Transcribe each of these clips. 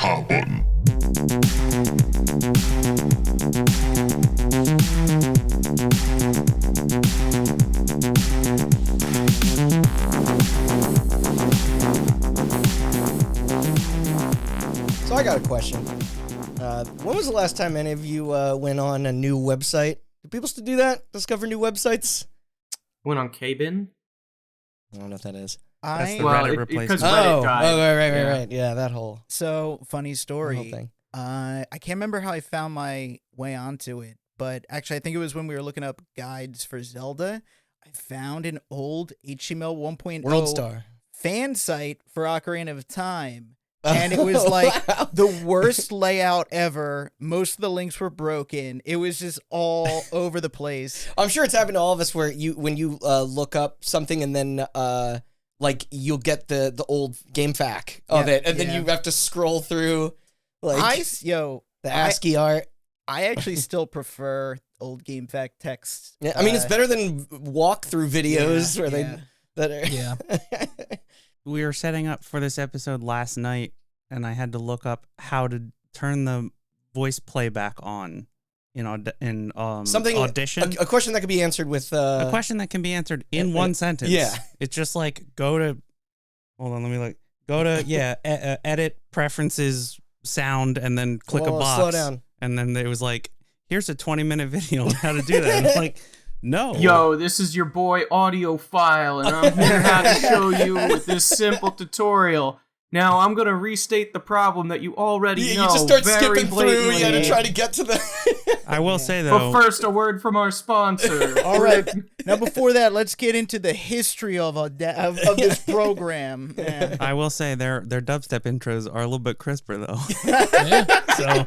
hot button. So I got a question. When was the last time any of you went on a new website? Do people still do that? Discover new websites? Went on K-Bin? I don't know if that is. That's the Well, Reddit because replacement. Reddit died. Right. Yeah, that whole funny story. whole thing. I can't remember how I found my way onto it, but actually I think it was when we were looking up guides for Zelda. I found an old HTML 1.0 WorldStar fan site for Ocarina of Time. And it was like Wow. the worst layout ever. Most of the links were broken. It was just all over the place. I'm sure it's happened to all of us where when you look up something and then like you'll get the old game fac of it, and then you have to scroll through like the ASCII art. I actually still prefer old game fact text. Yeah, I mean it's better than walkthrough videos where they that are. Yeah. We were setting up for this episode last night, and I had to look up how to turn the voice playback on in Something Audition. A question that could be answered with A question that can be answered in one sentence. Yeah. It's just like go to edit preferences sound and then click a box. Slow down. And then it was like, here's a 20-minute video on how to do that. And I'm like, no. Yo, this is your boy Audiophile, and I'm here how to show you with this simple tutorial. Now, I'm going to restate the problem that you already know. You just start very skipping blatantly. through. You got to try to get to the. I will say, though. But first, a word from our sponsor. All right. Now, before that, let's get into the history of this program. Yeah. I will say their dubstep intros are a little bit crisper, though. Yeah. So,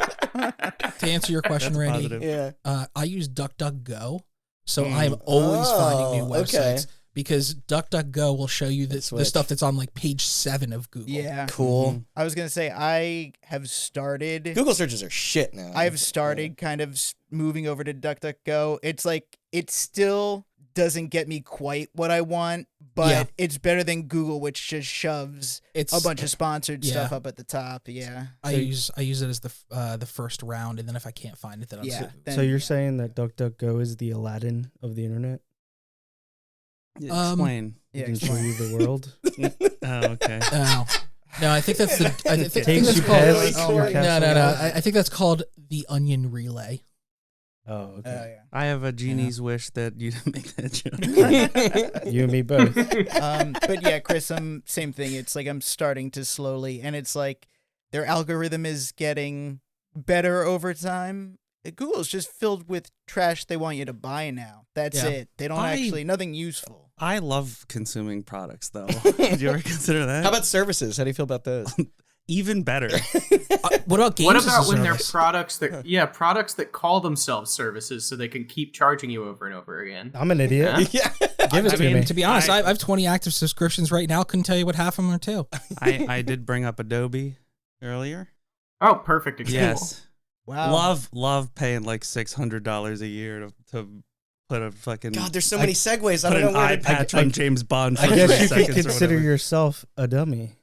To answer your question, that's Randy, positive. I use DuckDuckGo, so I'm always finding new websites. Okay. Because DuckDuckGo will show you the stuff that's on like page 7 of Google. Yeah. Cool. I was going to say, I have started. Google searches are shit now. I have started kind of moving over to DuckDuckGo. It's like, it still doesn't get me quite what I want, but it's better than Google, which just shoves a bunch of sponsored stuff up at the top. Yeah. I use it as the first round, and then if I can't find it, then I'll So you're saying that DuckDuckGo is the Aladdin of the internet? Explain. Yeah, It can show you the world. Oh, okay. No, I think that's the. I think Takes that's you called. past your No. castle. I think that's called the Onion Relay. Oh, okay. I have a genie's wish that you didn't make that joke. You and me both. But yeah, Chris, same thing. It's like I'm starting to slowly, and it's like their algorithm is getting better over time. Google's just filled with trash they want you to buy now. That's it. They don't nothing useful. I love consuming products, though. Did you ever consider that? How about services? How do you feel about those? Even better. What about games? What as a about when they're service? products that call themselves services so they can keep charging you over and over again? I'm an idiot. Yeah. Give it to me. To be honest, I have 20 active subscriptions right now. Couldn't tell you what half of them are too. I did bring up Adobe earlier. Oh, perfect example. Yes. Wow. Love paying like $600 a year to put a fucking God, there's so many segues. I put don't know an where eye to. patch on James Bond for I 3 guess you seconds could or consider whatever. yourself a dummy.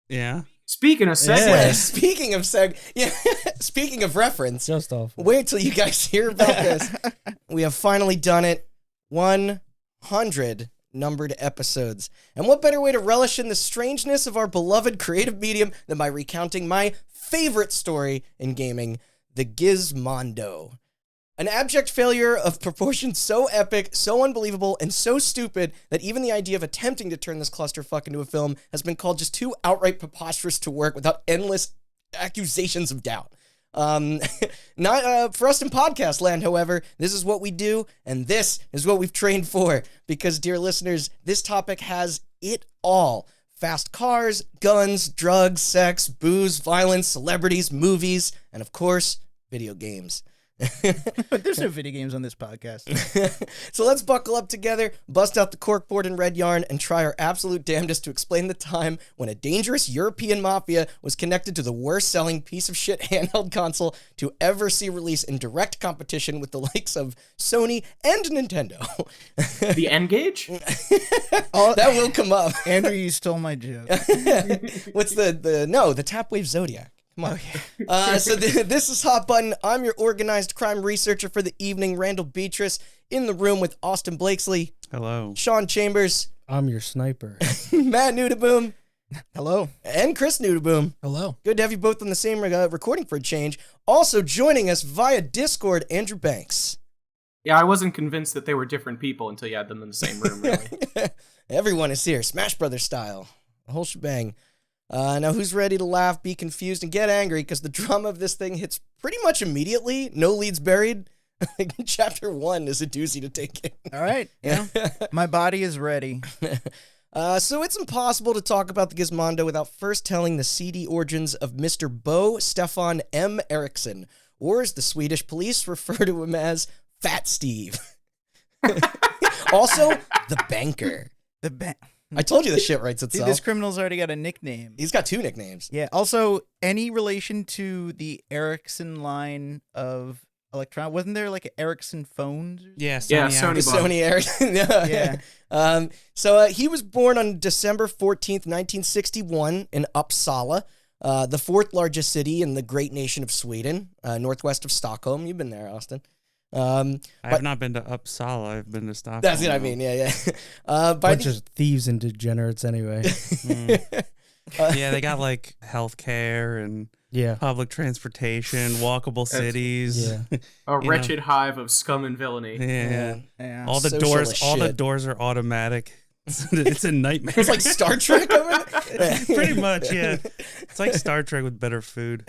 Yeah. Speaking of segues, Yeah. Speaking of reference, Just off. wait till you guys hear about this. We have finally done it. 100 numbered episodes. And what better way to relish in the strangeness of our beloved creative medium than by recounting my favorite story in gaming, the Gizmondo. An abject failure of proportions so epic, so unbelievable, and so stupid that even the idea of attempting to turn this clusterfuck into a film has been called just too outright preposterous to work without endless accusations of doubt. Not for us in podcast land, however. This is what we do, and this is what we've trained for. Because, dear listeners, this topic has it all. Fast cars, guns, drugs, sex, booze, violence, celebrities, movies, and of course, video games. But there's no video games on this podcast. So let's buckle up together, bust out the corkboard and red yarn, and try our absolute damnedest to explain the time when a dangerous European mafia was connected to the worst-selling piece of shit handheld console to ever see release in direct competition with the likes of Sony and Nintendo. The N-Gauge? That will come up. Andrew, you stole my joke. What's the Tapwave Zodiac. Come on. So this is Hot Button. I'm your organized crime researcher for the evening, Randall Beatrice, in the room with Austin Blakesley, Hello. Sean Chambers, I'm your sniper. Matt Nudaboom, Hello. and Chris Nudaboom. Hello. Good to have you both on the same recording for a change. Also joining us via Discord, Andrew Banks. Yeah, I wasn't convinced that they were different people until you had them in the same room, really. Everyone is here, Smash Brothers style. The whole shebang. Now, who's ready to laugh, be confused, and get angry? Because the drama of this thing hits pretty much immediately. No leads buried. Chapter 1 is a doozy to take in. All right. Yeah. My body is ready. So it's impossible to talk about the Gizmondo without first telling the seedy origins of Mr. Bo Stefan M. Eriksson, or as the Swedish police refer to him as Fat Steve. Also, the banker. I told you the shit writes Dude, itself. this criminal's already got a nickname. He's got 2 nicknames. Yeah. Also, any relation to the Ericsson line of electronic? Wasn't there like Ericsson phones? Yeah, Yeah, Sony. Sony. Sony Ericsson. Yeah. So he was born on December 14th, 1961 in Uppsala, the 4th largest city in the great nation of Sweden, northwest of Stockholm. You've been there, Austin. I have not been to Uppsala. I've been to Stockholm. That's what I mean. Yeah. Bunch of thieves and degenerates anyway. Yeah, they got like healthcare and Yeah. public transportation, walkable cities. Yeah. A You wretched hive of scum and villainy. Yeah. Yeah. All the Socialist shit. doors are automatic. It's a nightmare. It's like Star Trek over there. Pretty much, yeah. It's like Star Trek with better food.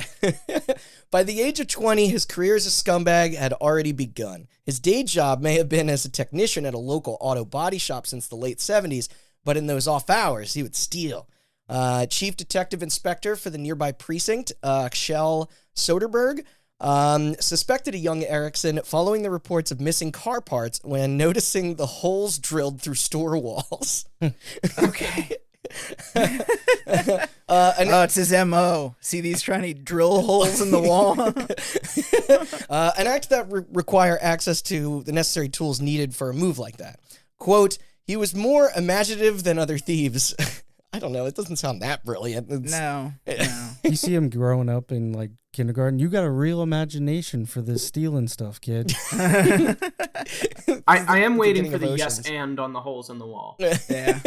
By the age of 20, his career as a scumbag had already begun. His day job may have been as a technician at a local auto body shop since the late 70s, but in those off hours, he would steal. Chief Detective Inspector for the nearby precinct, Kjell Soderberg, suspected a young Eriksson following the reports of missing car parts when noticing the holes drilled through store walls. Okay. It's his MO. See these trying to drill holes in the wall? An act that require access to the necessary tools needed for a move like that. Quote, he was more imaginative than other thieves. I don't know. It doesn't sound that brilliant. No. You see him growing up in like kindergarten. You got a real imagination for this stealing stuff, kid. I am waiting for Beginning the of yes Oceans. and on the holes in the wall. Yeah.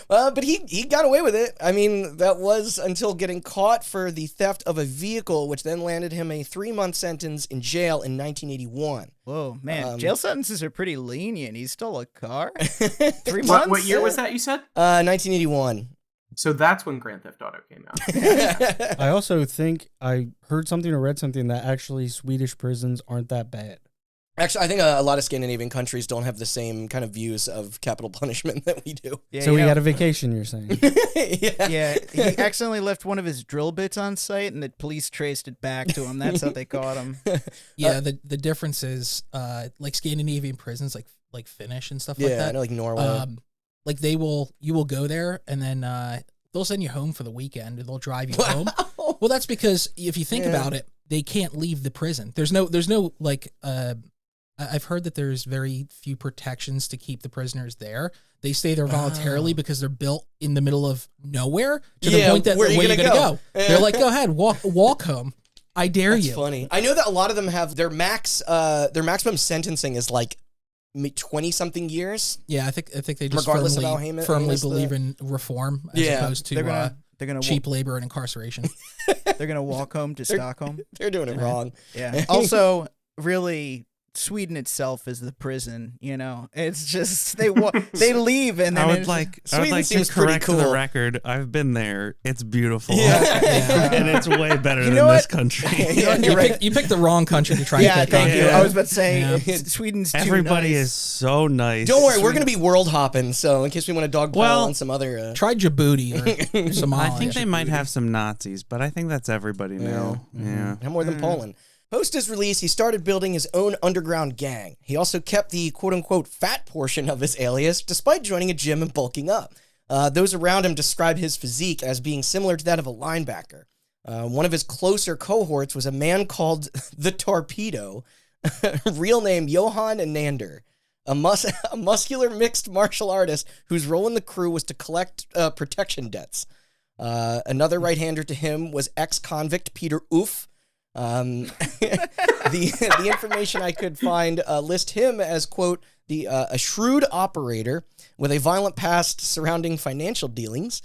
But he got away with it. I mean, that was until getting caught for the theft of a vehicle, which then landed him a 3-month sentence in jail in 1981. Whoa, man. Jail sentences are pretty lenient. He stole a car? 3 months? What year was that you said? 1981. So that's when Grand Theft Auto came out. I also think I heard something or read something that actually Swedish prisons aren't that bad. Actually, I think a lot of Scandinavian countries don't have the same kind of views of capital punishment that we do. Yeah, So he yeah. had a vacation, you're saying? Yeah. Yeah, he accidentally left one of his drill bits on site, and the police traced it back to him. That's how they caught him. Yeah, the difference is like Scandinavian prisons, like Finnish and stuff like Yeah, I that. know, like Norway. Like you will go there and then they'll send you home for the weekend and they'll drive you home. Well, that's because if you think about it, they can't leave the prison. There's no like I've heard that there's very few protections to keep the prisoners there. They stay there voluntarily because they're built in the middle of nowhere to the point that where are you gonna go? Yeah. They're like, go ahead, walk home. I dare That's you. funny. I know that a lot of them have their maximum sentencing is like 20-something years. Yeah, I think they just Regardless of how heinous firmly the- believe in reform as Yeah. opposed to They're gonna cheap labor and incarceration. They're gonna walk home to Stockholm. They're doing it wrong. Yeah. Also, really, Sweden itself is the prison. You know, it's just they leave and then I would it's- like Sweden to seems pretty correct for the cool. record. I've been there. It's beautiful. Yeah. And it's way better than know this what? country. You picked the wrong country to try Yeah, to pick on. thank you. Yeah. I was about to say Yeah. Sweden's too Everybody nice. is so nice. Don't worry, we're going to be world hopping, so in case we want to dog pile Well- on some other... Try Djibouti or Somalia. I think they might have some Nazis, but I think that's everybody now. Yeah. No more than Poland. Post his release, he started building his own underground gang. He also kept the quote-unquote fat portion of his alias, despite joining a gym and bulking up. Those around him describe his physique as being similar to that of a linebacker. One of his closer cohorts was a man called the Torpedo, real name Johan Nander, a muscular mixed martial artist whose role in the crew was to collect protection debts. Another right-hander to him was ex-convict Peter Oof. The information I could find list him as, quote, a shrewd operator with a violent past surrounding financial dealings.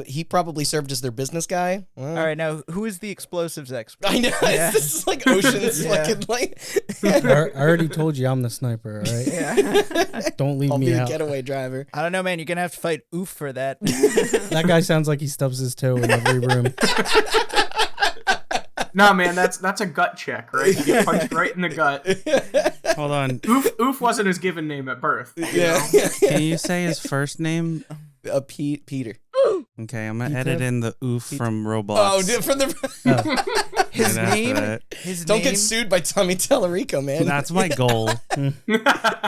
He probably served as their business guy. All right, now who is the explosives expert? I know. Yeah. This is like Ocean's fucking like. I already told you I'm the sniper, all right? Yeah. Don't leave I'll me be the out. getaway driver. I don't know, man. You're gonna have to fight Oof for that. That guy sounds like he stubs his toe in every room. Nah, man, that's a gut check, right? You get punched right in the gut. Hold on. Oof wasn't his given name at birth. Yeah. Can you say his first name? Peter. Okay, I'm gonna edit in the oof from Roblox. Oh, dude, from the. His Right after name. that. His Don't name. get sued by Tommy Tellerico, man. That's my goal.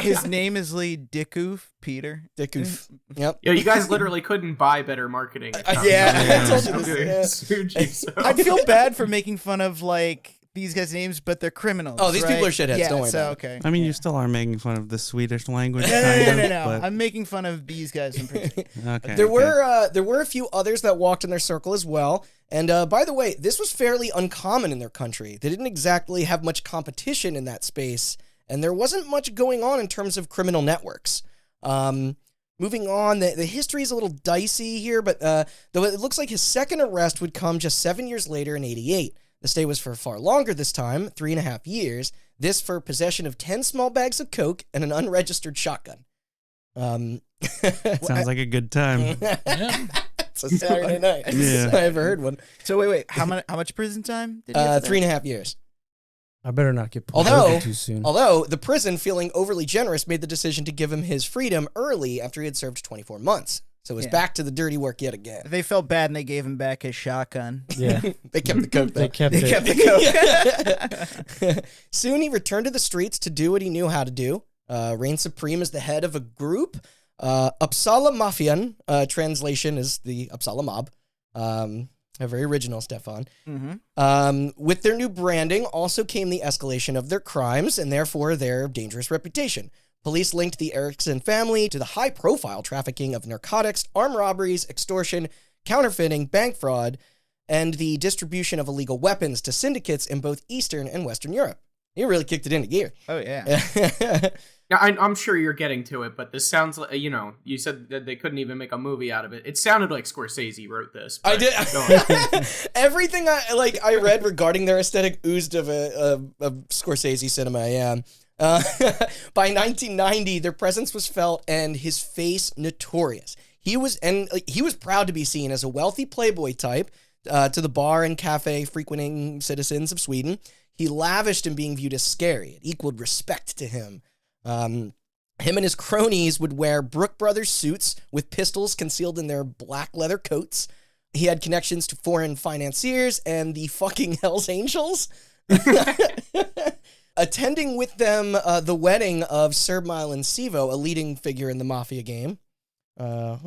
His name is Lee Dickoof Peter. Dickoof. Yep. Yeah, you guys literally couldn't buy better marketing. Yeah, I told you Okay, this. sued you, so. I feel bad for making fun of like these guys' names, but they're criminals. Oh, these people right? are shitheads, Yeah, don't worry so, about it. okay. I mean, yeah. you still are making fun of the Swedish language, No, kind no. of. But, I'm making fun of these guys in particular. okay. There okay. were a few others that walked in their circle as well. And by the way, this was fairly uncommon in their country. They didn't exactly have much competition in that space, and there wasn't much going on in terms of criminal networks. Moving on, the history is a little dicey here, but though it looks like his second arrest would come just 7 years later in 88. The stay was for far longer this time, 3.5 years. This for possession of 10 small bags of coke and an unregistered shotgun. Sounds like a good time. It's a Saturday night. Yeah. I ever heard one. So wait, how much prison time? Did he have for that? 3.5 years. I better not get pulled Although- over too soon. Although the prison, feeling overly generous, made the decision to give him his freedom early after he had served 24 months. So it was Yeah. back to the dirty work yet again. They felt bad and they gave him back his shotgun. Yeah, They kept the coke. they Though. kept They it. kept the coke. Soon he returned to the streets to do what he knew how to do. Reign supreme as the head of a group. Uppsala Mafian, translation is the Uppsala Mob. A very original, Stefan. Mm-hmm. With their new branding also came the escalation of their crimes and therefore their dangerous reputation. Police linked the Erickson family to the high-profile trafficking of narcotics, armed robberies, extortion, counterfeiting, bank fraud, and the distribution of illegal weapons to syndicates in both Eastern and Western Europe. He really kicked it into gear. Oh yeah. Yeah, I'm sure you're getting to it, but this sounds like, you said that they couldn't even make a movie out of it. It sounded like Scorsese wrote this. I but did. go on. Everything I read regarding their aesthetic oozed of Scorsese cinema. Yeah. By 1990, their presence was felt and his face notorious. He was proud to be seen as a wealthy playboy type to the bar and cafe frequenting citizens of Sweden. He lavished in being viewed as scary. It equaled respect to him. Him and his cronies would wear Brook Brothers suits with pistols concealed in their black leather coats. He had connections to foreign financiers and the fucking Hells Angels. Attending with them the wedding of Serbmile and Sivo, a leading figure in the Mafia game. I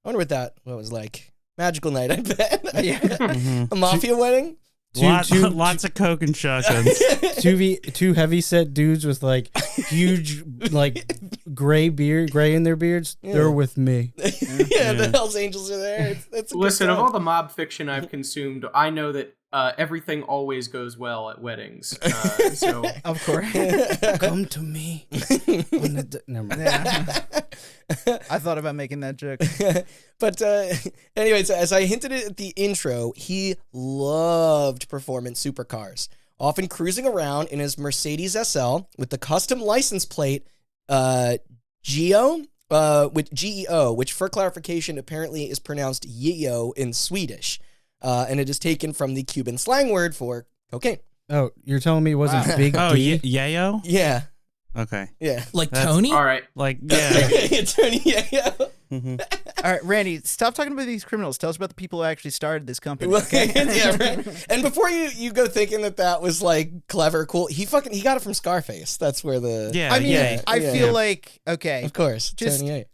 wonder what was like. Magical night, I bet. Yeah. Mhm. A Mafia wedding? Lots of coke and shotguns. Two heavy set dudes with like huge like gray in their beards. Yeah. They're with me. Yeah, the Hells Angels are there. It's a good Listen, of time. all the mob fiction I've consumed, I know that everything always goes well at weddings. So Of course. Come to me. Never mind. Yeah. I thought about making that joke. But anyways, as I hinted at the intro, he loved performance supercars, often cruising around in his Mercedes SL with the custom license plate Geo, with GEO, which for clarification apparently is pronounced Yeo in Swedish, and it is taken from the Cuban slang word for cocaine. Oh, you're telling me it wasn't Wow. Big Oh, D? yayo? Yeah, Okay. yeah. Like That's- Tony? all right. Like, yeah. Tony Yeo. Mhm. All right, Randy, stop talking about these criminals. Tell us about the people who actually started this company. Well, Okay. yeah, right. And before you go thinking that was like clever, cool, he got it from Scarface. That's where the Yeah, I mean, yeah. I feel like, okay, of course, just- Tony A.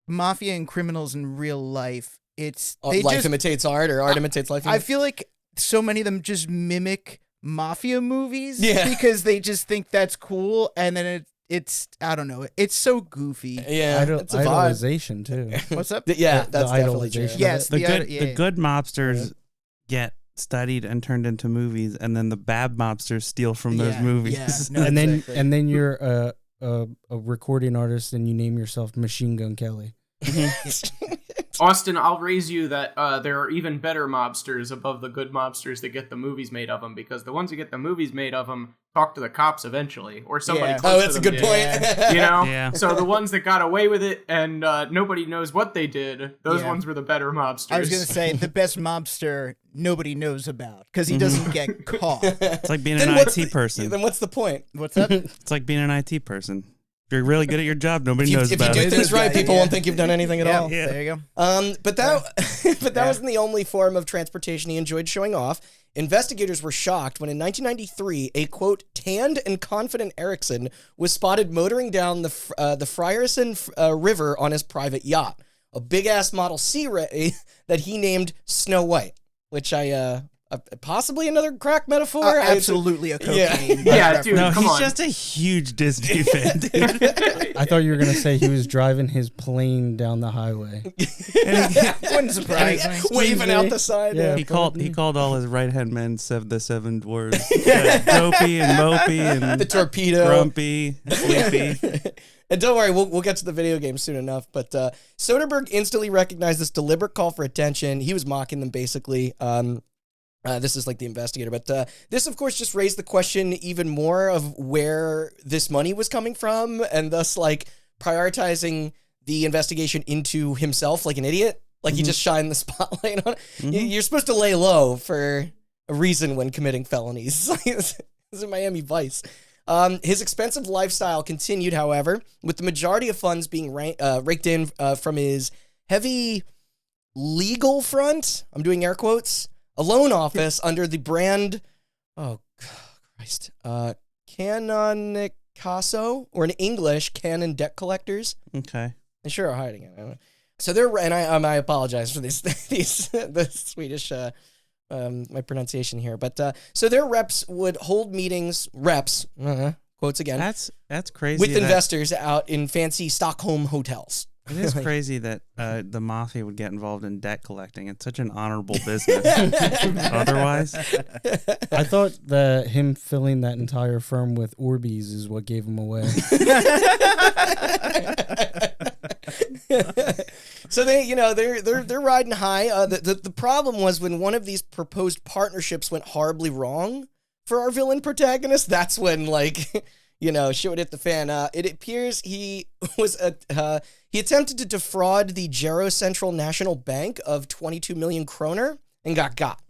mafia and criminals in real life, it's Life imitates art, or art imitates life. I feel like so many of them just mimic mafia movies Yeah. because they just think that's cool, and then it's I don't know, it's so goofy. Yeah, it's a vibe. Idolization too. What's up? Yeah, The that's definitely true. idolization. Yes, The good mobsters get studied and turned into movies, and then the bad mobsters steal from those movies. Yeah, no, and exactly. then you're a recording artist and you name yourself Machine Gun Kelly. Austin, I'll raise you that there are even better mobsters above the good mobsters that get the movies made of them, because the ones who get the movies made of them talk to the cops eventually, or somebody Yeah. close Oh, to that's a them good did. point. You know? Yeah. So the ones that got away with it and nobody knows what they did, those Yeah. ones were the better mobsters. I was gonna say the best mobster nobody knows about because he doesn't get caught. It's like being Then an what's IT the- person. Then what's the point? What's up? It's like being an IT person. If you're really good at your job, nobody knows If you about do it. things right, people Yeah. won't think you've done anything at Yeah, all. Yeah. there you go. But that wasn't the only form of transportation he enjoyed showing off. Investigators were shocked when in 1993, a quote tanned and confident Erickson was spotted motoring down the Frierson River on his private yacht, a big ass Model C that he named Snow White, which possibly another crack metaphor. Absolutely a cocaine. Yeah, dude, No, come he's on. just a huge Disney fan, dude. I thought you were gonna say he was driving his plane down the highway. Wouldn't surprise me. Waving out the side. Yeah. He called all his right hand men the seven dwarves. Dopey and Mopey and The torpedo. Grumpy, Sleepy. And don't worry, we'll get to the video game soon enough. But Soderbergh instantly recognized this deliberate call for attention. He was mocking them, basically. This is like the investigator. But this, of course, just raised the question even more of where this money was coming from, and thus, like, prioritizing the investigation into himself like an idiot. Like, he just shined the spotlight on it. You're supposed to lay low for a reason when committing felonies. This is Miami Vice. His expensive lifestyle continued, however, with the majority of funds being raked in from his heavy legal front. I'm doing air quotes. A loan office under the brand, oh Christ, Canonicaso, or in English, Canon Debt Collectors. Okay. They sure are hiding it. So they're, and I apologize for these the Swedish my pronunciation here, but so their reps would hold meetings, quotes again, That's crazy. with investors out in fancy Stockholm hotels. It is crazy that the mafia would get involved in debt collecting. It's such an honorable business. Otherwise, I thought that him filling that entire firm with Orbeez is what gave him away. So they're riding high. The problem was when one of these proposed partnerships went horribly wrong for our villain protagonist. That's when shit would hit the fan. It appears he attempted to defraud the Gero Central National Bank of 22 million kroner and got.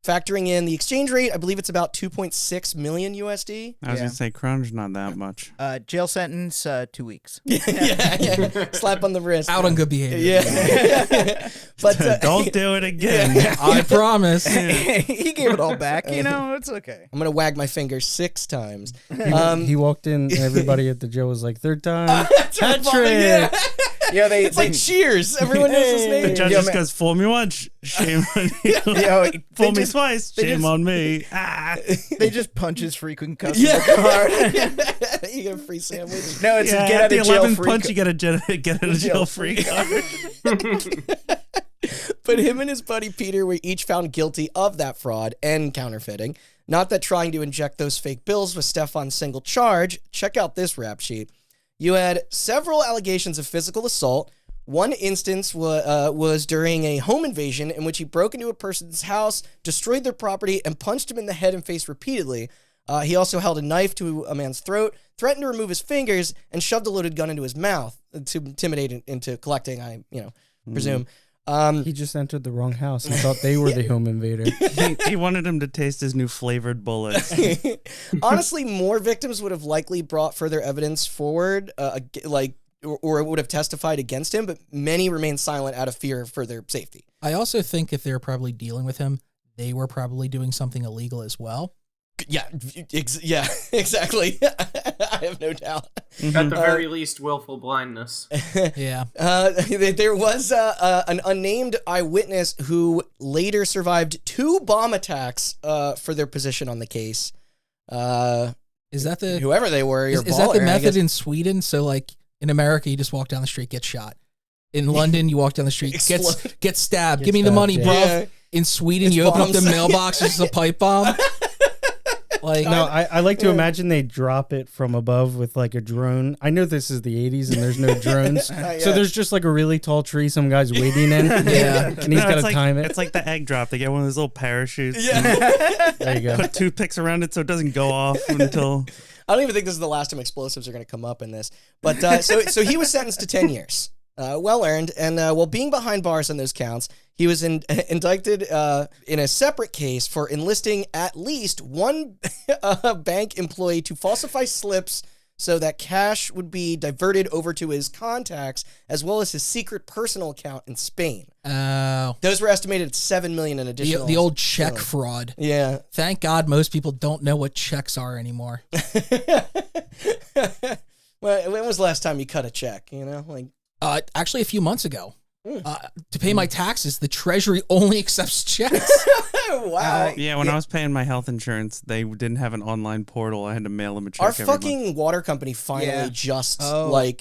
Factoring in the exchange rate, I believe it's about 2.6 million USD. I was gonna say Croner's not that much. Jail sentence, 2 weeks. yeah. Slap on the wrist. Out on good behavior. Yeah. But Don't do it again. I promise. He gave it all back. It's okay. I'm gonna wag my finger 6 times. He walked in, and everybody at the jail was like, third time. That's right, Hat Bobby, yeah. Yeah, It's like Cheers. Everyone knows his The name. judge Yo, just man. goes, fool me once, shame on you. Fool me twice, shame on me. Ah. They just punch his frequent customer Yeah. card. You get a free sandwich. No, it's Yeah, a get at out the of jail 11th free. punch, you get a jail free card. But him and his buddy Peter were each found guilty of that fraud and counterfeiting. Not that trying to inject those fake bills was Stefan's single charge. Check out this rap sheet. You had several allegations of physical assault. One instance was during a home invasion in which he broke into a person's house, destroyed their property, and punched him in the head and face repeatedly. He also held a knife to a man's throat, threatened to remove his fingers, and shoved a loaded gun into his mouth to intimidate him into collecting, I presume. He just entered the wrong house. He thought they were the home invader. He wanted him to taste his new flavored bullets. Honestly, more victims would have likely brought further evidence forward, or would have testified against him, but many remain silent out of fear for their safety. I also think if they're probably dealing with him, they were probably doing something illegal as well. Yeah, yeah, exactly. I have no doubt. At the very least, willful blindness. Yeah. There was an unnamed eyewitness who later survived 2 bomb attacks for their position on the case. Is that the Whoever they were, is that the method in Sweden? So like in America, you just walk down the street, get shot. In London, you walk down the street, get stabbed. Give me the money, bro. Yeah. In Sweden, you open up the mailbox, it's a pipe bomb. Like, No, I like to imagine they drop it from above with like a drone. I know this is the 80s and there's no drones. So there's just like a really tall tree some guy's waiting in. Yeah. And he's got to time it. It's like the egg drop. They get one of those little parachutes. Yeah. There you go. Put toothpicks around it so it doesn't go off until. I don't even think this is the last time explosives are going to come up in this. But so he was sentenced to 10 years. Well earned. And while being behind bars on those counts, he was indicted in a separate case for enlisting at least one bank employee to falsify slips so that cash would be diverted over to his contacts, as well as his secret personal account in Spain. oh, Those were estimated at $7 million in additional. the old check fraud. Yeah. Thank God most people don't know what checks are anymore. Well, when was the last time you cut a check? You know, like. Actually, a few months ago, to pay my taxes, the Treasury only accepts checks. Wow. Yeah, when I was paying my health insurance, they didn't have an online portal. I had to mail them a check Our every fucking month. water company finally just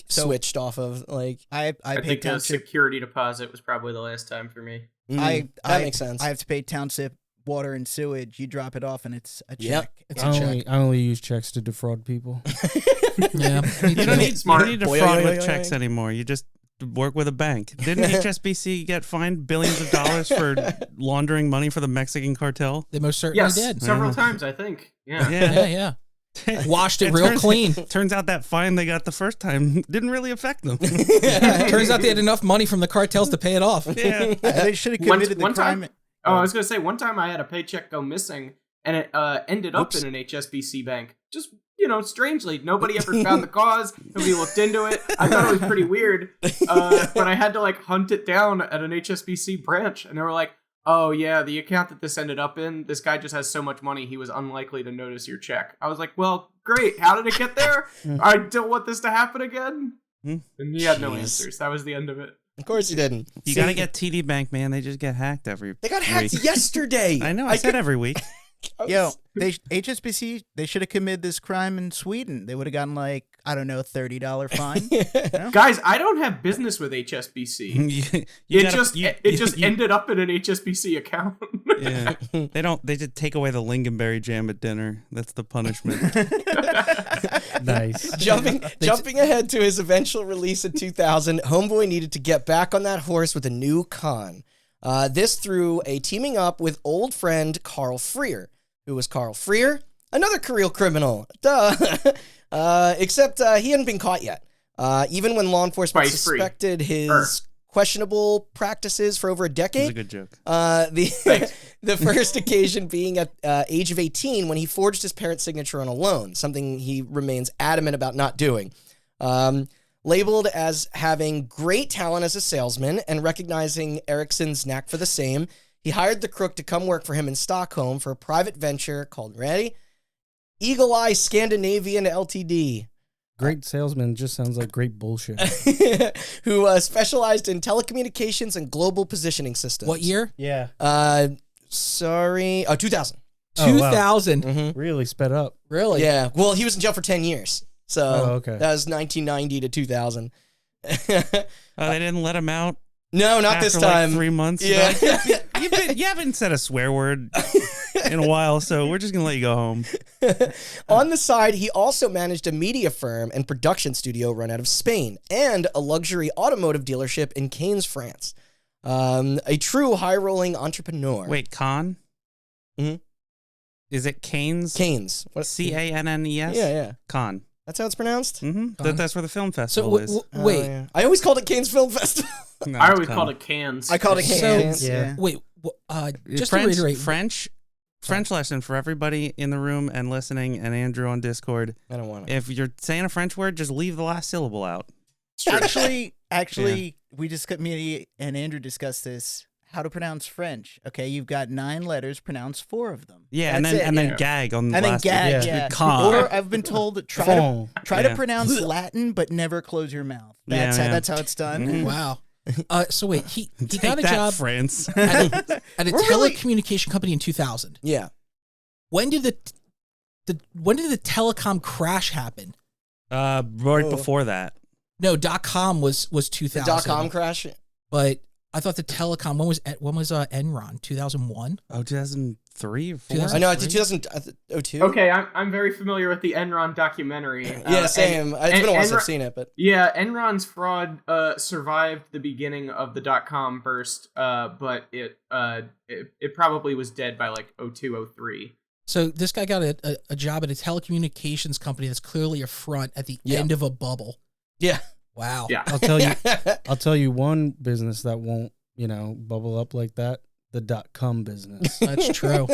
switched off of like. I I pay think a township. security deposit was probably the last time for me. That makes sense. I have to pay township water and sewage. You drop it off and it's a check. Yep. It's a check. I only use checks to defraud people. Yeah. You don't need Smart. to fraud with checks anymore. You just work with a bank. Didn't HSBC get fined billions of dollars for laundering money for the Mexican cartel? They most certainly Yes, did. several times, I think. Yeah. Yeah. Washed it real clean. Turns out that fine they got the first time didn't really affect them. Turns out they had enough money from the cartels to pay it off. Yeah. They should have committed the crime. Time, I was going to say, one time I had a paycheck go missing, and it ended up in an HSBC bank. Just, strangely. Nobody ever found the cause. Nobody looked into it. I thought it was pretty weird. But I had to, hunt it down at an HSBC branch, and they were like, oh, yeah, the account that this ended up in, this guy just has so much money, he was unlikely to notice your check. I was like, well, great. How did it get there? I don't want this to happen again. And he had no answers. That was the end of it. Of course he didn't. You got to get TD Bank, man. They just get hacked every They got hacked week. yesterday. I know. I said every week. Yo, HSBC, they should have committed this crime in Sweden. They would have gotten $30 fine. Guys, I don't have business with HSBC. It just ended up in an HSBC account. Yeah. They just take away the lingonberry jam at dinner. That's the punishment. Nice. Jumping ahead to his eventual release in 2000, Homeboy needed to get back on that horse with a new con. This through a teaming up with old friend Carl Freer. Who was Carl Freer? Another career criminal. Duh. Except he hadn't been caught yet. Even when law enforcement suspected his questionable practices for over a decade. That's a good joke. The first occasion being at age of 18 when he forged his parents' signature on a loan, something he remains adamant about not doing. Labeled as having great talent as a salesman and recognizing Ericsson's knack for the same, he hired the crook to come work for him in Stockholm for a private venture called, ready? Eagle Eye Scandinavian Ltd. Great salesman just sounds like great bullshit. Who specialized in telecommunications and global positioning systems. What year? Yeah. 2000. Oh, 2000. Mm-hmm. Really sped up. Really? Yeah. Well, he was in jail for 10 years. So okay. That was 1990 to 2000. They didn't let him out? No, not this time. 3 months? Yeah. You haven't said a swear word in a while, so we're just going to let you go home. On the side, he also managed a media firm and production studio run out of Spain and a luxury automotive dealership in Cannes, France. A true high-rolling entrepreneur. Wait, Con? Mm-hmm. Is it Cannes? Cannes. Cannes? Yeah. Con. That's how it's pronounced? Mm-hmm. That's where the film festival is. Wait. Yeah. I always called it Cannes Film Festival. No, I it's always Con. called it cans. I called it Cannes. Yeah. Wait. Just French, to reiterate. French lesson for everybody in the room and listening, and Andrew on Discord. I don't want to. If you're saying a French word, just leave the last syllable out. Actually, we just me and Andrew discussed this. How to pronounce French? Okay, you've got 9 letters. Pronounce 4 of them. Yeah, That's and then it. gag on the And then last gag, one. yeah. Con. Or I've been told that try Yeah. to pronounce Latin, but never close your mouth. That's how it's done. Mhm. Wow. So wait, he got a that, job France. at a We're really- telecommunication company in 2000. Yeah. When did the telecom crash happen? Right before that. No, .com was 2000. The .com crash. But I thought the telecom when was Enron? 2001? Oh, 2003 or 4? I know. It's 2002. Okay, I'm very familiar with the Enron documentary. Yeah, same. It's been a while since I've seen it, but Yeah, Enron's fraud survived the beginning of the .com burst, but it probably was dead by like 02, 03. So this guy got a job at a telecommunications company that's clearly a front at the end of a bubble. yeah. Wow. Yeah. I'll tell you one business that won't, bubble up like that. The .com business. That's true.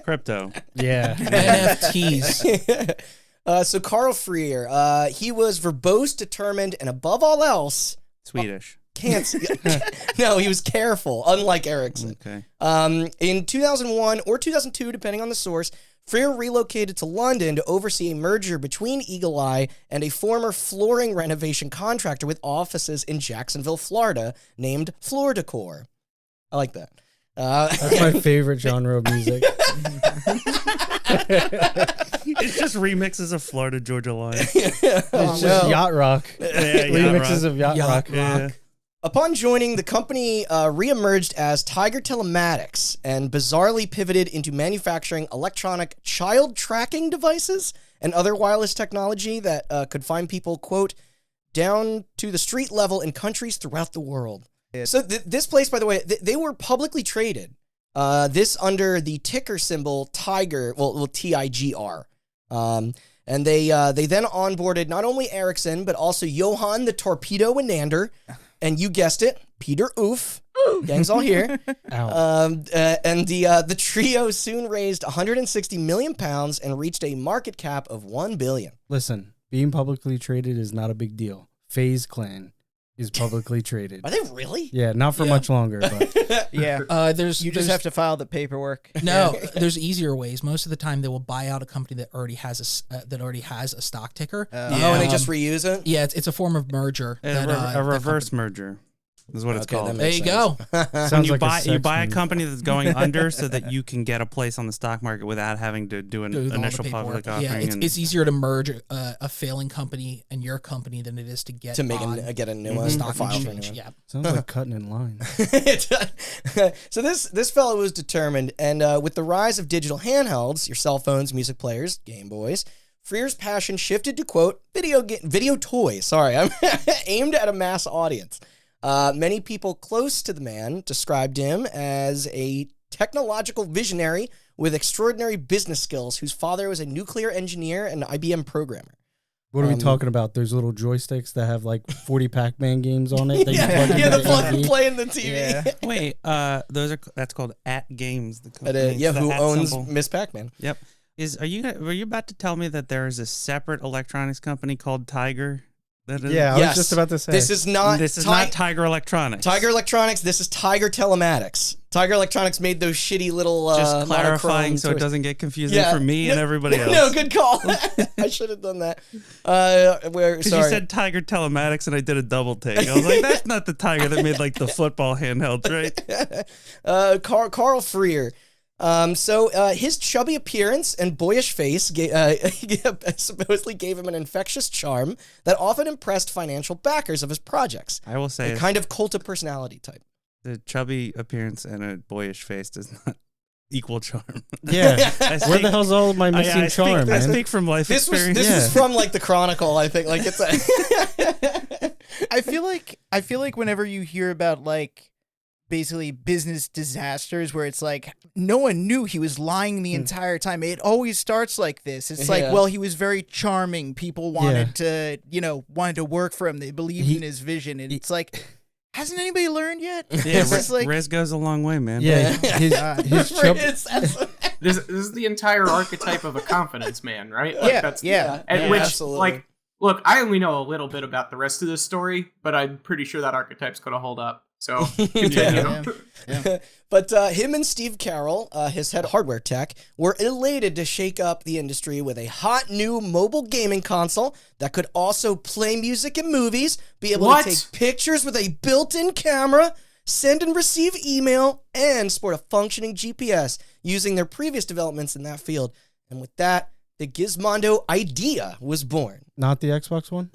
Crypto. Yeah. NFTs. So Carl Freer, he was verbose, determined, and above all else, Swedish. No, he was careful, unlike Ericsson. Okay. In 2001 or 2002, depending on the source, Freer relocated to London to oversee a merger between Eagle Eye and a former flooring renovation contractor with offices in Jacksonville, Florida, named Floor Decor. I like that. That's my favorite genre of music. It's just remixes of Florida Georgia Line. It's just yacht rock. Remixes of yacht rock. Yeah. Upon joining, the company reemerged as Tiger Telematics and bizarrely pivoted into manufacturing electronic child tracking devices and other wireless technology that could find people, quote, down to the street level in countries throughout the world. So this place, by the way, they were publicly traded. This under the ticker symbol Tiger, well TIGR. And they then onboarded not only Ericsson, but also Johan the Torpedo Wenander, and you guessed it, Peter Oof. Gang's all here. And the trio soon raised 160 million pounds and reached a market cap of 1 billion. Listen, being publicly traded is not a big deal. FaZe Clan is publicly traded. Are they really? Yeah, not for much longer, but Yeah. There's You just have to file the paperwork. No, there's easier ways. Most of the time, they will buy out a company that already has a stock ticker. Oh, and they just reuse it? Yeah, it's a form of merger. A reverse merger is what it's Okay, called. that There makes you sense. go. sounds You like buy sex a move. company that's going under so that you can get a place on the stock market without having to do an Do all the initial paperwork. public offering. Yeah, it's easier to merge a failing company and your company than it is to get To make on get a new one, stock file for a new exchange. one. Yeah. Sounds like cutting in line. So this fellow was determined, and with the rise of digital handhelds, your cell phones, music players, Game Boys, Freer's passion shifted to, quote, video toys, I'm aimed at a mass audience. Many people close to the man described him as a technological visionary with extraordinary business skills whose father was a nuclear engineer and IBM programmer. What are we talking about? There's little joysticks that have like 40 Pac-Man games on it. That you plug into the the plug and TV. play in the TV. Yeah. Wait, that's called At Games. The company. Yeah, It's the who at owns symbol. Miss Pac-Man? Yep. Were you about to tell me that there is a separate electronics company called Tiger? That is, Yeah, I Yes. was just about to say. This is not not Tiger Electronics. Tiger Electronics. This is Tiger Telematics. Tiger Electronics made those shitty little Just clarifying monochrome so it toys. doesn't get confusing Yeah. for me and everybody else. No, good call. I should have done that. Because Sorry. you said Tiger Telematics and I did a double take. I was like, that's not the Tiger that made like the football handhelds, right? Carl Freer. So his chubby appearance and boyish face supposedly gave him an infectious charm that often impressed financial backers of his projects. I will say A kind of cult of personality type. the chubby appearance and a boyish face does not equal charm. Yeah. I Where the hell's all of my missing I charm, speak, I man? speak from life This was experience. from like the Chronicle, I think. Like it's I feel like whenever you hear about like basically business disasters where it's like no one knew he was lying the entire time, it always starts like this. It's like, Yeah. well, he was very charming. People wanted to work for him. They believed in his vision, and it's like, hasn't anybody learned yet? Yeah, It's just like, Riz goes a long way, man. Yeah, his chub- This is the entire archetype of a confidence man, right? Yeah, that's, yeah. and Yeah, which absolutely. like Look, I only know a little bit about the rest of this story, but I'm pretty sure that archetype's going to hold up. So continue. Yeah. But him and Steve Carroll, his head of hardware tech, were elated to shake up the industry with a hot new mobile gaming console that could also play music and movies, be able to take pictures with a built-in camera, send and receive email, and sport a functioning GPS using their previous developments in that field. And with that, the Gizmondo idea was born. Not the Xbox One?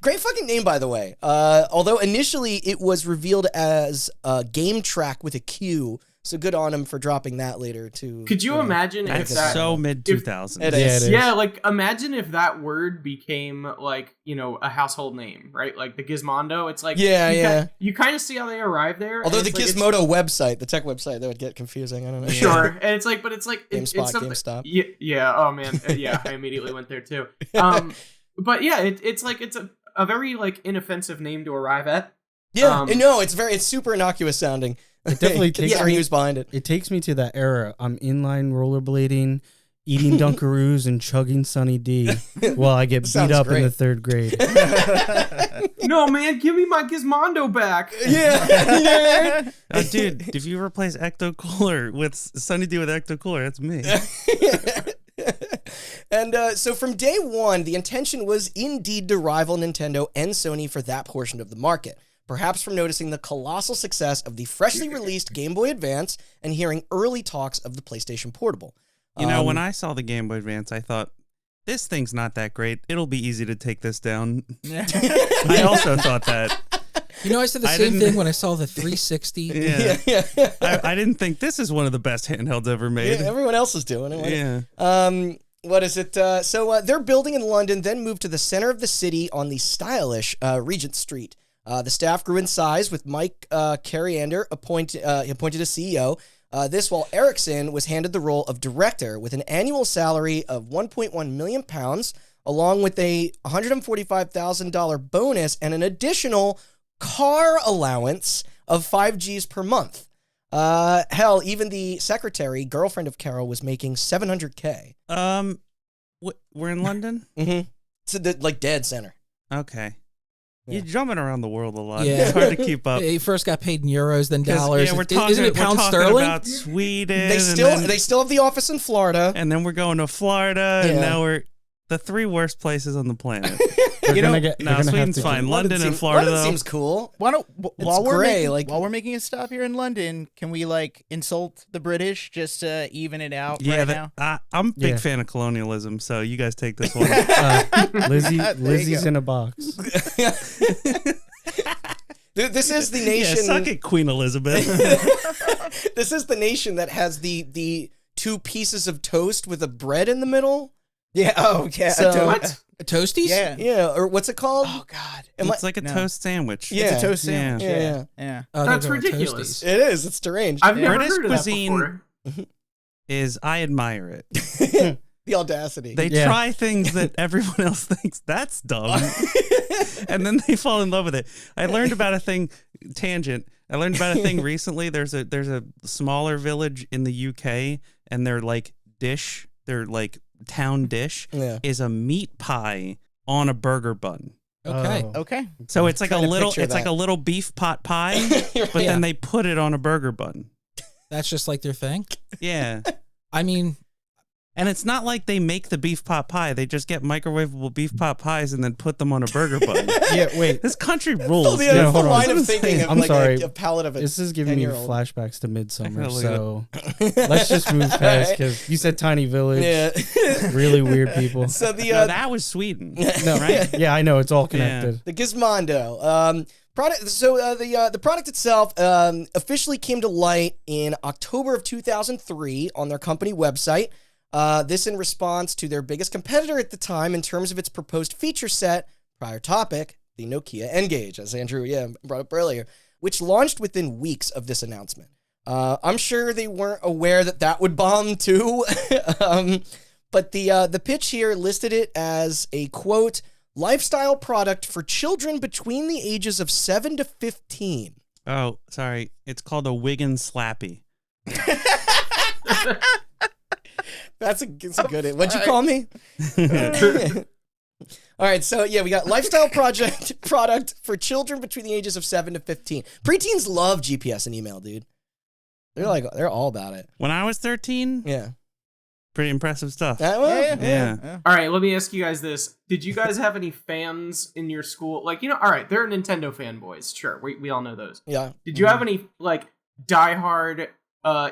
Great fucking name, by the way. Although initially it was revealed as a game track with a Q, so good on him for dropping that later too. Could you imagine if That's that so mid 2000s. It is. Yeah, like imagine if that word became like, a household name, right? Like the Gizmondo. It's like you kind of see how they arrive there. Although the like, Gizmodo website, the tech website, that would get confusing. I don't know. Sure, and it's like GameSpot, it's something. GameStop. Yeah. Oh man. Yeah, I immediately went there too. But yeah, it's a very like inoffensive name to arrive at. Yeah, no, it's super innocuous sounding. It definitely takes the news behind it. It takes me to that era. I'm inline rollerblading, eating Dunkaroos, and chugging Sunny D while I get beat up in the 3rd grade. No, man, give me my Gizmondo back. Yeah. Oh, dude, if you replace Ecto Cooler with Sunny D with Ecto Cooler, that's me. And so from day one, the intention was indeed to rival Nintendo and Sony for that portion of the market. Perhaps from noticing the colossal success of the freshly released Game Boy Advance and hearing early talks of the PlayStation Portable. When I saw the Game Boy Advance, I thought, this thing's not that great. It'll be easy to take this down. I also thought that. I said the same thing when I saw the 360. Yeah. I didn't think this is one of the best handhelds ever made. Yeah, everyone else is doing it. Yeah. What is it? So they're building in London, then moved to the center of the city on the stylish Regent Street. The staff grew in size with Mike Carriander appointed as CEO. This while Ericsson was handed the role of director with an annual salary of £1.1 million, along with a $145,000 bonus and an additional car allowance of 5Gs per month. Hell, even the secretary, girlfriend of Carol, was making $700K. We're in London? Mm-hmm. So the dead center. Okay. Yeah. You're jumping around the world a lot. Yeah. It's hard to keep up. He first got paid in euros, then dollars. Yeah, we're talking, Isn't it pound sterling? about Sweden. They still have the office in Florida. And then we're going to Florida, and now we're the 3 worst places on the planet. Sweden's fine. London and Florida, London seems cool. Why don't while we're making a stop here in London, can we insult the British just to even it out right now? I'm a big fan of colonialism, so you guys take this one. Lizzie's in a box. This is the nation. Yeah, suck it, Queen Elizabeth. This is the nation that has the 2 pieces of toast with a bread in the middle. Yeah. Oh, yeah. So, What? Toasties? Yeah. Yeah. Or what's it called? Oh God. It's like a toast sandwich. Yeah. It's a toast sandwich. Yeah. Yeah. Oh, That's they're going ridiculous. Toasties. It is. It's deranged. I've never British heard of cuisine that before. I admire it. The audacity. They try things that everyone else thinks that's dumb, and then they fall in love with it. I learned about a thing. Tangent. I learned about a thing recently. There's a smaller village in the UK, and their dish, their town dish, is a meat pie on a burger bun. Okay. Oh. Okay. So it's like a little, picture that. like a little beef pot pie, but then they put it on a burger bun. That's just like their thing. Yeah. I mean, And it's not like they make the beef pot pie. They just get microwavable beef pot pies and then put them on a burger bun. Yeah, wait. This country rules. The, dude. the hold on. line of thinking of I'm sorry. a palate of it. This is giving me 10-year-old. flashbacks to Midsummer, Look at so let's just move past because you said tiny village, Yeah. really weird people. So the No, that was Sweden. No, right? Yeah, I know it's all connected. The Gizmondo. Product. So the product itself officially came to light in October of 2003 on their company website. This in response to their biggest competitor at the time in terms of its proposed feature set, prior topic, the Nokia N-Gage, as Andrew brought up earlier, which launched within weeks of this announcement. I'm sure they weren't aware that would bomb too, but the pitch here listed it as a, quote, lifestyle product for children between the ages of 7 to 15. Oh, sorry. It's called a Wiggin Slappy. That's a good one. What'd you call me? All right, so yeah, we got lifestyle product for children between the ages of 7 to 15. Preteens love GPS and email, dude. They're all about it. When I was 13, Yeah. pretty impressive stuff. Yeah. All right, let me ask you guys this. Did you guys have any fans in your school? Like, all right, there are Nintendo fanboys. Sure, we all know those. Yeah. Did you have any, like, diehard,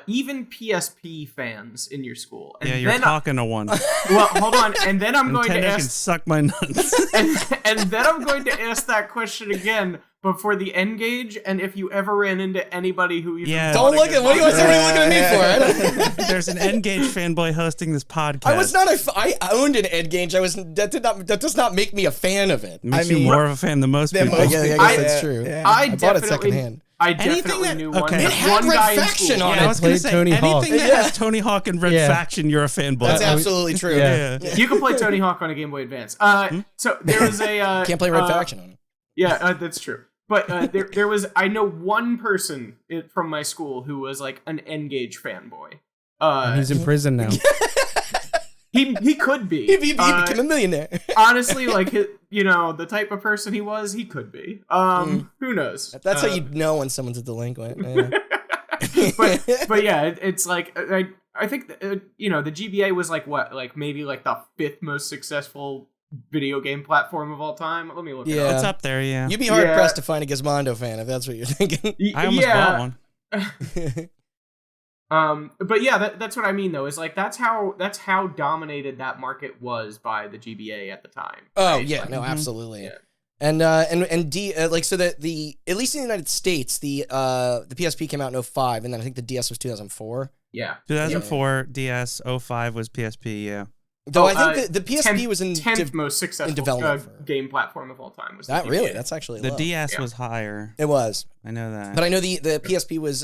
even PSP fans in your school? And Yeah, you're talking to one. Well, hold on. And then I'm going Nintendo to can ask... suck my nuts. and then I'm going to ask that question again, but for the N-Gage, and if you ever ran into anybody who even Don't look at what do you want somebody looking at me for? There's an N-Gage fanboy hosting this podcast. I was not I owned an N-Gage. That does not make me a fan of it. Makes you more of a fan than most people. I guess that's true. Yeah. I bought it definitely secondhand. I Anything definitely that- knew okay. one. It had one Red guy in Faction school. on Yeah, I was going to played say, Tony Hawk. anything that has Tony Hawk and Red Yeah. Faction, you're a fanboy. That's absolutely true. Yeah. You can play Tony Hawk on a Game Boy Advance. So there was a Can't play Red Faction on it. Yeah, that's true. But there was, I know one person from my school who was like an N-Gage fanboy. And he's in prison now. He could be. He became a millionaire. Honestly, like the type of person he was, he could be. Who knows? That's how you know when someone's a delinquent. Yeah. but yeah, it's like I think the GBA was like what, like maybe like the 5th most successful video game platform of all time. Let me look. Yeah. It's up there, yeah. You'd be hard pressed to find a Gizmondo fan if that's what you're thinking. I almost bought one. But yeah, that's what I mean though. Is like that's how dominated that market was by the GBA at the time. Oh right? yeah, Like, no, absolutely. Yeah. And like so that at least in the United States, the PSP came out in 2005, and then I think the DS was 2004. Yeah. 2004, DS, 05 was PSP, yeah. Though I think the PSP 10th, was in 10th most successful development for- game platform of all time. Was the that GBA. really? That's actually The low. DS was higher. It was, I know that. but I know the PSP was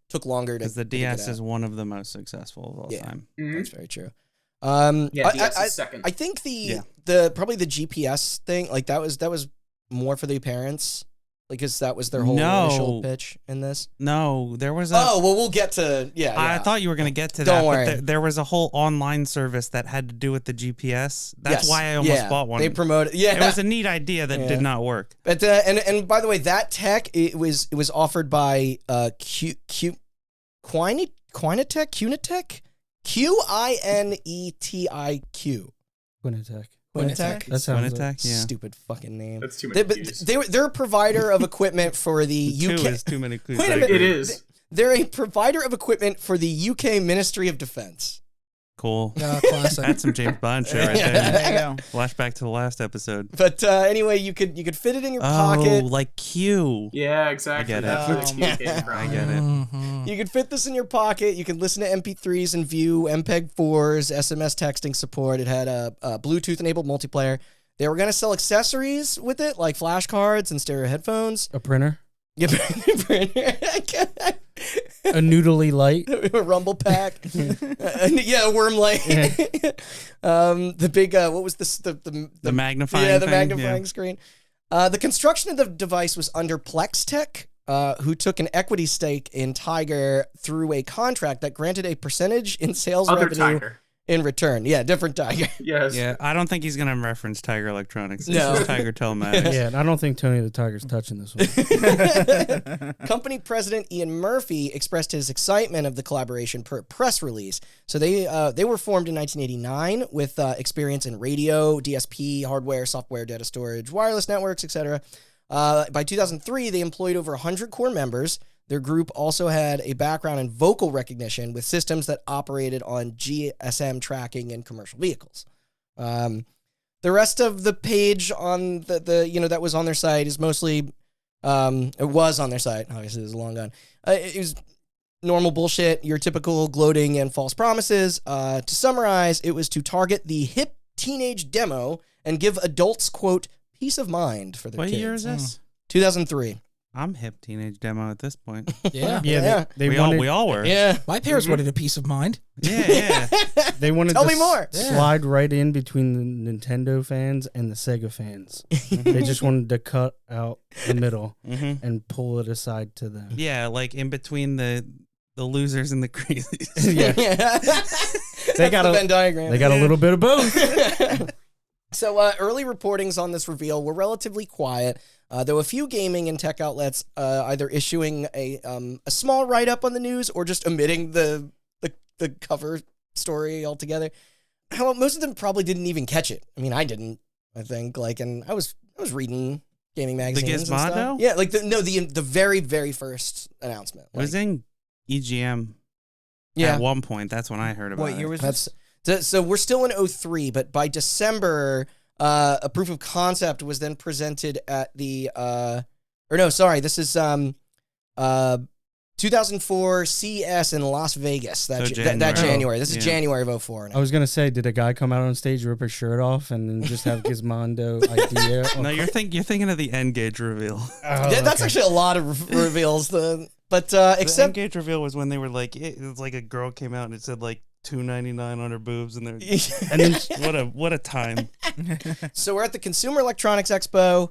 took longer to. Because the to get DS out. is one of the most successful of all Yeah. time. Mhm. That's very true. Yeah, DS is second. I think the probably the GPS thing, like that was more for the parents, because that was their whole initial pitch in this. No, there was a... Oh well, we'll get to I thought you were going to get to Don't that, worry. but there was a whole online service that had to do with the GPS. That's why I almost bought one. They promoted. Yeah, It was a neat idea that did not work. But and by the way, that tech it was offered by Quinitech, Qinetiq, Quinitech. Quinitech. That sounds Quinitech, yeah. Stupid fucking name. That's too many. They're a provider of equipment for the Two UK. is too many clues. Wait a I minute. agree. It is. They're a provider of equipment for the UK Ministry of Defense. Cool. Classic. That's some James Bond shit right there. There you go. Flashback to the last episode. But anyway, you could fit it in your pocket. Oh, like Q. Yeah, exactly. I get it. That's where the Q came from. I get it. Mhm. You can fit this in your pocket. You can listen to MP3s and view MPEG-4s, SMS texting support. It had a Bluetooth-enabled multiplayer. They were going to sell accessories with it, like flashcards and stereo headphones. A printer. Yeah, A noodly light. a rumble pack. Yeah, a worm light. The big, what was this? The magnifying Yeah, the thing, magnifying screen. The construction of the device was under Plextech, who took an equity stake in Tiger through a contract that granted a percentage in sales Other revenue Tiger. in return. Yeah, different Tiger. Yes. Yeah, I don't think he's going to reference Tiger Electronics. This No. is Tiger Telematics. Yeah, and I don't think Tony the Tiger's touching this one. Company president Ian Murphy expressed his excitement of the collaboration per press release. So they were formed in 1989 with experience in radio, DSP, hardware, software, data storage, wireless networks, etc. By 2003, they employed over 100 core members. Their group also had a background in vocal recognition with systems that operated on GSM tracking in commercial vehicles. The rest of the page on the that was on their site is mostly, it was on their site. Obviously, it was long gone. It was normal bullshit, your typical gloating and false promises. To summarize, it was to target the hip teenage demo and give adults, quote, peace of mind for their What kids. year is this? 2003. I'm hip teenage demo at this point. Yeah. Yeah, they we wanted, all were. Yeah. My parents wanted a peace of mind. Yeah. they wanted Tell to me more. slide right in between the Nintendo fans and the Sega fans. They just wanted to cut out the middle Mm-hmm. and pull it aside to them. Yeah, like in between the losers and the crazies. Yeah. They got the a- Venn diagram. They got a little bit of both. So early reportings on this reveal were relatively quiet, though a few gaming and tech outlets either issuing a small write-up on the news or just omitting the cover story altogether. Hell, most of them probably didn't even catch it. I mean, I didn't. I think and I was reading gaming magazines. The and Gizmondo? stuff. Yeah, like the very very first announcement. It was in EGM. Yeah. At one point, that's when I heard about What it. year was this? So we're still in 03, but by December, a proof of concept was then presented at the, this is 2004 CES in Las Vegas. That January. This is January of 04. I was gonna say, did a guy come out on stage, rip his shirt off, and then just have Gizmondo idea? No, you're thinking of the N-Gage reveal. That's actually a lot of reveals. The Except N-Gage reveal was when they were like, it was like a girl came out and it said like $2.99 on her boobs, and what a time. So we're at the Consumer Electronics Expo.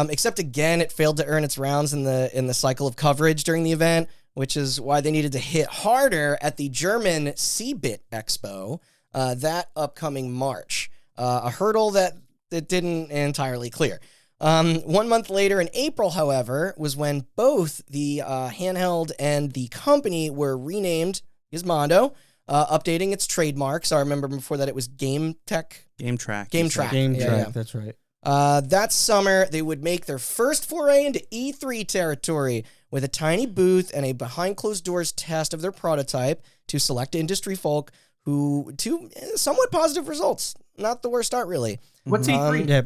Except again, it failed to earn its rounds in the cycle of coverage during the event, which is why they needed to hit harder at the German CeBIT Expo that upcoming March. A hurdle that didn't entirely clear. 1 month later in April, however, was when both the handheld and the company were renamed Gizmondo, updating its trademarks. I remember before that it was Game Track. Game Track, that's right. That summer, they would make their first foray into E3 territory with a tiny booth and a behind-closed-doors test of their prototype to select industry folk to somewhat positive results. Not the worst start, really. What's E3? Yeah.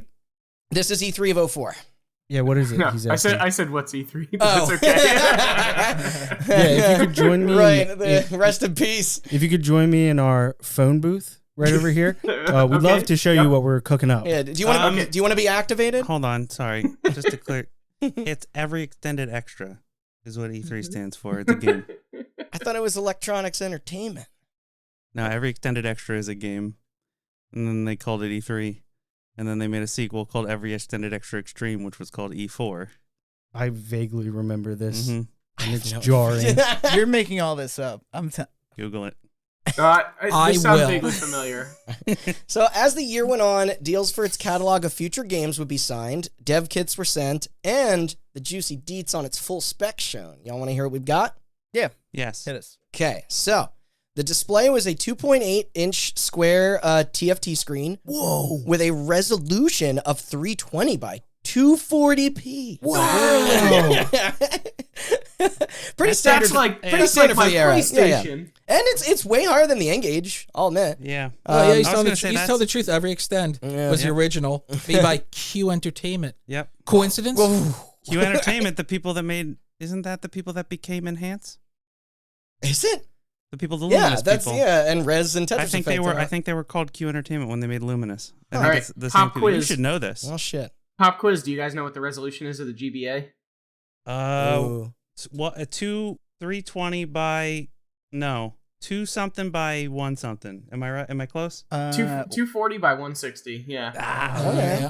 This is E3 of 04. Yeah, what is it? No, He's I asking. said what's E3, but that's okay. Yeah, if you could join me. Rest in peace. If you could join me in our phone booth right over here, we'd love to show you what we're cooking up. Yeah, do you want to be activated? Hold on, sorry. Just to clear, it's every extended extra is what E3 stands for. It's a game. I thought it was electronics entertainment. No, every extended extra is a game. And then they called it E3. And then they made a sequel called Every Extended Extra Extreme, which was called E4. I vaguely remember this, Mm-hmm. and it's jarring. You're making all this up. Google it. This sounds vaguely familiar. So as the year went on, deals for its catalog of future games would be signed, dev kits were sent, and the juicy deets on its full spec shown. Y'all want to hear what we've got? Yeah. Yes. Hit us. Okay, so the display was a 2.8-inch square TFT screen. Whoa! With a resolution of 320 by 240p. Wow! Pretty standard. Pretty standard for the era. PlayStation. Yeah. And it's way higher than the N-Gage, I'll admit. Yeah. He's telling the truth. Every Extend was the original, made by Q Entertainment. Yep. Coincidence? Q Entertainment, the people that made, isn't that the people that became Enhance? Is it? The people, the Luminous people. And Rez and Tetris I think they were called Q Entertainment when they made Luminous. I think right, it's the same people. quiz. You should know this. Oh shit. Pop quiz. Do you guys know what the resolution is of the GBA? What a 320 by 2 something by 1 something. Am I right? Am I close? 240 by 160. Yeah.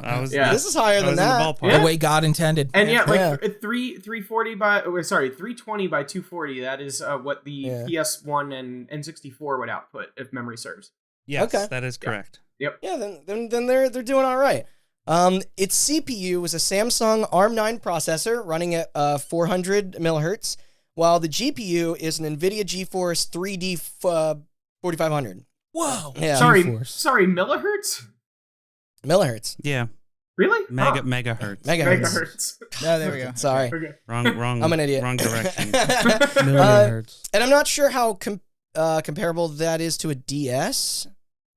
Okay. This is higher than that. The way God intended. And 340 by 320 by 240. That is what the PS1 and N64 would output, if memory serves. Yes, that is correct. Yep. Yeah, then they're doing all right. Its CPU was a Samsung ARM9 processor running at 400 millihertz, while the GPU is an NVIDIA GeForce 3D 4500. Whoa! Yeah. Sorry, millihertz? Millihertz. Yeah. Really? Megahertz. Oh, there we go. Sorry. Okay. Wrong. I'm an idiot. Wrong direction. Millihertz. And I'm not sure how comparable that is to a DS.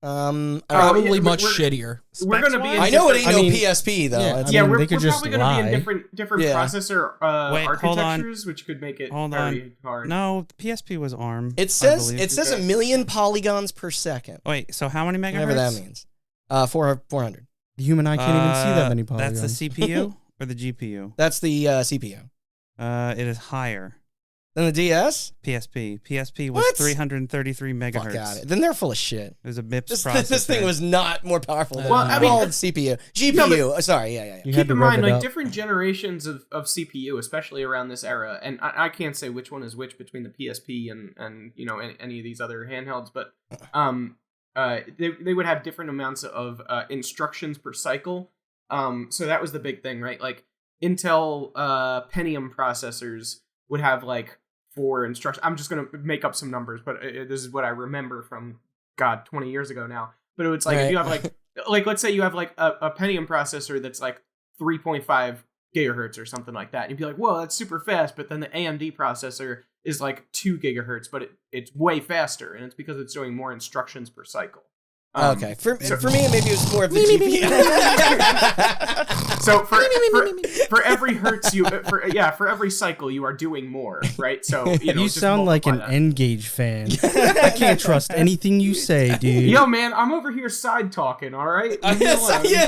Probably much shittier. We're going to be. I know it ain't no PSP though. We're probably going to be in different processor architectures, which could make it very hard. No, the PSP was ARM. It says 1 million polygons per second. Wait, so how many megahertz? Whatever that means. 400. The human eye can't even see that many polygons. That's the CPU or the GPU? That's the CPU. It is higher than the DS. PSP was 333 megahertz. Fuck out it. Then they're full of shit. It was a MIPS processor. This thing was not more powerful than CPU. GPU. No, sorry, yeah. Keep in mind, like different generations of CPU, especially around this era, and I can't say which one is which between the PSP and any of these other handhelds, but they would have different amounts of instructions per cycle. So that was the big thing, right? Like Intel Pentium processors would have like 4 instructions. I'm just gonna make up some numbers, but this is what I remember from 20 years ago now. But it was like if you have like let's say you have like a Pentium processor that's like 3.5 gigahertz or something like that. You'd be like, whoa, that's super fast. But then the AMD processor is like 2 gigahertz, but it's way faster, and it's because it's doing more instructions per cycle. Okay, for me, maybe it was more of the GPU. So for every hertz for every cycle you are doing more, right? So you just sound like an N-Gage fan. I can't trust anything you say, dude. Yo, man, I'm over here side talking. All right,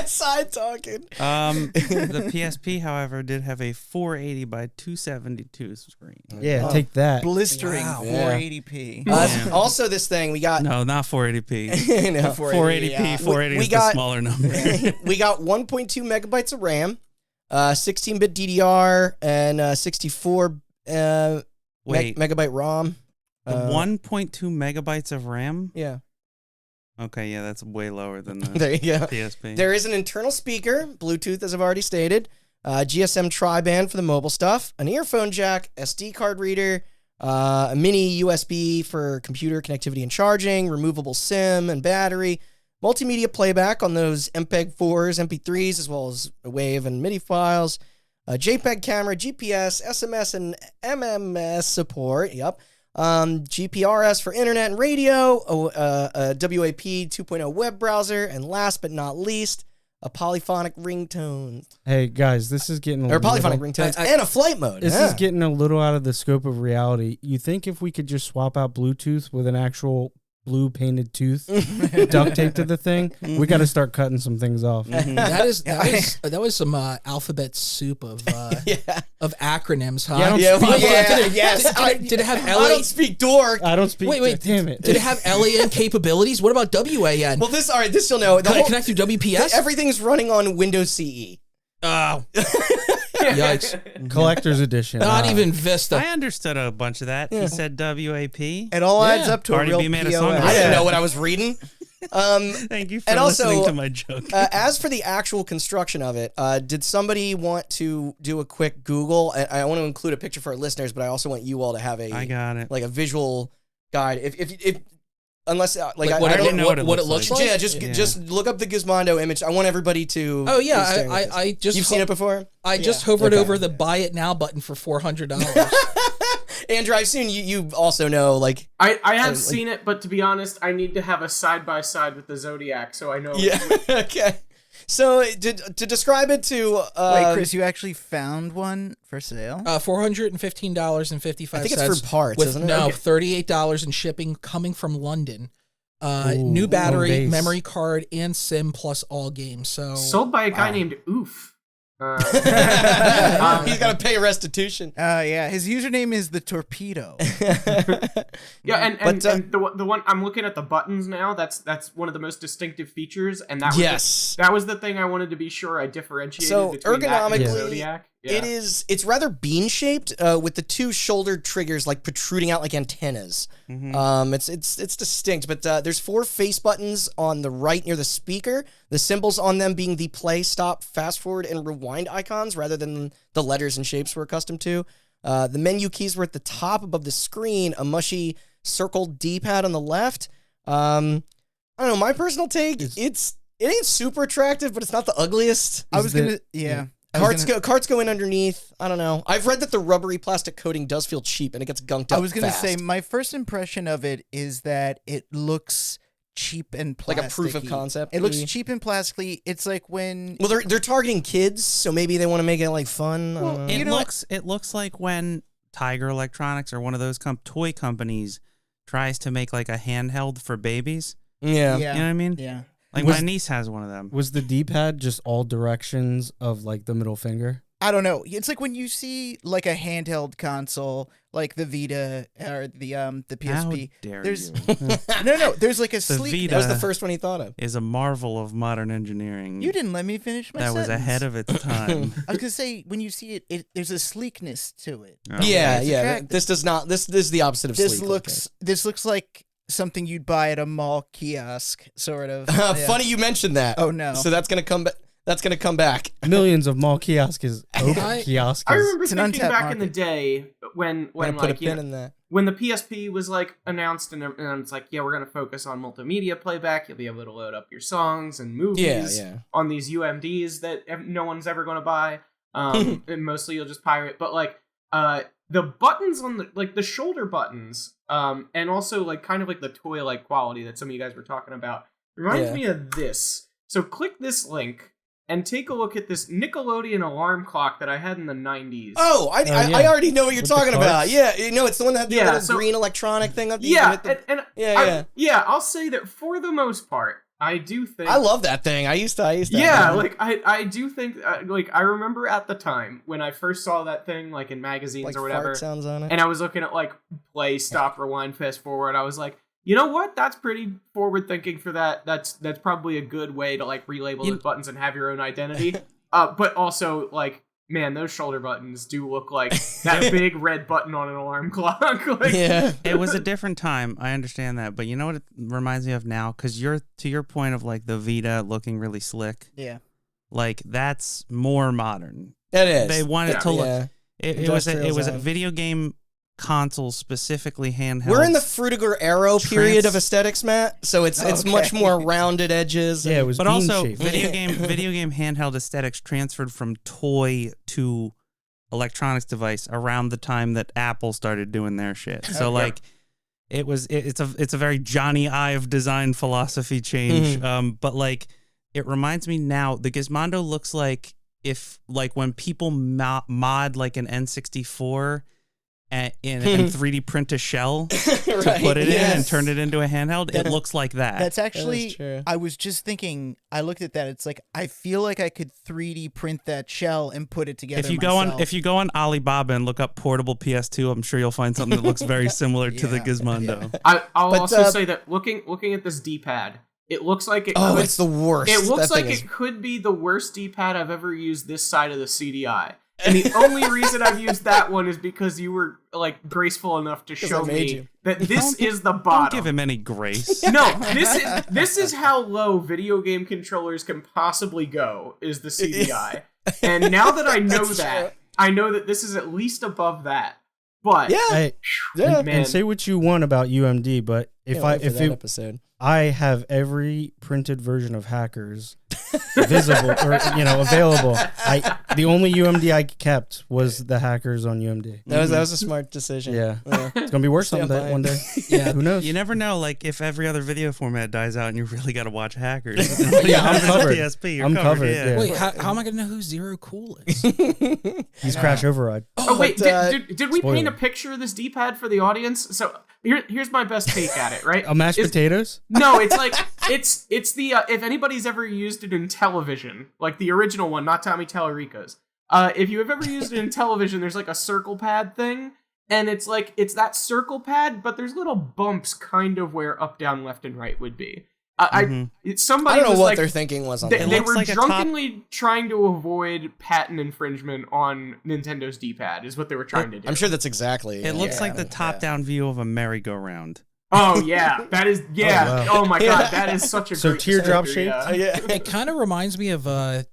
Side talking. The PSP, however, did have a 480 by 272 screen. Yeah, take that. Blistering Wow. 480p. Also, this thing we got. No, not 480p. No. 480p. yeah. 480 We is got- the smaller number. We got 1.2 megabytes of RAM, 16-bit DDR, and 64 Wait, megabyte ROM. the 1.2 megabytes of RAM? Yeah, Okay, yeah, that's way lower than the there you go. PSP. There is an internal speaker, Bluetooth, as I've already stated, GSM tri-band for the mobile stuff, an earphone jack, SD card reader, a mini USB for computer connectivity and charging, removable SIM and battery, multimedia playback on those MPEG-4s, MP3s, as well as WAV and MIDI files, a JPEG camera, GPS, SMS, and MMS support. Yep. GPRS for internet and radio, a WAP 2.0 web browser, and last but not least, a polyphonic ringtone. Hey guys, this is getting Or polyphonic ringtones and a flight mode. This is getting a little out of the scope of reality. You think if we could just swap out Bluetooth with an actual blue painted tooth duct taped to the thing, we got to start cutting some things off. That was some alphabet soup of of acronyms, huh? Did it have I don't speak dork. I don't speak. Wait, damn it. Did it have LAN capabilities? What about WAN? Well, this you'll know. Can I connect through WPS? Everything's running on Windows CE. Oh. Yikes. Collector's edition. Not even Vista. I understood a bunch of that. He said WAP. It all adds up to Cardi a B real made a song POS. about I didn't Yeah. know what I was reading. Thank you for And also, listening to my joke. As for the actual construction of it, did somebody want to do a quick Google? I want to include a picture for our listeners, but I also want you all to have I got it. like a visual guide. If unless Like I what don't didn't know what it it looks looks like. like? Yeah, just look up the Gizmondo image. I want everybody to. Oh be yeah, staring at this. I just You've seen it before, I just hovered Okay. over the buy it now button for $400. Andrew. I assume you also know like. I have seen it, but to be honest, I need to have a side by side with the Zodiac, so I know. Yeah. Okay. So to describe it to Wait, Chris, you actually found one for sale? $415.55. I think it's for parts, with, isn't it? No, Okay. $38 in shipping coming from London. Ooh, New battery, home base. memory card, and SIM plus all games. So Sold by a guy named Oof. he's got to pay restitution. Yeah, his username is the Torpedo. Yeah, and But, and the one I'm looking at the buttons now. That's one of the most distinctive features, and that was Yes. that was the thing I wanted to be sure I differentiated So, between that and the ergonomically, Zodiac. Yeah. It's rather bean shaped with the two shoulder triggers like protruding out like antennas. It's distinct, but there's 4 face buttons on the right near the speaker. The symbols on them being the play, stop, fast forward, and rewind icons rather than the letters and shapes we're accustomed to. The menu keys were at the top above the screen. A mushy circled D-pad on the left. I don't know. My personal take, it ain't super attractive, but it's not the ugliest. Carts go in underneath. I don't know. I've read that the rubbery plastic coating does feel cheap and it gets gunked up. I was going to fast. say, my first impression of it is that it looks cheap and plasticky. Like a proof of concept. It looks maybe? cheap and plasticky. It's like when... Well, they're targeting kids, so maybe they want to make it like fun. I don't know. It looks like when Tiger Electronics or one of those toy companies tries to make like a handheld for babies. Yeah. You know what I mean? Yeah. Like my niece has one of them. Was the D-pad just all directions of like the middle finger? I don't know. It's like when you see like a handheld console, like the Vita or the PSP. How dare there's you? no. There's like a sleek. Vita That was the first one he thought of. is a marvel of modern engineering. You didn't let me finish my That was sentence. ahead of its time. I was gonna say when you see it, there's a sleekness to it. Oh. Yeah, it's yeah. attractive. This does not. This is the opposite of This sleek. looks like something you'd buy at a mall kiosk, sort of. Funny you mentioned that. Oh no. So that's gonna come back. That's gonna come back. Millions of mall kiosks. Kiosks. I remember It's an thinking untapped back in the market. day when Put a like, you pin know, in that. when the PSP was like announced and it's like, yeah, we're gonna focus on multimedia playback. You'll be able to load up your songs and movies Yeah. on these UMDs that no one's ever gonna buy. And mostly you'll just pirate. But like, the buttons on the shoulder buttons, and also like kind of like the toy-like quality that some of you guys were talking about reminds me of this. So click this link and take a look at this Nickelodeon alarm clock that I had in the 90s. Oh, I yeah. already know what you're With the talking about. cards? Yeah, you know, it's the one that had the Yeah, little so- green electronic thing up the Yeah, I'll say that for the most part, I do think I love that thing. I used to yeah, have like I do think like I remember at the time when I first saw that thing like in magazines like or whatever, fart sounds on it. and I was looking at like play, stop, rewind, fast forward. I was like, you know what? That's pretty forward thinking for that. That's probably a good way to like relabel those buttons and have your own identity. But also like, man, those shoulder buttons do look like that big red button on an alarm clock. Like, Yeah. It was a different time. I understand that, but you know what it reminds me of now? Because to your point of like the Vita looking really slick. Yeah. Like that's more modern. It is. They wanted to look. Yeah. It was a Industrial video game console, specifically handheld. We're in the Frutiger Arrow period Trans- of aesthetics, Matt. So it's Okay. much more rounded edges. Yeah, it was but bean also shaped. video game handheld aesthetics transferred from toy to electronics device around the time that Apple started doing their shit. So like it's a very Johnny Ive design philosophy change. But like it reminds me now, the Gizmondo looks like if like when people mod like an N64 and 3D print a shell to Right, put it in and yes. turn it into a handheld, it looks like that. That's actually, true. I was just thinking, I looked at that. It's like, I feel like I could 3D print that shell and put it together if you myself. go on Alibaba and look up portable PS2, I'm sure you'll find something that looks very similar to the Yeah. Gizmondo. I'll But, also say that looking at this D-pad, it looks like it. Oh, could, it's the worst. It looks That like thing is- it could be the worst D-pad I've ever used this side of the CDI. And the only reason I've used that one is because you were like graceful enough to show I made me you. that this is the Don't bottom. give him any grace. No, this is how low video game controllers can possibly go, is the CDI. And now that I know That's that, true. I know that this is at least above that. But Yeah. Hey, Yeah. man, and say what you want about UMD, but Can't wait for that episode. I have every printed version of Hackers visible or available. The only UMD I kept was the Hackers on UMD. That was a smart decision. Yeah. It's gonna be worth Stand something by it. one day. Yeah. Who knows? You never know, like if every other video format dies out and you really got to watch Hackers. Yeah, I'm covered. PSP, you're I'm covered, Yeah. yeah. Wait, how am I gonna know who Zero Cool is? He's Crash Override. oh wait, But, did we paint spoiler. a picture of this D-pad for the audience? So here's my best take at it, right? Mashed Is- potatoes. No, it's like it's the if anybody's ever used it in television, like the original one, not Tommy Tallarico's. If you have ever used it in television, there's like a circle pad thing, and it's like it's that circle pad, but there's little bumps kind of where up, down, left, and right would be. I Somebody don't know was what like, their thinking was on they, that. they looks were like a drunkenly trying to avoid patent infringement on Nintendo's D-pad, is what they were trying to do. I'm sure that's exactly. It looks yeah. like the top-down view of a merry-go-round. Oh yeah, that is wow. Oh my god, that is such a So great teardrop descriptor, shaped? yeah. It kind of reminds me of the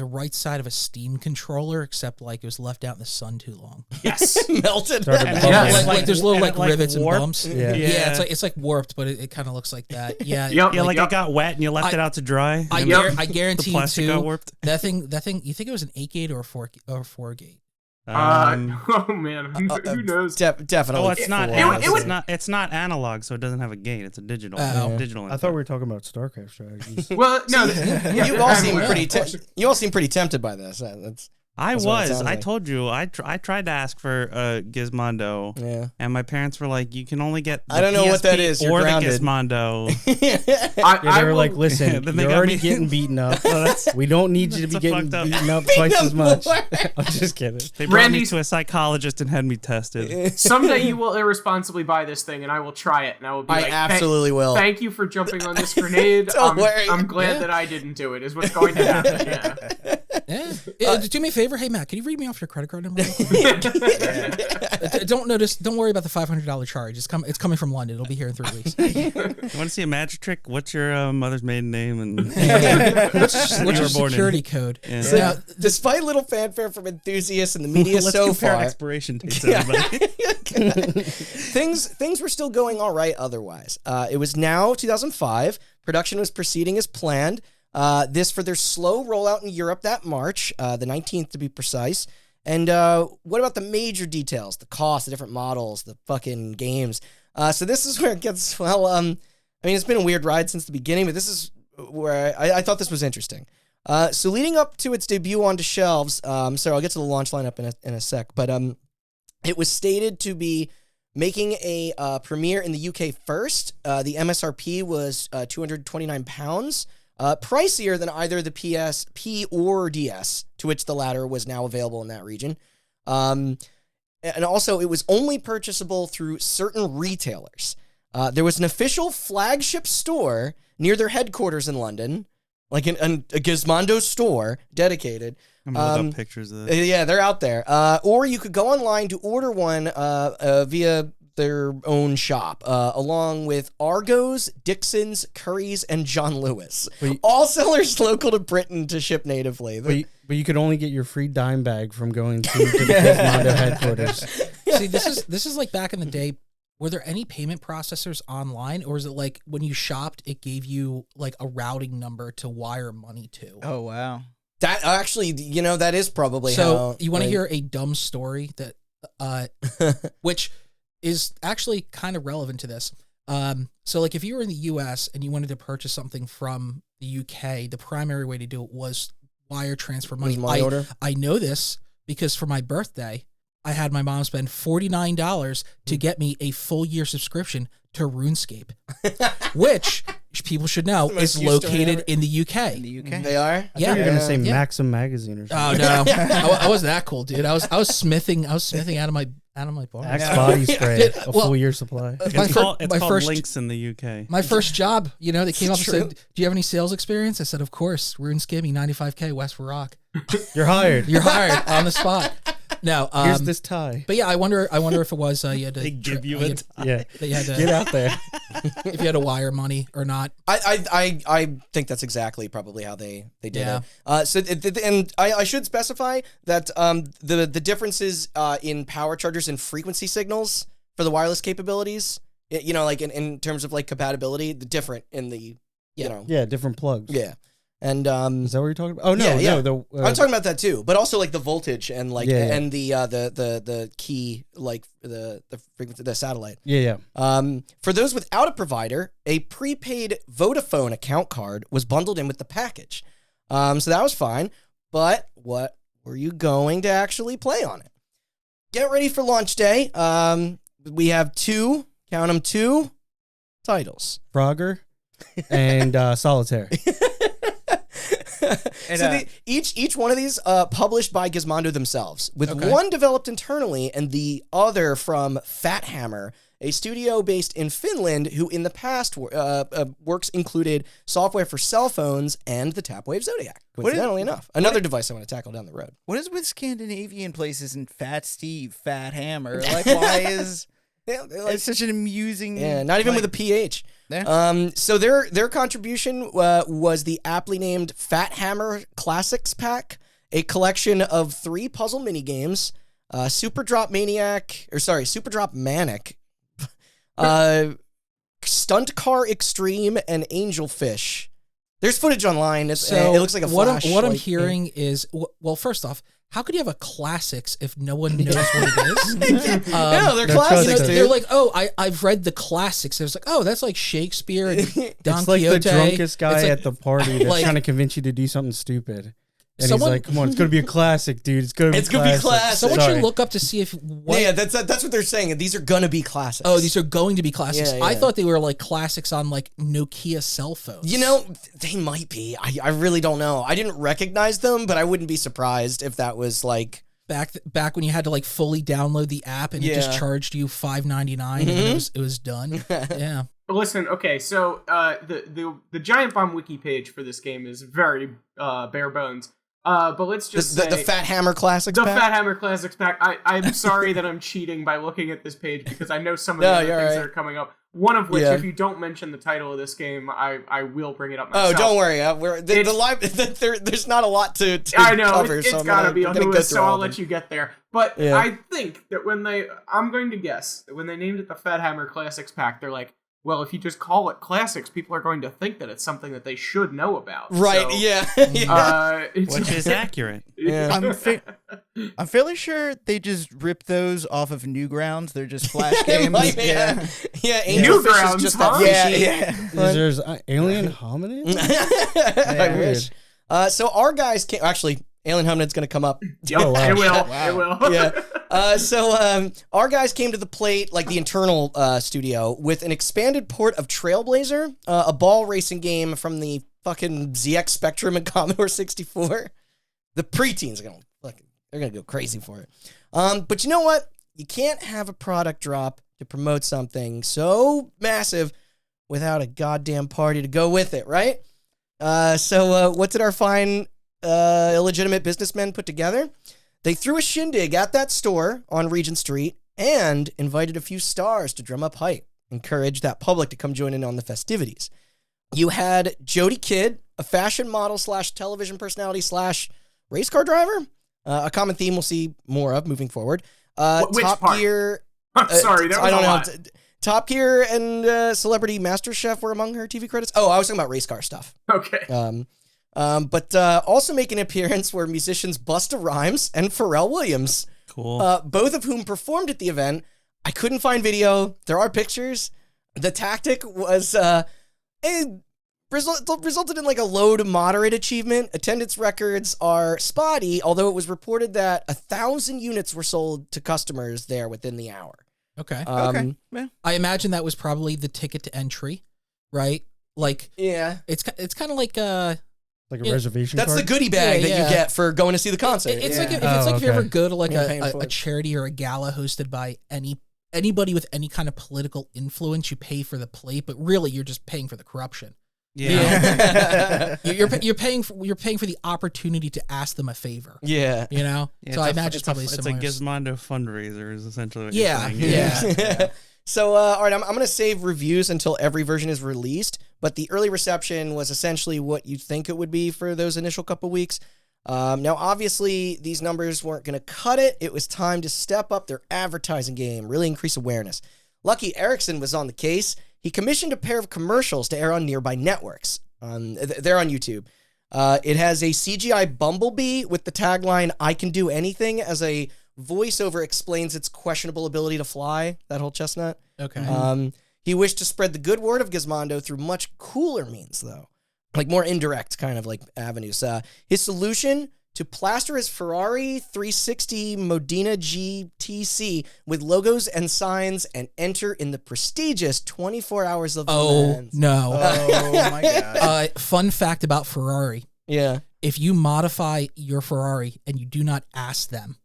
right side of a Steam controller, except like it was left out in the sun too long. Yes. melted. Started And bubbling. Yeah. Like there's little and like it, like, rivets warped? and bumps. Yeah. Yeah, it's like warped, but it kind of looks like that. Yeah. Yep. Yeah, like Yep. it got wet and you left it out to dry. I, and Yep. I the guarantee you plastic got too. warped. That thing. You think it was an 8-gate or a 4 gate? Oh man, who knows? Definitely. Oh, it's not. four. It's not analog, so it doesn't have a gate. It's a digital. Oh. Digital. I thought we were talking about StarCraft strategies. Well, no, yeah, You all seem yeah. pretty. You all seem pretty tempted by this. That's I That's what it was. sounds I like. told you. I tried to ask for Gizmondo, yeah. and my parents were like, "You can only get." The I don't know what that PSP is. You're or grounded. the Gizmondo. Yeah, I they were will- like, listen, Then they you're got already me- getting beaten up. We don't need you to be That's getting fucked up. beaten up Beat twice up as much. more. I'm just kidding. They brought me Randy's- to a psychologist and had me tested. someday you will irresponsibly buy this thing, and I will try it, and I will be I like, absolutely will. Thank you for jumping on this grenade. Don't worry. I'm glad Yeah. that I didn't do it. Is what's going to happen. Yeah. Yeah. Do me a favor, hey Matt, can you read me off your credit card number? Real quick? don't worry about the $500 charge. It's coming from London. It'll be here in 3 weeks. You want to see a magic trick? What's your mother's maiden name and What's your security code? Yeah. So, Now, despite little fanfare from enthusiasts and the media Let's so compare far, expiration dates, everybody. things were still going all right otherwise. It was now 2005. Production was proceeding as planned. This for their slow rollout in Europe that March, the 19th to be precise. And what about the major details? The cost, the different models, the fucking games. So this is where it gets, well, I mean, it's been a weird ride since the beginning, but this is where I thought this was interesting. So leading up to its debut onto shelves, so I'll get to the launch lineup in a sec, but it was stated to be making a premiere in the UK first. The MSRP was £229, pricier than either the PSP or DS, to which the latter was now available in that region. And also, it was only purchasable through certain retailers. There was an official flagship store near their headquarters in London, like a Gizmondo store dedicated. I'm gonna look up pictures of this. Yeah, they're out there. Or you could go online to order one via their own shop, along with Argos, Dixon's, Curry's, and John Lewis. All sellers local to Britain to ship natively. But you could only get your free dime bag from going to the Gizmondo headquarters. See, this is like back in the day. Were there any payment processors online, or is it like when you shopped, it gave you like a routing number to wire money to? Oh, wow. That actually, that is probably so. how. You want to hear a dumb story that, which is actually kind of relevant to this. So like if you were in the US and you wanted to purchase something from the UK, the primary way to do it was wire transfer money. Money order? I know this because for my birthday, I had my mom spend $49 to get me a full year subscription to RuneScape, which people should know is located in the UK. In the UK? They are? I thought you were gonna say Yeah. Maxim magazine or something. Oh no, I wasn't that cool, dude. I was smithing out of my bar. Axe body spray, a Well, full year supply. It's called Lynx in the UK. My first job, they came up and true. said, "Do you have any sales experience?" I said, "Of course, RuneScape, 95K, West Rock. You're hired. You're hired on the spot." No, Here's this tie. But yeah, I wonder if it was you had to They give you a tie. Yeah, that you had to get out there. if you had to wire money or not. I think that's exactly probably how they did Yeah. it. And I should specify that the differences in power chargers and frequency signals for the wireless capabilities, like in terms of like compatibility, the different in the Yeah, different plugs. yeah. And Is that what you're talking about? Oh no, yeah. no. I'm talking about that too, but also like the voltage and like Yeah. and the key, like the frequency, the satellite. Yeah. For those without a provider, a prepaid Vodafone account card was bundled in with the package. So that was fine. But what were you going to actually play on it? Get ready for launch day. We have two titles. Frogger and Solitaire. So each one of these published by Gizmondo themselves, with Okay. one developed internally and the other from Fat Hammer, a studio based in Finland who in the past works included software for cell phones and the Tapwave Zodiac. Coincidentally enough, another device I want to tackle down the road. What is with Scandinavian places and Fat Steve, Fat Hammer? Like, why is it's such an amusing? Yeah, not even with a PH. Yeah. So their contribution was the aptly named Fat Hammer Classics Pack, a collection of 3 puzzle mini games, Super Drop Manic, Stunt Car Extreme, and Angelfish. There's footage online. It looks like a flash. What I'm hearing is, well, first off, how could you have a classics if no one knows what it is? No, they're They're classics, dude. They're like, oh, I've read the classics. It was like, oh, that's like Shakespeare and Don It's like Quixote. the drunkest guy It's like- at the party that's like- trying to convince you to do something stupid. And Someone- he's like, come on, it's going to be a classic, dude. It's going to be classic. Someone Sorry. should look up to see if Yeah, that's what they're saying. These are gonna be classics. Oh, these are going to be classics. Yeah, I yeah. thought they were like classics on like Nokia cell phones. They might be. I really don't know. I didn't recognize them, but I wouldn't be surprised if that was like back when you had to like fully download the app and it just Yeah. charged you $5.99 and then it was done. Yeah. Listen, okay, so the Giant Bomb wiki page for this game is very bare bones. But let's just say the Fat Hammer Classics the pack? Fat Hammer Classics pack. I'm sorry that I'm cheating by looking at this page because I know some of the No, other you're things right. that are coming up. One of which, Yeah. if you don't mention the title of this game, I will bring it up Oh, myself. don't worry. The live. There's not a lot to I know cover, it's so I'm gotta gonna, be I'm on gonna the go list, through so all I'll of them. let you get there. But Yeah. I think that I'm going to guess that when they named it the Fat Hammer Classics pack, they're like, well, if you just call it Classics, people are going to think that it's something that they should know about. Right? So, Yeah. Which is accurate. Yeah. I'm fairly sure they just ripped those off of Newgrounds. They're just Flash games. Might be, yeah. yeah. Angel Fish is Newgrounds, just huh? that Yeah, fishy. yeah. There's alien hominid? I wish. So our guys came. Actually, Alien Hominid's going to come up. Yep, Oh, wow. it will. Wow. It will. Yeah. So our guys came to the plate, like the internal studio, with an expanded port of Trailblazer, a ball racing game from the fucking ZX Spectrum and Commodore 64. The preteens are they're gonna go crazy for it. But you know what? You can't have a product drop to promote something so massive without a goddamn party to go with it, right? So what did our fine illegitimate businessmen put together? They threw a shindig at that store on Regent Street and invited a few stars to drum up hype, encourage that public to come join in on the festivities. You had Jody Kidd, a fashion model / television personality / race car driver, a common theme we'll see more of moving forward. Which Top part? Gear. I'm sorry, that was I don't a know. lot. Top Gear and Celebrity Master Chef were among her TV credits. Oh, I was talking about race car stuff. Okay. But also making an appearance were musicians Busta Rhymes and Pharrell Williams, Cool. both of whom performed at the event. I couldn't find video. There are pictures. The tactic was it resulted in like a low to moderate achievement. Attendance records are spotty, although it was reported that 1,000 units were sold to customers there within the hour. Okay. Okay. Yeah. I imagine that was probably the ticket to entry, right? Like Yeah. it's kind of like Like a Yeah, reservation That's card? the goodie bag Yeah, that yeah. you get for going to see the concert. It's Yeah. like if Oh, if you ever okay. go to like You're paying for a it. charity or a gala hosted by anybody with any kind of political influence, you pay for the plate, but really you're just paying for the corruption. Yeah. You're paying for the opportunity to ask them a favor. Yeah. You know, Yeah, so I imagine it's probably it's a similar. Gizmondo fundraiser is essentially what Yeah, you're saying. yeah. So, all right, I'm going to save reviews until every version is released, but the early reception was essentially what you'd think it would be for those initial couple weeks. Now, obviously, these numbers weren't going to cut it. It was time to step up their advertising game, really increase awareness. Lucky Erickson was on the case. He commissioned a pair of commercials to air on nearby networks. They're on YouTube. It has a CGI bumblebee with the tagline, "I can do anything," as a voiceover explains its questionable ability to fly, that whole chestnut. Okay. He wished to spread the good word of Gizmondo through much cooler means, though. Like more indirect kind of like avenues. His solution: to plaster his Ferrari 360 Modena GTC with logos and signs and enter in the prestigious 24 Hours of Le Oh Mans. no. Oh my god. Fun fact about Ferrari. Yeah. If you modify your Ferrari and you do not ask them,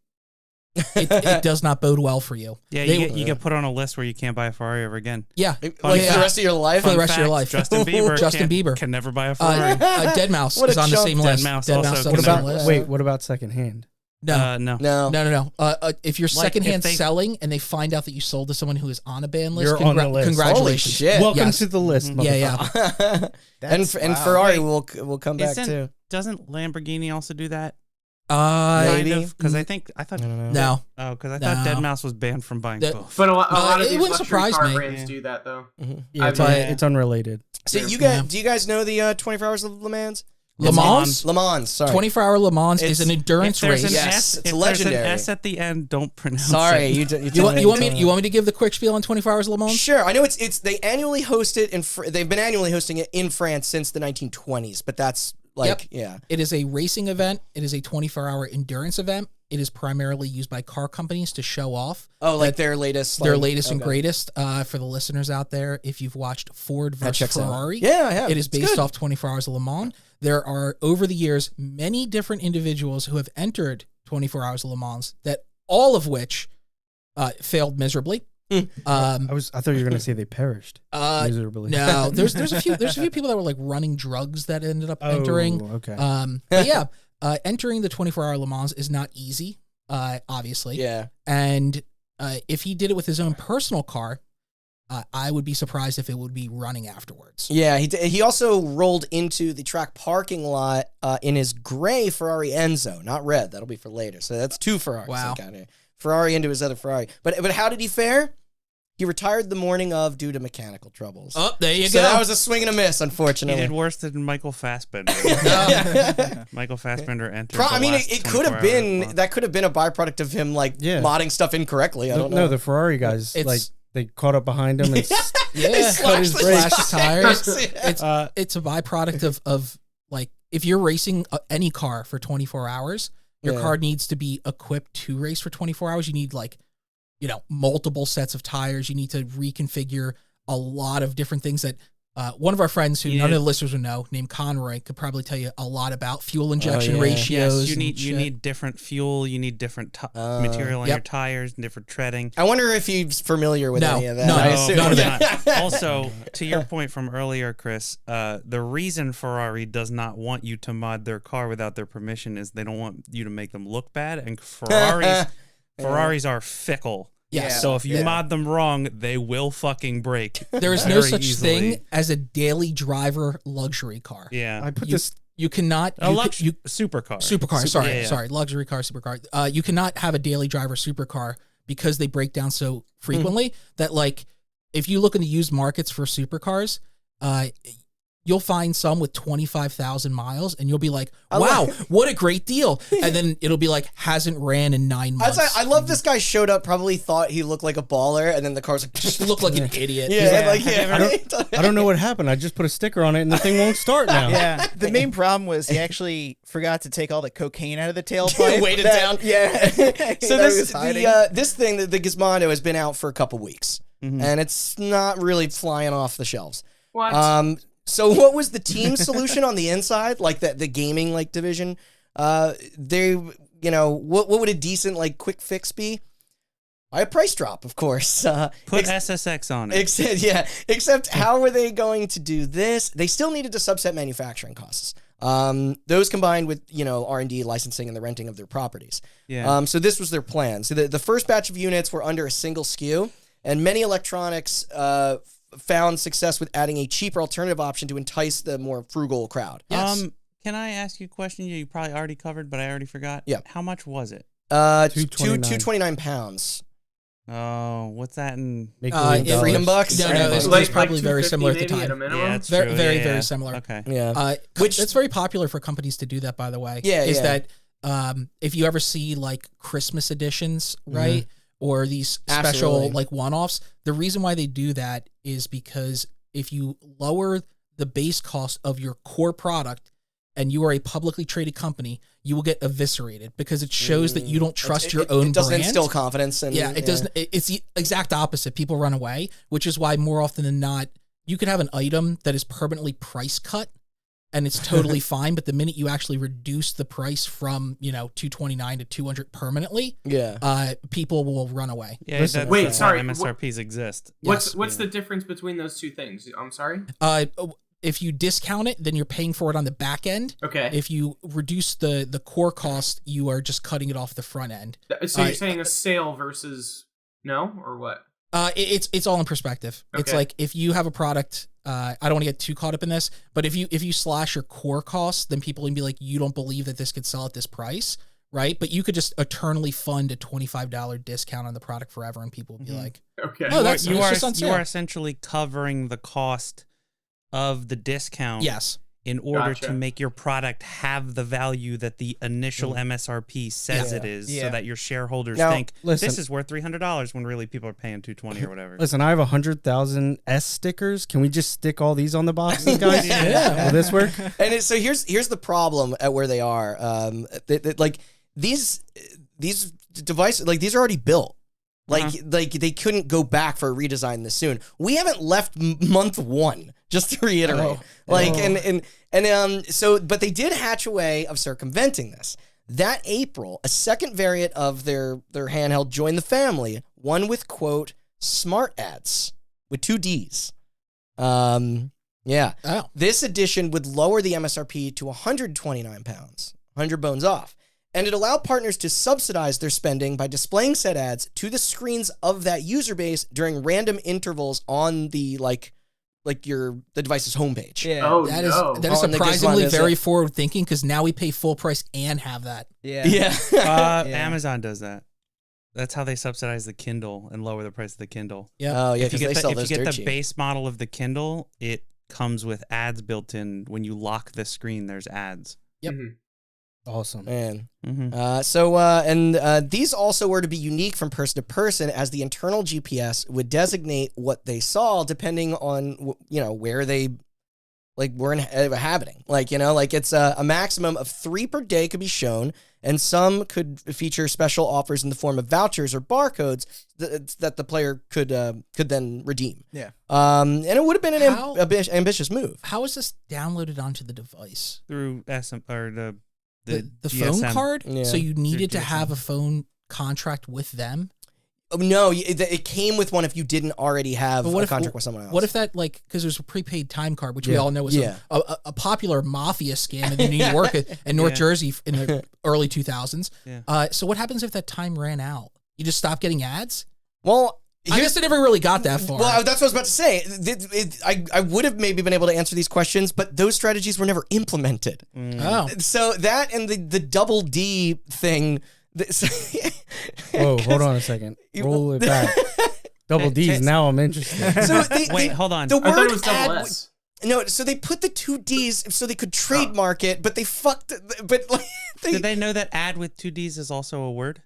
it does not bode well for you. Yeah, you get put on a list where you can't buy a Ferrari ever again. Yeah. Like Fun for the rest of your life? For the Fun rest of your fact, life. Justin Bieber. Justin can't- Bieber. can never buy a Ferrari. Dead Mouse What a is on the chump. same Dead list. Mouse Dead also Mouse is on can the same never- list. Wait, what about secondhand? No. No. No. No. If you're Like, secondhand if they- selling and they find out that you sold to someone who is on a ban list, You're on the list. congratulations. Holy shit. Welcome Yes. to the list, Yeah, motherfucker. yeah. and Wow. Ferrari Wait. will come back Isn't- too. Doesn't Lamborghini also do that? Maybe. Because I thought. don't know. No. Oh, because I thought No. Dead Mouse was banned from buying That- both. But a lot of it these wouldn't luxury surprise car me. brands Yeah. do that, though. Yeah, I it's unrelated. So Yeah. you guys, do you guys know the 24 Hours of Le Mans? Le It's Mans? Le Mans, sorry. 24-hour Le Mans is an endurance If there's race. an Yes, S, it's if legendary. There's an S at the end. Don't pronounce Sorry, it. You want me to give the quick spiel on 24 Hours Le Mans? Sure, I know it's they annually host it they've been annually hosting it in France since the 1920s, but that's like Yep. yeah. It is a racing event. It is a 24-hour endurance event. It is primarily used by car companies to show off Oh, like their latest their like- latest and okay. greatest. For the listeners out there, if you've watched Ford That versus checks out. Ferrari, Yeah, I have. it is It's based good. off 24 Hours of Le Mans. There are, over the years, many different individuals who have entered 24 Hours of Le Mans, that all of which failed miserably. Mm. I thought you were gonna say they perished miserably. No, there's a few people that were like running drugs that ended up Oh, entering. okay. But yeah, Entering the 24-hour Le Mans is not easy, obviously. Yeah. And if he did it with his own personal car, I would be surprised if it would be running afterwards. Yeah, he also rolled into the track parking lot in his gray Ferrari Enzo, not red. That'll be for later. So that's 2 Ferraris. Wow. Ferrari into his other Ferrari. But how did he fare? He retired the morning of due to mechanical troubles. Oh, there you So go. that was a swing and a miss, He unfortunately. did worse than Michael Fassbender. Michael Fassbender entered. I mean, the last it could have 24 been, hours. that could have been a byproduct of him, like, Yeah. modding stuff incorrectly. I don't know. No, the Ferrari guys, It's- like, they caught up behind him and Yeah, cut his slashed slash tires. tires. It's a byproduct of like, if you're racing any car for 24 hours, your Yeah. car needs to be equipped to race for 24 hours. You need like, multiple sets of tires. You need to reconfigure a lot of different things that one of our friends who none of the listeners would know, named Conroy, could probably tell you a lot about fuel injection yeah. ratios. Yes, you and need different fuel. You need different material on your tires and different treading. I wonder if he's familiar with No, any of that. no, I no, assume. none of not. Also, to your point from earlier, Chris, the reason Ferrari does not want you to mod their car without their permission is they don't want you to make them look bad, and Ferraris are fickle. Yes. So if you mod them wrong, they will fucking break. There is no very such easily. thing as a daily driver luxury car. Yeah. I put You- this. You cannot. A You supercar. Supercar, yeah. sorry, luxury car, supercar. You cannot have a daily driver supercar because they break down so frequently that, like, if you look in the used markets for supercars, you'll find some with 25,000 miles, and you'll be like, wow, what a great deal. And then it'll be like, hasn't ran in 9 months. I love this guy showed up, probably thought he looked like a baller, and then the car's like, Just look like an idiot. I I don't know what happened. I just put a sticker on it and the thing won't start now. Yeah, the main problem was he actually forgot to take all the cocaine out of the tailpipe. Weighted down. Yeah. So this thing, the Gizmondo, has been out for a couple weeks, and it's not really flying off the shelves. What? So what was the team solution on the inside, like the gaming like division? What would a decent like quick fix be? A price drop, of course. Put SSX on it. Except how were they going to do this? They still needed to subset manufacturing costs. Those combined with, R&D, licensing, and the renting of their properties. Yeah. So this was their plan. So the first batch of units were under a single SKU, and many electronics found success with adding a cheaper alternative option to entice the more frugal crowd. Yes. Can I ask you a question you probably already covered, but I already forgot? Yeah. How much was it? £229. Oh, what's that in? Make Freedom bucks? No, Freedom it's bucks. probably very 250 similar at the maybe time. at a minimum? Yeah, it's Very, true. very, Yeah, very yeah. similar. Okay. Yeah. Which it's very popular for companies to do that, by the way. Yeah, is yeah. that if you ever see like Christmas editions, right, or these special Absolutely. like one-offs, the reason why they do that is because if you lower the base cost of your core product and you are a publicly traded company, you will get eviscerated because it shows that you don't trust your own It doesn't brand. instill confidence. And, Yeah, it doesn't. It's the exact opposite. People run away, which is why more often than not, you could have an item that is permanently price cut, and it's totally fine. But the minute you actually reduce the price from $229 to $200 permanently, people will run away. Yeah, Listen, wait, that's sorry, why MSRPs exist. What's the difference between those two things? I'm sorry. If you discount it, then you're paying for it on the back end. Okay. If you reduce the core cost, you are just cutting it off the front end. So you're saying a sale versus no, or what? It's all in perspective. It's Okay. like if you have a product, I don't want to get too caught up in this, but if you slash your core costs, then people can be like, you don't believe that this could sell at this price, right? But you could just eternally fund a $25 discount on the product forever, and people would be like, Okay. oh, that's you it's are just on you sale. are essentially covering the cost of the discount. Yes. In order Gotcha. to make your product have the value that the initial MSRP says Yeah. it is, Yeah. so that your shareholders Now, think listen- this is worth $300 when really people are paying $220 or whatever. Listen, I have 100,000 S stickers. Can we just stick all these on the boxes, guys? Yeah. Will this work? And so here's the problem at where they are. Like these devices, like these are already built. Like they couldn't go back for a redesign this soon. We haven't left month one. Just to reiterate, but they did hatch a way of circumventing this. That April, a second variant of their handheld joined the family, one with quote smart ads with 2 Ds. Oh. This edition would lower the MSRP to £129. 100 bones off. And it allowed partners to subsidize their spending by displaying said ads to the screens of that user base during random intervals on the the device's homepage. Yeah. Oh, That no. is that is On the surprisingly Gizmondo, very forward thinking because now we pay full price and have that. Yeah. Yeah. Yeah. Amazon does that. That's how they subsidize the Kindle and lower the price of the Kindle. Yeah. Oh, yeah, If you because they get sell the, those if you dirt get the cheap. base model of the Kindle, it comes with ads built in. When you lock the screen, there's ads. Yep. Mhm. Awesome. Man. Mm-hmm. These also were to be unique from person to person, as the internal GPS would designate what they saw depending on where they were inhabiting. It's a maximum of 3 per day could be shown, and some could feature special offers in the form of vouchers or barcodes that the player could then redeem. Yeah. And it would have been an How- ambitious move. How is this downloaded onto the device? Through the The phone GSM. card? Yeah. So you needed to GSM. have a phone contract with them? Oh, no, it came with one if you didn't already have But what a if- contract with someone else. What if that, because there's a prepaid time card, which we Yeah. all know is Yeah. a popular mafia scam in New York and North Yeah. Jersey in the early 2000s. Yeah. So what happens if that time ran out? You just stop getting ads? Well, I guess they never really got that far. Well, that's what I was about to say. I would have maybe been able to answer these questions, but those strategies were never implemented. Oh. So that and the double D thing. Whoa, hold on a second. Roll it back. Double D's. Now I'm interested. So Wait, hold on. The I thought word it was double ad. S. No, so they put the 2 D's so they could trademark it, but they fucked. But Did they know that ad with 2 D's is also a word?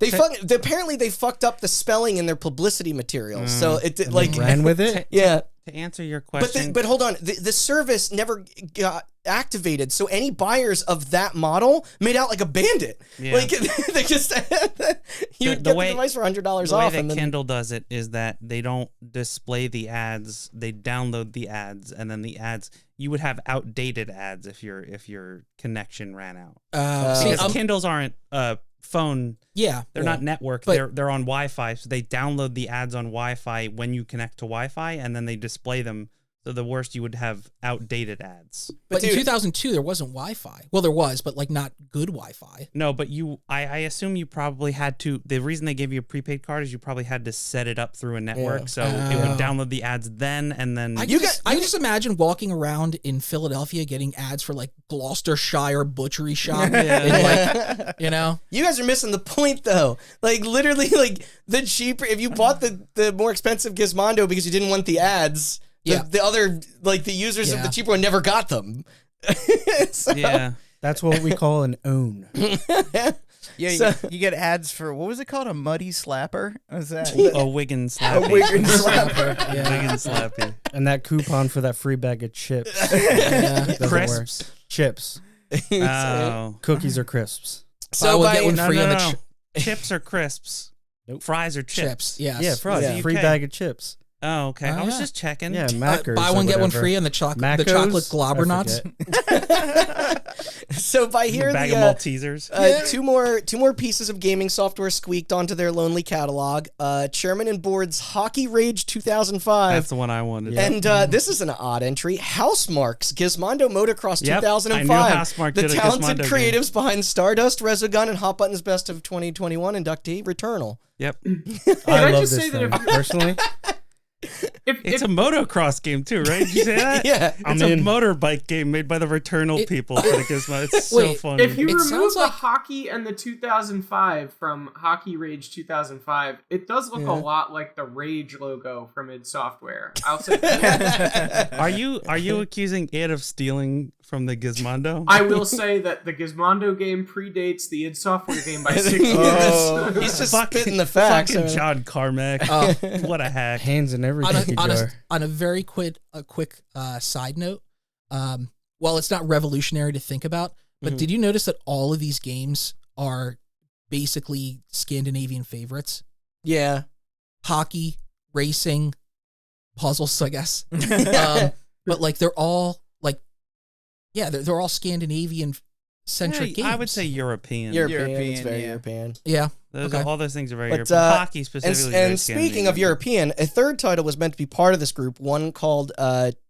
apparently they fucked up the spelling in their publicity materials. So it And like they ran with it. yeah. To answer your But question, but hold on, the service never got activated, so any buyers of that model made out like a bandit. Yeah. Like they just you would The get way- the device for $100 the way off, that and then Kindle does it is that they don't display the ads; they download the ads, and then the ads. You would have outdated ads if your connection ran out. Because Kindles aren't phone. yeah. They're not networked. But- They're on Wi-Fi, so they download the ads on Wi-Fi when you connect to Wi-Fi, and then they display them. So the worst, you would have outdated ads. But in dude- 2002, there wasn't Wi-Fi. Well, there was, but not good Wi-Fi. No, but I assume you probably had to. The reason they gave you a prepaid card is you probably had to set it up through a network, Yeah. so it would download the ads then, and then I can just imagine walking around in Philadelphia getting ads for Gloucestershire butchery shop. And, you guys are missing the point though. Like literally, like the cheaper if you bought the more expensive Gizmondo because you didn't want the ads. Yeah. The other the users of the Yeah. cheaper one never got them. So- yeah. That's what we call an own. Yeah, So- you get ads for, what was it called? A muddy slapper? What was that? A Wigan slap. Wigan slapper. Wigan slap. Yeah. And that coupon for that free bag of chips. Yeah. Doesn't Crisps. work. Chips. Oh. Cookies or crisps. So I will get one No, free no, on the no. Chips or crisps. Nope. Fries or chips. chips. Yes. Yeah, fries. Yeah. Free UK. bag of chips. Oh, okay. Oh, I was yeah. just checking. Yeah, Mackers. Buy or one, get one whatever. free on the chocolate Mackos? globber I nuts. forget. So by here Bag the of Maltesers. two more pieces of gaming software squeaked onto their lonely catalog. Chairman and Board's Hockey Rage 2005. That's the one I wanted. And this is an odd entry. Housemarque's Gizmondo Motocross Yep, 2005. I knew Housemarque the did a talented Gizmondo creatives behind Stardust, Resogun, and Hot Button's Best of 2021 inductee Returnal. Yep. I I love just this say that thing. if- Personally, It's a motocross game too, right? Did you say that? Yeah. It's a motorbike game made by the Returnal people for the Gizmo. It's so Wait, funny. If you It remove sounds the like- hockey and the 2005 from Hockey Rage 2005, it does look a lot like the Rage logo from id Software. I'll say that. Are you accusing it of stealing from the Gizmondo? I will say that the Gizmondo game predates the id Software game by 6 years. He's just Fucking- spitting the facts. Fucking John Carmack. What a hack. hands in every cookie jar. On a very quick side note, while it's not revolutionary to think about, but did you notice that all of these games are basically Scandinavian favorites? Yeah. Hockey, racing, puzzles, I guess. But they're all they're all Scandinavian centric games. I would say European. European. It's European, very yeah. European. Yeah. All those things are very But, European. Hockey specifically. is very And speaking Scandinavian. of European, a third title was meant to be part of this group, one called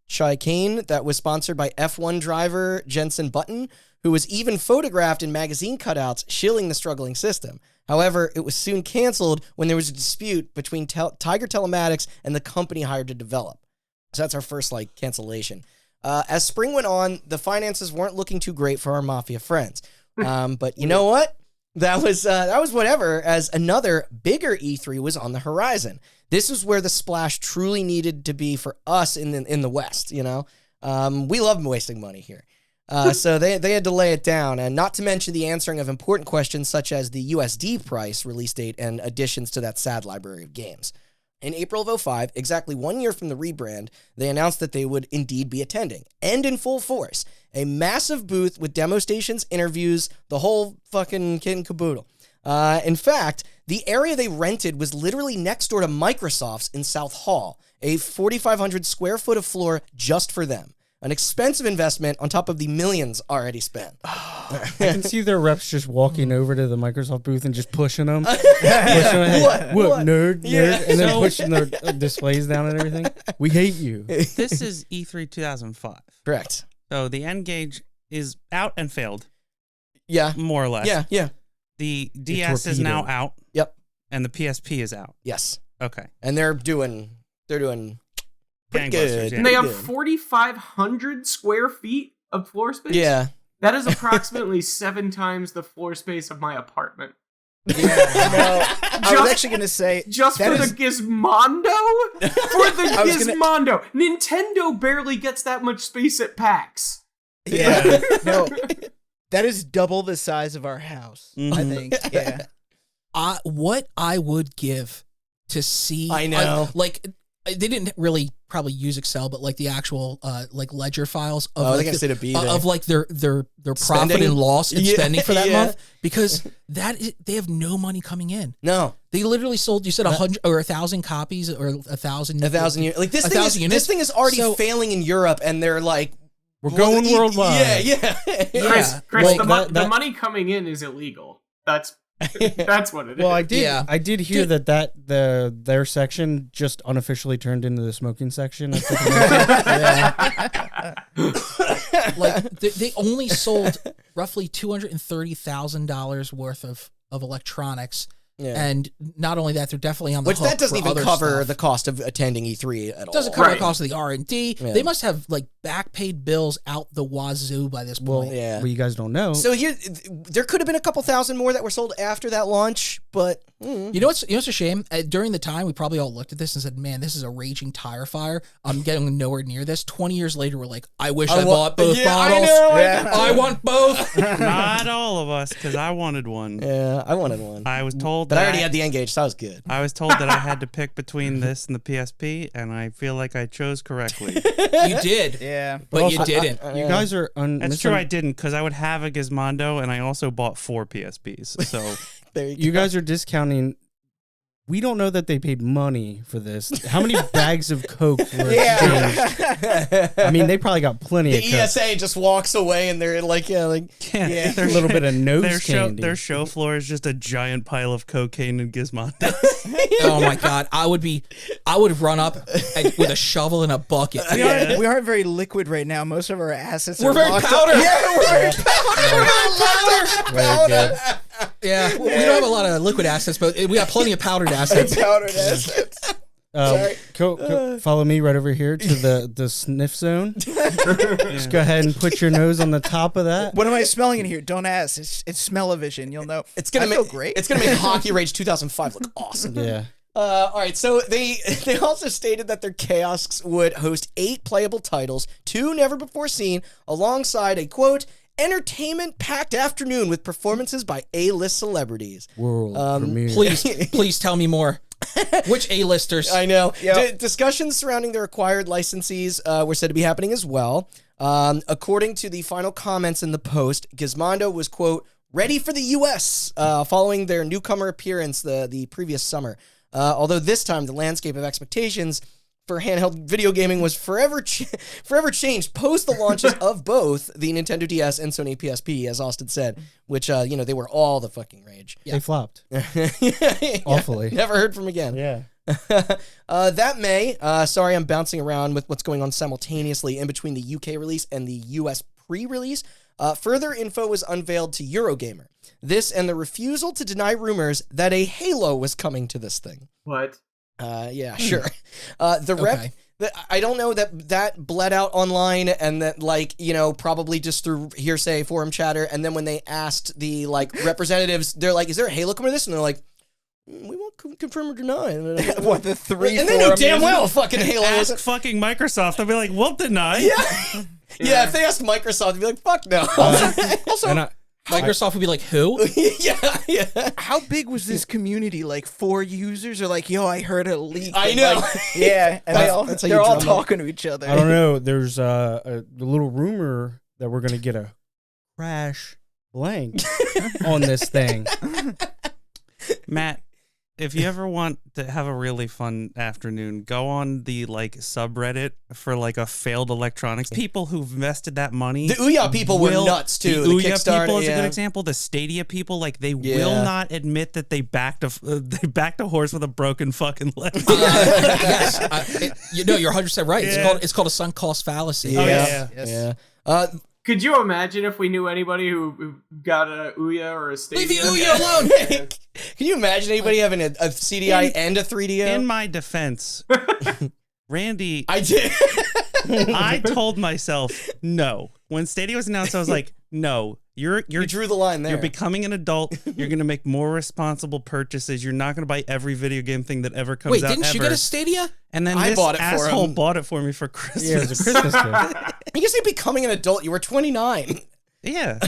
chicane that was sponsored by F1 driver Jensen Button, who was even photographed in magazine cutouts shilling the struggling system. However, it was soon canceled when there was a dispute between Tiger Telematics and the company hired to develop. So that's our first cancellation. As spring went on, the finances weren't looking too great for our Mafia friends. But you know what? That was whatever, as another bigger E3 was on the horizon. This is where the splash truly needed to be for us in the West, you know? We love wasting money here. So they had to lay it down, and not to mention the answering of important questions such as the USD price, release date, and additions to that sad library of games. In April of 2005, exactly 1 year from the rebrand, they announced that they would indeed be attending, and in full force. A massive booth with demo stations, interviews, the whole fucking kit and caboodle. In fact, the area they rented was literally next door to Microsoft's in South Hall, a 4,500 square foot of floor just for them. An expensive investment on top of the millions already spent. I can see their reps just walking over to the Microsoft booth and just pushing them. Hey, what, nerd, Yeah. and then pushing their displays down and everything. We hate you. This is E3 2005. Correct. So the N-Gage is out and failed, Yeah. more or less. Yeah. The DS is now torpedoed. out. Yep. And the PSP is out. Yes. Okay. And they're doing pretty Gangbusters, good. yeah. And they have Good. 4,500 square feet of floor space? Yeah. That is approximately 7 times the floor space of my apartment. Yeah, I was actually gonna say Just that for is- the Gizmondo? For the I was gonna- Gizmondo! Nintendo barely gets that much space at PAX. Yeah, no, that is double the size of our house. I Mhm. think. Yeah, What I would give to see, I know. they didn't really probably use Excel, but the actual ledger files of Oh, they're gonna say to be there. of their profit Spending? and loss and Yeah, spending for that yeah. month, because they have no money coming in. No. They literally sold, you said 100 or 1,000 copies or 1,000 1,000 units. Like this 1,000 thing is units? this thing is already So- failing in Europe, and they're like, We're going worldwide. Yeah. Yeah. Chris, Well, the money coming in is illegal. That's what it is. Well, I did hear Dude. their section just unofficially turned into the smoking section. They only sold roughly $230,000 worth of electronics. Yeah. And not only that, they're definitely on the Which hook that doesn't for even other cover stuff. the cost of attending E3 at all. Doesn't cover Right. the cost of the R&D. Yeah. They must have back paid bills out the wazoo by this Well, point. Yeah. what you guys don't know. So here, there could have been a couple thousand more that were sold after that launch, but You know what's a shame? During the time, we probably all looked at this and said, "Man, this is a raging tire fire. I'm getting nowhere near this." 20 years later, we're like, "I wish I bought both bottles. I want both." Not all of us, because I wanted one. yeah, I wanted one. I was told But that I already had the N-Gage, so that was good. I was told that I had to pick between this and the PSP, and I feel like I chose correctly. You did, yeah. but you also, didn't. You guys are That's true, I didn't, because I would have a Gizmondo, and I also bought 4 PSPs. So There you You go. guys are discounting. We don't know that they paid money for this. How many bags of Coke were exchanged? I mean, they probably got plenty The of Coke. ESA just walks away, and they're like, yeah, A little bit of nose candy. Their show floor is just a giant pile of cocaine and Gizmondo. Oh my god, I would run up with a shovel and a bucket. We aren't very liquid right now. Most of our assets We're are very locked powder. up. Yeah, we're very powder. Very good. Yeah, we don't have a lot of liquid assets, but we got plenty of powdered assets. powdered assets. Follow me right over here to the sniff zone. Just go ahead and put your nose on the top of that. What am I smelling in here? Don't ask. It's smell-o-vision. You'll know. It's gonna I make feel great. It's gonna make Hockey Rage 2005 look awesome. Yeah. All right, so they also stated that their kiosks would host 8 playable titles, 2 never before seen, alongside a quote entertainment-packed afternoon with performances by A-list celebrities. World premiere. Please tell me more. Which A-listers? I know. Yep. Discussions surrounding their acquired licensees were said to be happening as well. According to the final comments in the post, Gizmondo was, quote, ready for the U.S. Following their newcomer appearance the previous summer. Although this time the landscape of expectations for handheld video gaming was forever changed post the launches of both the Nintendo DS and Sony PSP, as Austin said, which, they were all the fucking rage. They flopped. Yeah, Awfully. never heard from again. Yeah. That May, sorry, I'm bouncing around with what's going on simultaneously in between the UK release and the US pre-release. Further info was unveiled to Eurogamer. This and the refusal to deny rumors that a Halo was coming to this thing. What? Yeah, sure. The rep. Okay. I don't know that bled out online and that, like, you know, probably just through hearsay forum chatter. And then when they asked the, like, representatives, they're like, is there a Halo coming to this? And they're like, we won't confirm or deny. What, the three And they knew forum damn users? well fucking Halo Ask wasn't. fucking Microsoft. They'll be like, we'll deny. Yeah, if they asked Microsoft, they'd be like, fuck no. Also, And Microsoft would be like, who? yeah. how big was this community? Like 4 users are like, yo, I heard a leak. I And, know. like, yeah, and That's how they're you all drum up. talking to each other. I don't know. There's a little rumor that we're gonna get a crash blank on this thing. Matt, if you ever want to have a really fun afternoon, go on the like subreddit for like a failed electronics. People who've invested that money. The Ouya people were nuts too. The The Ouya Kickstarter, people is a yeah. good example. The Stadia people, like they Yeah. will not admit that they backed a horse with a broken fucking leg. Yes. You're 100% right. It's called a sunk cost fallacy. Yeah. Yes. Yeah. Could you imagine if we knew anybody who got a Ouya or a Stadia? Leave the Ouya alone. Can you imagine anybody having a CDI and a 3DO? In my defense, Randy, I did. I told myself no. When Stadia was announced, I was like, no, you drew the line there. You're becoming an adult. You're going to make more responsible purchases. You're not going to buy every video game thing that ever comes Wait, out didn't you ever. get a Stadia? And then I this bought it for asshole him. bought it for me for Christmas. Yeah, it was a Christmas gift. You can say becoming an adult. You were 29. Yeah.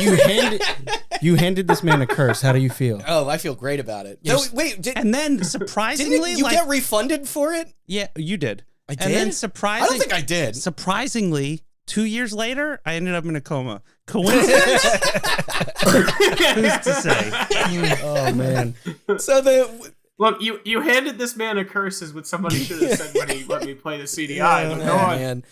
You handed this man a curse. How do you feel? Oh, I feel great about it. Yes. No, wait, And then didn't surprisingly, you like, get refunded for it? yeah, you did. I did? And then I don't think I did. surprisingly, 2 years later, I ended up in a coma. Coincidence? Who's to say? Oh man. So Look, you handed this man a curse is what somebody should have said when he let me play the CDI. But go on. man.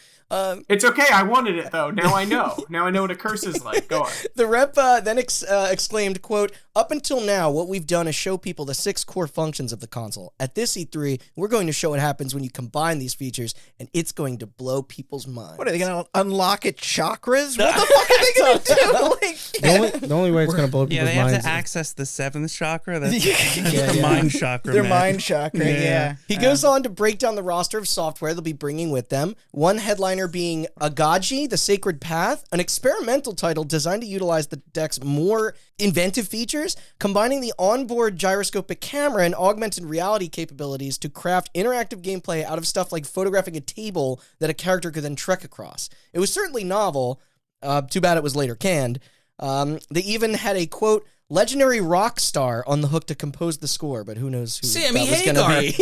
It's okay. I wanted it though. Now I know. Now I know what a curse is like. Go on. The rep then exclaimed, quote, up until now, what we've done is show people the 6 core functions of the console. At this E3, we're going to show what happens when you combine these features, and it's going to blow people's minds. What are they gonna unlock it chakras? What the fuck are they gonna do? Like, The only way it's gonna blow Yeah, people's they have minds. to access the 7th chakra. That's Yeah, the yeah. mind chakra. their man. mind chakra. Yeah. He goes on to break down the roster of software they'll be bringing with them. One headliner being Agaji, The Sacred Path, an experimental title designed to utilize the deck's more inventive features, combining the onboard gyroscopic camera and augmented reality capabilities to craft interactive gameplay out of stuff like photographing a table that a character could then trek across. It was certainly novel. Too bad it was later canned. They even had a, quote, legendary rock star on the hook to compose the score, but who knows who Sammy that was going to be.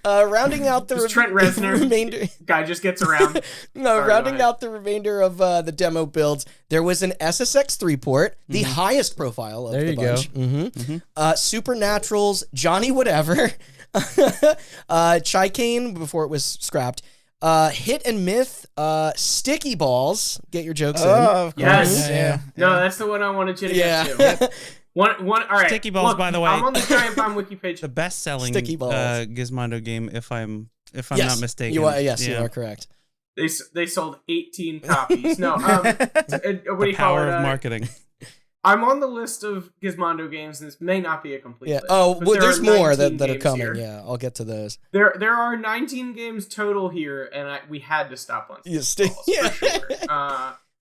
Rounding out the Just Trent Reznor. remainder. Guy just gets around. No, Sorry, rounding go ahead. out the remainder of the demo builds, there was an SSX3 port, the highest profile of There the you go. bunch. Supernaturals, Johnny Whatever, Chicane before it was scrapped, Hit and Myth, Sticky Balls. Get your jokes in. Oh, of course. Yes. Yeah. No, that's the one I wanted you to Yeah. get to. One. All right. Sticky Balls, Look, by the way. I'm on the Giant Bomb wiki page. The best-selling Sticky balls. Gizmondo game, if I'm Yes, not mistaken. You are, yes, you Yeah. are correct. They sold 18 copies. No. What do The you call power it? of marketing. I'm on the list of Gizmondo games, and this may not be a complete Yeah. list. Oh, but well, there there's are more 19 that are games coming. here. Yeah, I'll get to those. There are 19 games total here, and we had to stop on You Sticky Balls, yeah. for sure.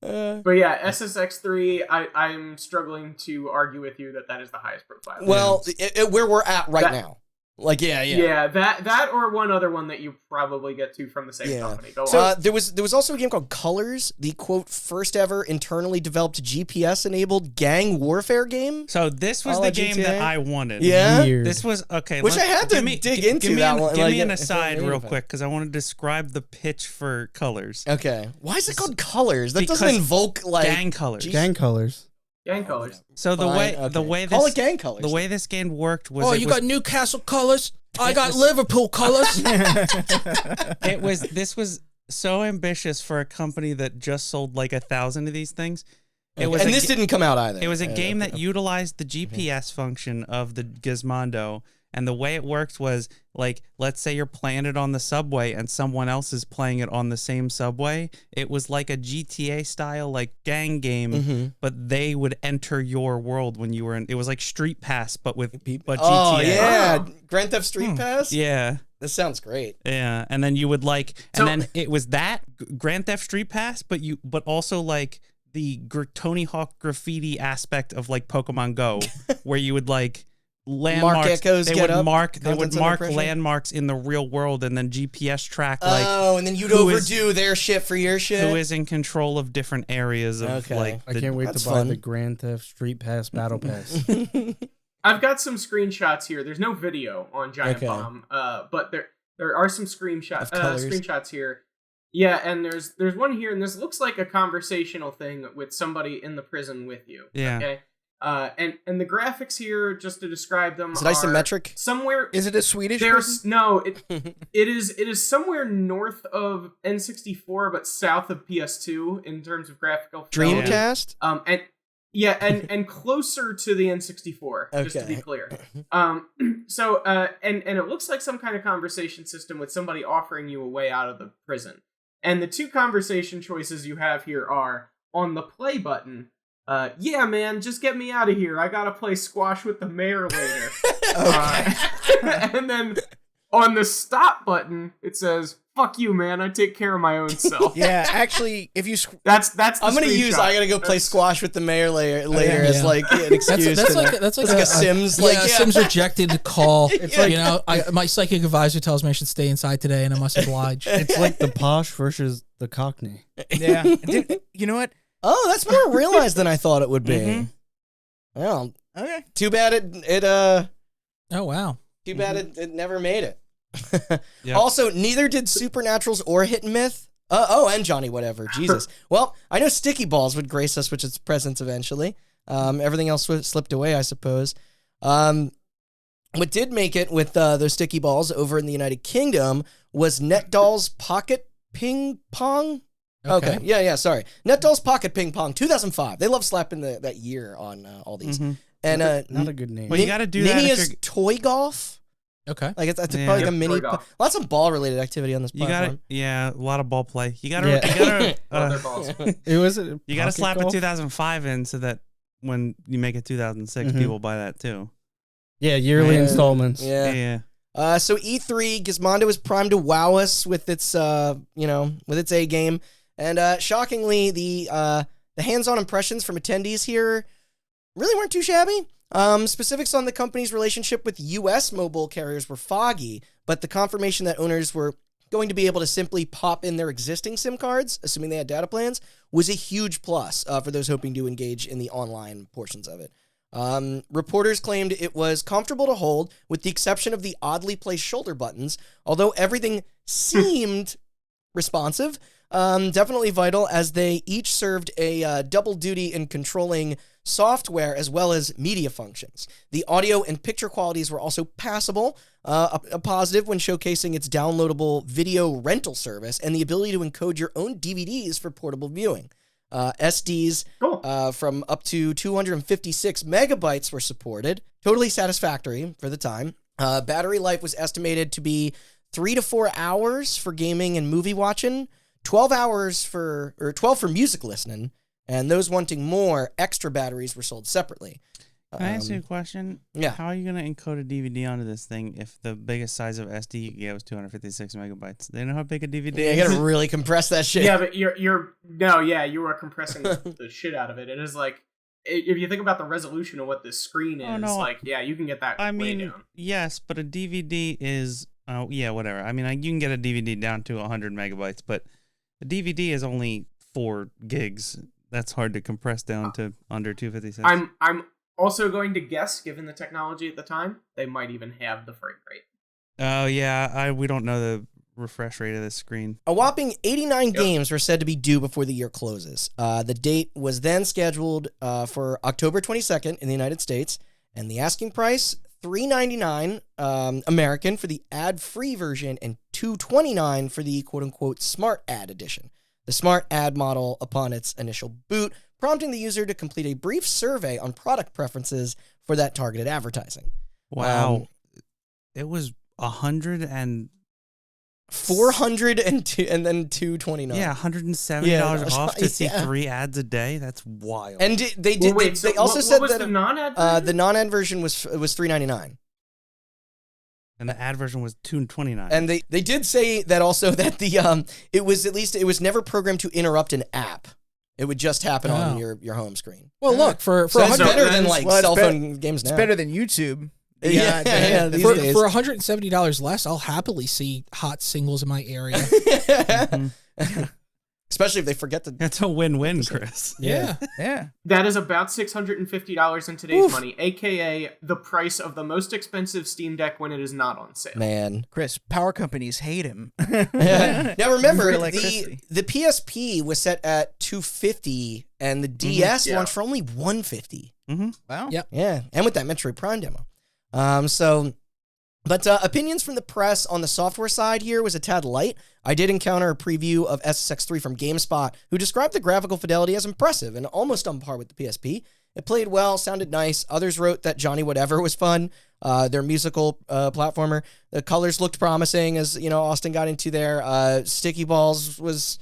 But yeah, SSX3, I'm struggling to argue with you that is the highest profile. Well, where we're at right That- now. Like, yeah. Yeah, that or one other one that you probably get to from the same Yeah. company. Go So on. there was also a game called Colors, the quote first ever internally developed GPS enabled gang warfare game. So this was A la the game GTA? that I wanted. Yeah, Weird. This was okay. Which I had to dig into that one, Give like, me an if I aside knew real of it. quick because I want to describe the pitch for Colors. Okay. Why is it called Colors? That doesn't Because invoke like Gang Colors. Jeez. Gang colors. Gang colors. So the Fine, way okay. the way Call this it Gang Colors. the way this game worked was Oh, it you was, got Newcastle colors. I got Liverpool colors. this was so ambitious for a company that just sold like 1,000 of these things. It was and a this didn't come out either. It was a game that utilized the GPS function of the Gizmondo And the way it works was like, let's say you're playing it on the subway and someone else is playing it on the same subway. It was like a GTA style, like gang game, but they would enter your world when you were in. It was like Street Pass, but GTA. Oh yeah, Grand Theft Street Pass. Yeah. This sounds great. Yeah, and then you would like, and then it was that Grand Theft Street Pass, but also like the Tony Hawk graffiti aspect of like Pokemon Go, where you would like landmarks. They would mark landmarks in the real world, and then GPS track like. Oh, and then you'd overdo their shit for your shit. Who is in control of different areas of like? I can't wait to buy the Grand Theft Street Pass Battle Pass. I've got some screenshots here. There's no video on Giant Bomb, but there are some screenshots here. Yeah, and there's one here, and this looks like a conversational thing with somebody in the prison with you. Yeah. Okay. And the graphics here, just to describe them, is it isometric? Somewhere. Is it a Swedish? No, it is somewhere north of N64, but south of PS2 in terms of graphical fidelity. Dreamcast. And closer to the N64, just to be clear. So it looks like some kind of conversation system with somebody offering you a way out of the prison. And the two conversation choices you have here are on the play button. Yeah, man, just get me out of here. I gotta play squash with the mayor later. And then on the stop button, it says, "Fuck you, man. I take care of my own self." Yeah, actually, if you that's I'm gonna use. I gotta go play squash with the mayor later as like an excuse. That's like a Sims. Sims rejected call. It's like, my psychic advisor tells me I should stay inside today, and I must oblige. It's like the posh versus the Cockney. Yeah. You know what? Oh, that's more realized than I thought it would be. Well, okay. Too bad it. Oh wow. Too bad it never made it. Yep. Also, neither did Supernaturals or Hit and Myth. And Johnny Whatever. Jesus. Well, I know Sticky Balls would grace us with its presence eventually. Everything else slipped away, I suppose. What did make it with those Sticky Balls over in the United Kingdom was NetDoll's Pocket Ping Pong. Okay. Yeah, sorry. NetDoll's Pocket Ping Pong, 2005. They love slapping that year on all these. And not a good name. Well, you got to do that. Ninia's Toy Golf. Okay. Like it's probably like a mini. Lots of ball related activity on this platform. A lot of ball play. You gotta you gotta slap a 2005 in so that when you make it 2006, people buy that too. Yeah, yearly installments. Yeah. So E3, Gizmondo is primed to wow us with its with its A game, and shockingly, the hands-on impressions from attendees here really weren't too shabby. Specifics on the company's relationship with U.S. mobile carriers were foggy, but the confirmation that owners were going to be able to simply pop in their existing SIM cards, assuming they had data plans, was a huge plus for those hoping to engage in the online portions of it. Reporters claimed it was comfortable to hold, with the exception of the oddly placed shoulder buttons, although everything seemed responsive. Definitely vital, as they each served a double duty in controlling software as well as media functions. The audio and picture qualities were also passable, a positive when showcasing its downloadable video rental service and the ability to encode your own DVDs for portable viewing. SDs from up to 256 megabytes were supported. Totally satisfactory for the time. Battery life was estimated to be 3 to 4 hours for gaming and movie watching, 12 for music listening, and those wanting more, extra batteries were sold separately. Can I ask you a question? Yeah. How are you going to encode a DVD onto this thing if the biggest size of SD you get was 256 megabytes? They know how big a DVD is? You gotta really compress that shit. Yeah, but you are compressing the shit out of it. It is like, if you think about the resolution of what this screen is, you can get that way down. Yes, but a DVD is, whatever. I mean, you can get a DVD down to 100 megabytes, but a DVD is only 4 gigs. That's hard to compress down to under 256. I'm also going to guess, given the technology at the time, they might even have the frame rate. Oh yeah, we don't know the refresh rate of this screen. A whopping 89 games were said to be due before the year closes. The date was then scheduled for October 22nd in the United States, and the asking price $399 American for the ad-free version and $229 for the quote-unquote smart ad edition. The smart ad model upon its initial boot, prompting the user to complete a brief survey on product preferences for that targeted advertising. Wow. It was 100 and 402 and then 229. yeah, $170 Yeah, off to see yeah. 3 ads a day. That's wild. And they did. Well, wait, they so also what said was that the non-ad version? the non-ad version was $3.99. And the ad version was $2.29. And they did say that also that it was never programmed to interrupt an app. It would just happen on your home screen. Well, look, for So it's 100 better than like Well, it's cell better- phone games now. It's better than YouTube. Yeah, the- these for, days. for $170 less, I'll happily see hot singles in my area. Especially if they forget to. That's a win-win, Chris. Yeah. Yeah. That is about $650 in today's money, aka the price of the most expensive Steam Deck when it is not on sale. Man. Chris, power companies hate him. Yeah. Now remember, For the electricity. PSP was set at $250, and the DS Yeah. launched for only $150. Wow. Yep. Yeah, and with that Metroid Prime demo. But opinions from the press on the software side here was a tad light. I did encounter a preview of SSX3 from GameSpot, who described the graphical fidelity as impressive and almost on par with the PSP. It played well, sounded nice. Others wrote that Johnny Whatever was fun, their musical platformer. The colors looked promising as, Austin got into there. Sticky Balls was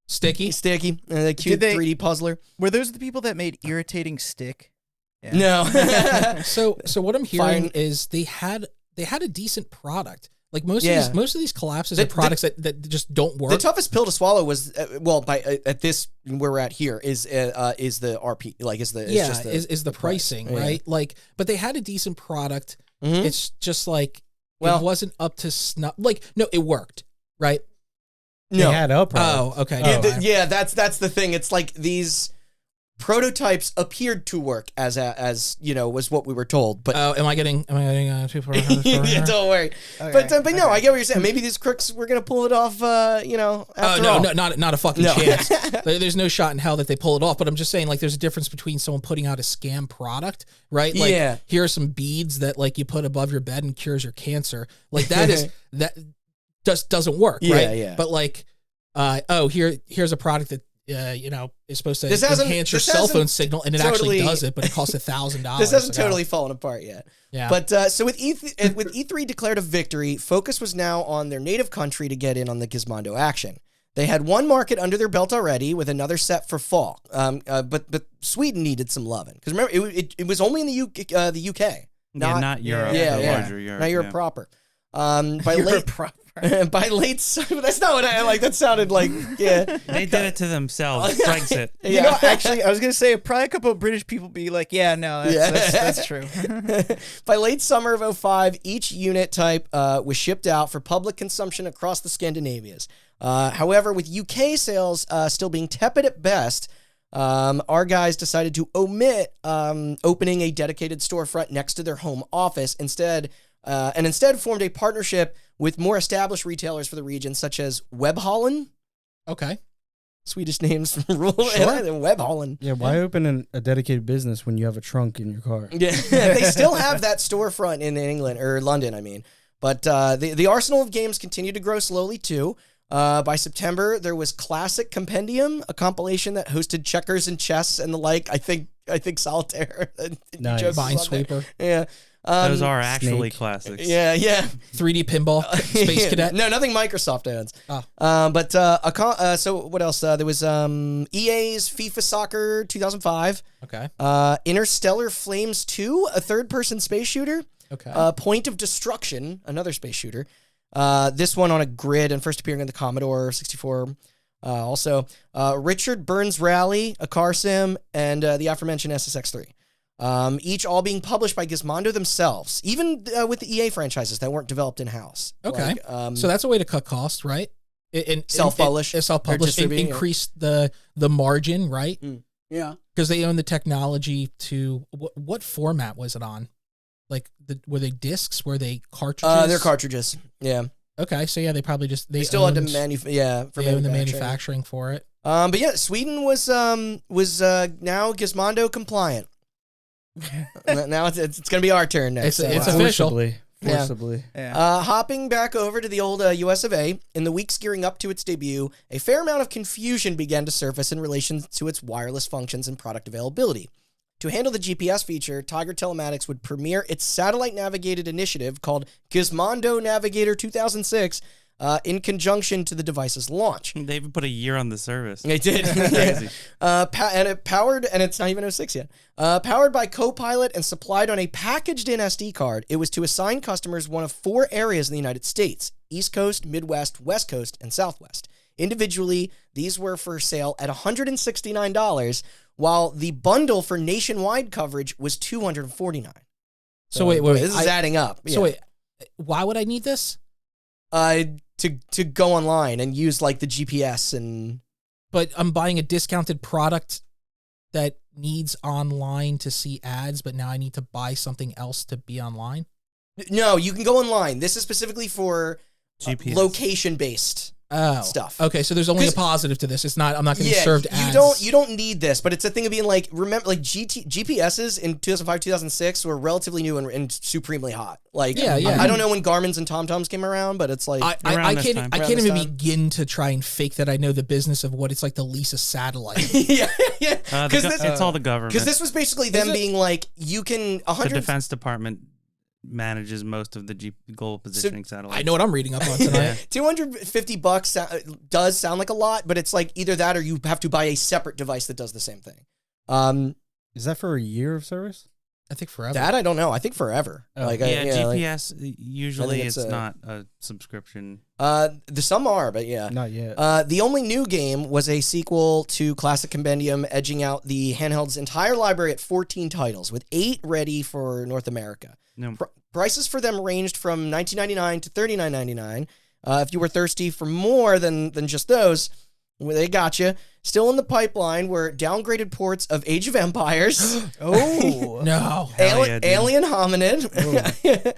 Sticky. the cute Did they- 3D puzzler. Were those the people that made Irritating Stick? Yeah. No. So what I'm hearing Fine. is they had a decent product. Like most Yeah. of these collapses The- are products that just don't work. The toughest pill to swallow was at this where we're at here is the RP is the pricing, Yeah. right? Like, but they had a decent product. Mhm. It's just like Well- it wasn't up to snuff. Like, no, it worked, right? No. They had a product. Oh, okay. Yeah, never mind. that's the thing. It's like these prototypes appeared to work as was what we were told, but Oh, am I getting 2 yeah, don't worry. But no, I get what you're saying. Maybe these crooks were gonna pull it off. After no, all. not a fucking No. chance. There's no shot in hell that they pull it off. But I'm just saying, like, there's a difference between someone putting out a scam product, right? Like, Yeah. here are some beads that like you put above your bed and cures your cancer. Like that just doesn't work, Yeah, right? yeah. But like, here's a product that is supposed to This hasn't- enhance your this cell phone hasn't signal, and it totally- actually does it, but it costs $1,000. This hasn't totally fallen apart yet. Yeah. But so with E3 declared a victory, focus was now on their native country to get in on the Gizmondo action. They had one market under their belt already, with another set for fall. But Sweden needed some loving because remember it was only in the UK, not Europe. Yeah, the yeah. larger Europe. not Europe yeah. proper. By late summer, that's not what I like. That sounded like They did it to themselves. Brexit. Yeah. Actually, I was gonna say probably a couple of British people be like, "Yeah, no, that's true." By late summer of 2005, each unit type was shipped out for public consumption across the Scandinavias. However, with UK sales still being tepid at best, our guys decided to omit opening a dedicated storefront next to their home office instead formed a partnership with more established retailers for the region, such as Webhallen. Okay. Swedish names from rule. Sure. Webhallen. Yeah, why open a dedicated business when you have a trunk in your car? Yeah, they still have that storefront in England, or London, I mean. But the arsenal of games continued to grow slowly, too. By September, there was Classic Compendium, a compilation that hosted checkers and chess and the like. I think Solitaire. Nice. Jokes on there. Minesweeper. Yeah. Those are actually Snake. classics. Yeah, yeah. 3D pinball. Space Cadet. No, nothing Microsoft owns. Oh. So what else? There was EA's FIFA Soccer 2005, Okay. Interstellar Flames 2, a third-person space shooter, Okay. Point of Destruction, another space shooter. This one on a grid and first appearing on the Commodore 64. Also, Richard Burns Rally, a car sim, and the aforementioned SSX3. Each all being published by Gizmondo themselves, even with the EA franchises that weren't developed in-house. Okay. Like, So that's a way to cut costs, right? Self-publish. Self-publish. Or distributing, Increase the margin, right? yeah. Because they own the technology to what format was it on? Like were they discs? Were they cartridges? They're cartridges. Yeah. Okay, so yeah, they probably just They still had to owned- for they own the manufacturing. manufacturing for it. But yeah, Sweden was now Gizmondo compliant. Now it's going to be our turn next. It's so, official. Forcibly. Yeah. hopping back over to the old US of A, in the weeks gearing up to its debut, a fair amount of confusion began to surface in relation to its wireless functions and product availability. To handle the GPS feature, Tiger Telematics would premiere its satellite-navigated initiative called Gizmondo Navigator 2006 in conjunction to the device's launch. They even put a year on the service. They did. Crazy. And it powered, and it's not even 06 yet, powered by Copilot and supplied on a packaged-in SD card. It was to assign customers one of 4 areas in the United States: East Coast, Midwest, West Coast, and Southwest. Individually, these were for sale at $169, while the bundle for nationwide coverage was $249. So wait, this is adding up. So wait, why would I need this? To go online and use like the GPS and. But I'm buying a discounted product that needs online to see ads, but now I need to buy something else to be online. No, you can go online. This is specifically for GPS. location-based stuff. Okay, so there's only a positive to this. It's not. I'm not getting served ads. You don't need this, but it's a thing of being like, remember, like GPSs in 2005, 2006 were relatively new and supremely hot. Like, Yeah. I don't know when Garmin's and TomToms came around, but it's like I can't Around even this time. begin to try and fake that I know the business of what it's like to lease a satellite. yeah. It's all the government. Because this was basically them being like, you can the 100. Defense Department manages most of the global positioning satellites. I know what I'm reading up on tonight. $250 does sound like a lot, but it's like either that or you have to buy a separate device that does the same thing. Is that for a year of service? I think forever. That I don't know. I think forever. Oh. Like, GPS like, usually it's it's not a subscription. some are, but yeah. Not yet. The only new game was a sequel to Classic Compendium, edging out the handheld's entire library at 14 titles, with 8 ready for North America. No. Prices for them ranged from $19.99 to $39.99. If you were thirsty for more than just those, well, they got you. Still in the pipeline were downgraded ports of Age of Empires. Oh. No. Hell yeah, dude. Alien Hominid.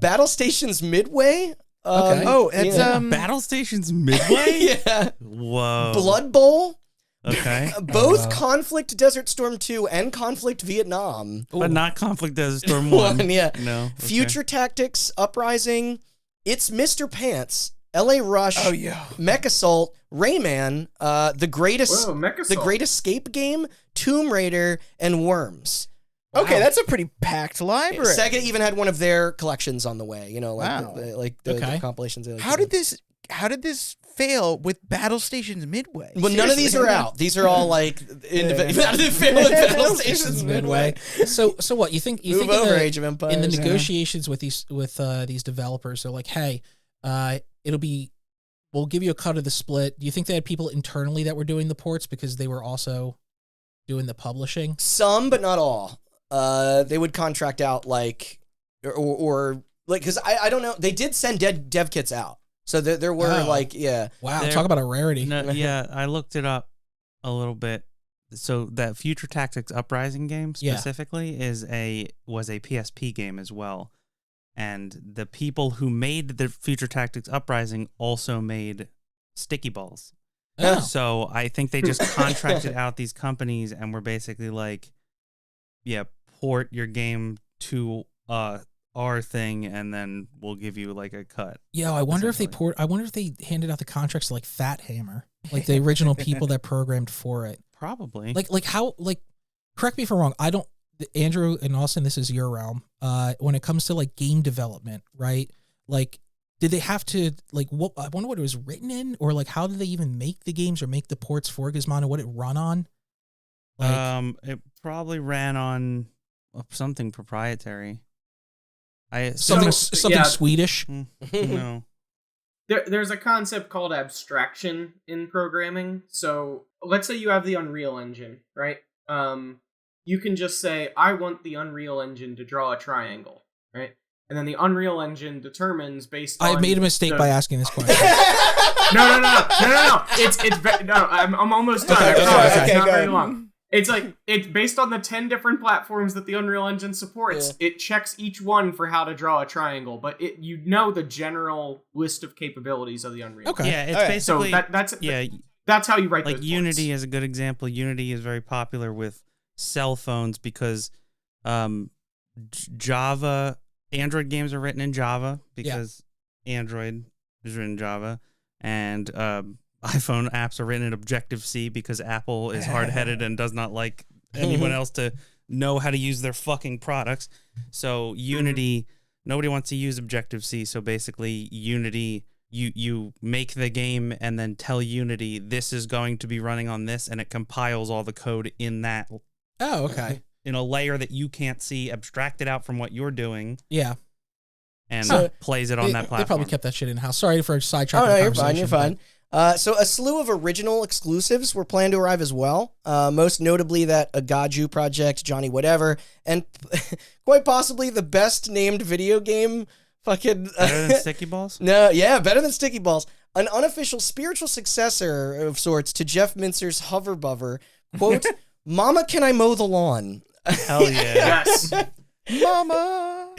Battle Stations Midway. Okay. Oh, it's Battle Stations Midway? Yeah. Whoa. Blood Bowl. Okay. Both Conflict Desert Storm 2 and Conflict Vietnam. But not Conflict Desert Storm 1. Yeah. No. Okay. Future Tactics, Uprising, It's Mr. Pants, LA Rush, Oh yeah. Mech Assault, Rayman, The Great Whoa, The Great Escape Game, Tomb Raider, and Worms. Okay, Wow. that's a pretty packed library. Sega even had one of their collections on the way. You know, like Wow. the compilations. They like How to did do. this fail with Battle Stations Midway? Well, none of these are out. These are all like Battle Stations Midway. So what you think? You Move think in over, the, Age of Empires. in the yeah. negotiations with these developers, they're like, hey, we'll give you a cut of the split. Do you think they had people internally that were doing the ports because they were also doing the publishing? Some, but not all. They would contract out like, or like, because I don't know. They did send dev kits out, so there were Oh. like, yeah. Wow, There- talk about a rarity. No, yeah, I looked it up a little bit. So that Future Tactics Uprising game Yeah. specifically was a PSP game as well. And the people who made the Future Tactics Uprising also made Sticky Balls. Oh. So I think they just contracted out these companies and were basically like, yeah, port your game to our thing and then we'll give you like a cut. Yo, I wonder if they handed out the contracts to like Fat Hammer, like the original people that programmed for it. Probably. Like how, like, correct me if I'm wrong. I don't, Andrew and Austin, this is your realm. When it comes to like game development, right? Like, did they have to like what? I wonder what it was written in, or like how did they even make the games or make the ports for Gizmondo? What it run on? Like, It probably ran on something proprietary. something yeah. Swedish. No. There's a concept called abstraction in programming. So let's say you have the Unreal Engine, right? You can just say, I want the Unreal Engine to draw a triangle, right? And then the Unreal Engine determines based on... I made a mistake by asking this question. No. I'm almost done. I promise. It's not very long. It's like, it's based on the 10 different platforms that the Unreal Engine supports. Yeah. It checks each one for how to draw a triangle, but you know the general list of capabilities of the Unreal. Okay. Yeah, it's Okay. So basically that's how you write like those Unity ports. is a good example. Unity is very popular with cell phones because Java Android games are written in Java because Android is written in Java, and iPhone apps are written in Objective-C because Apple is hard-headed and does not like anyone else to know how to use their fucking products. So Unity, nobody wants to use Objective-C. So basically, Unity, you make the game and then tell Unity this is going to be running on this, and it compiles all the code in that. Oh, okay. In a layer that you can't see, abstract it out from what you're doing. Yeah. And plays it on that platform. They probably kept that shit in house. Sorry for sidetracking. Oh, no, the you're fine. You're conversation, fine. So a slew of original exclusives were planned to arrive as well. Most notably that Agaju project, Johnny Whatever, and quite possibly the best named video game. Fucking better than Sticky Balls? No, yeah, better than Sticky Balls. An unofficial spiritual successor of sorts to Jeff Mintzer's Hover Bubber. Quote, "Mama, can I mow the lawn?" Hell yeah. Yes. Mama.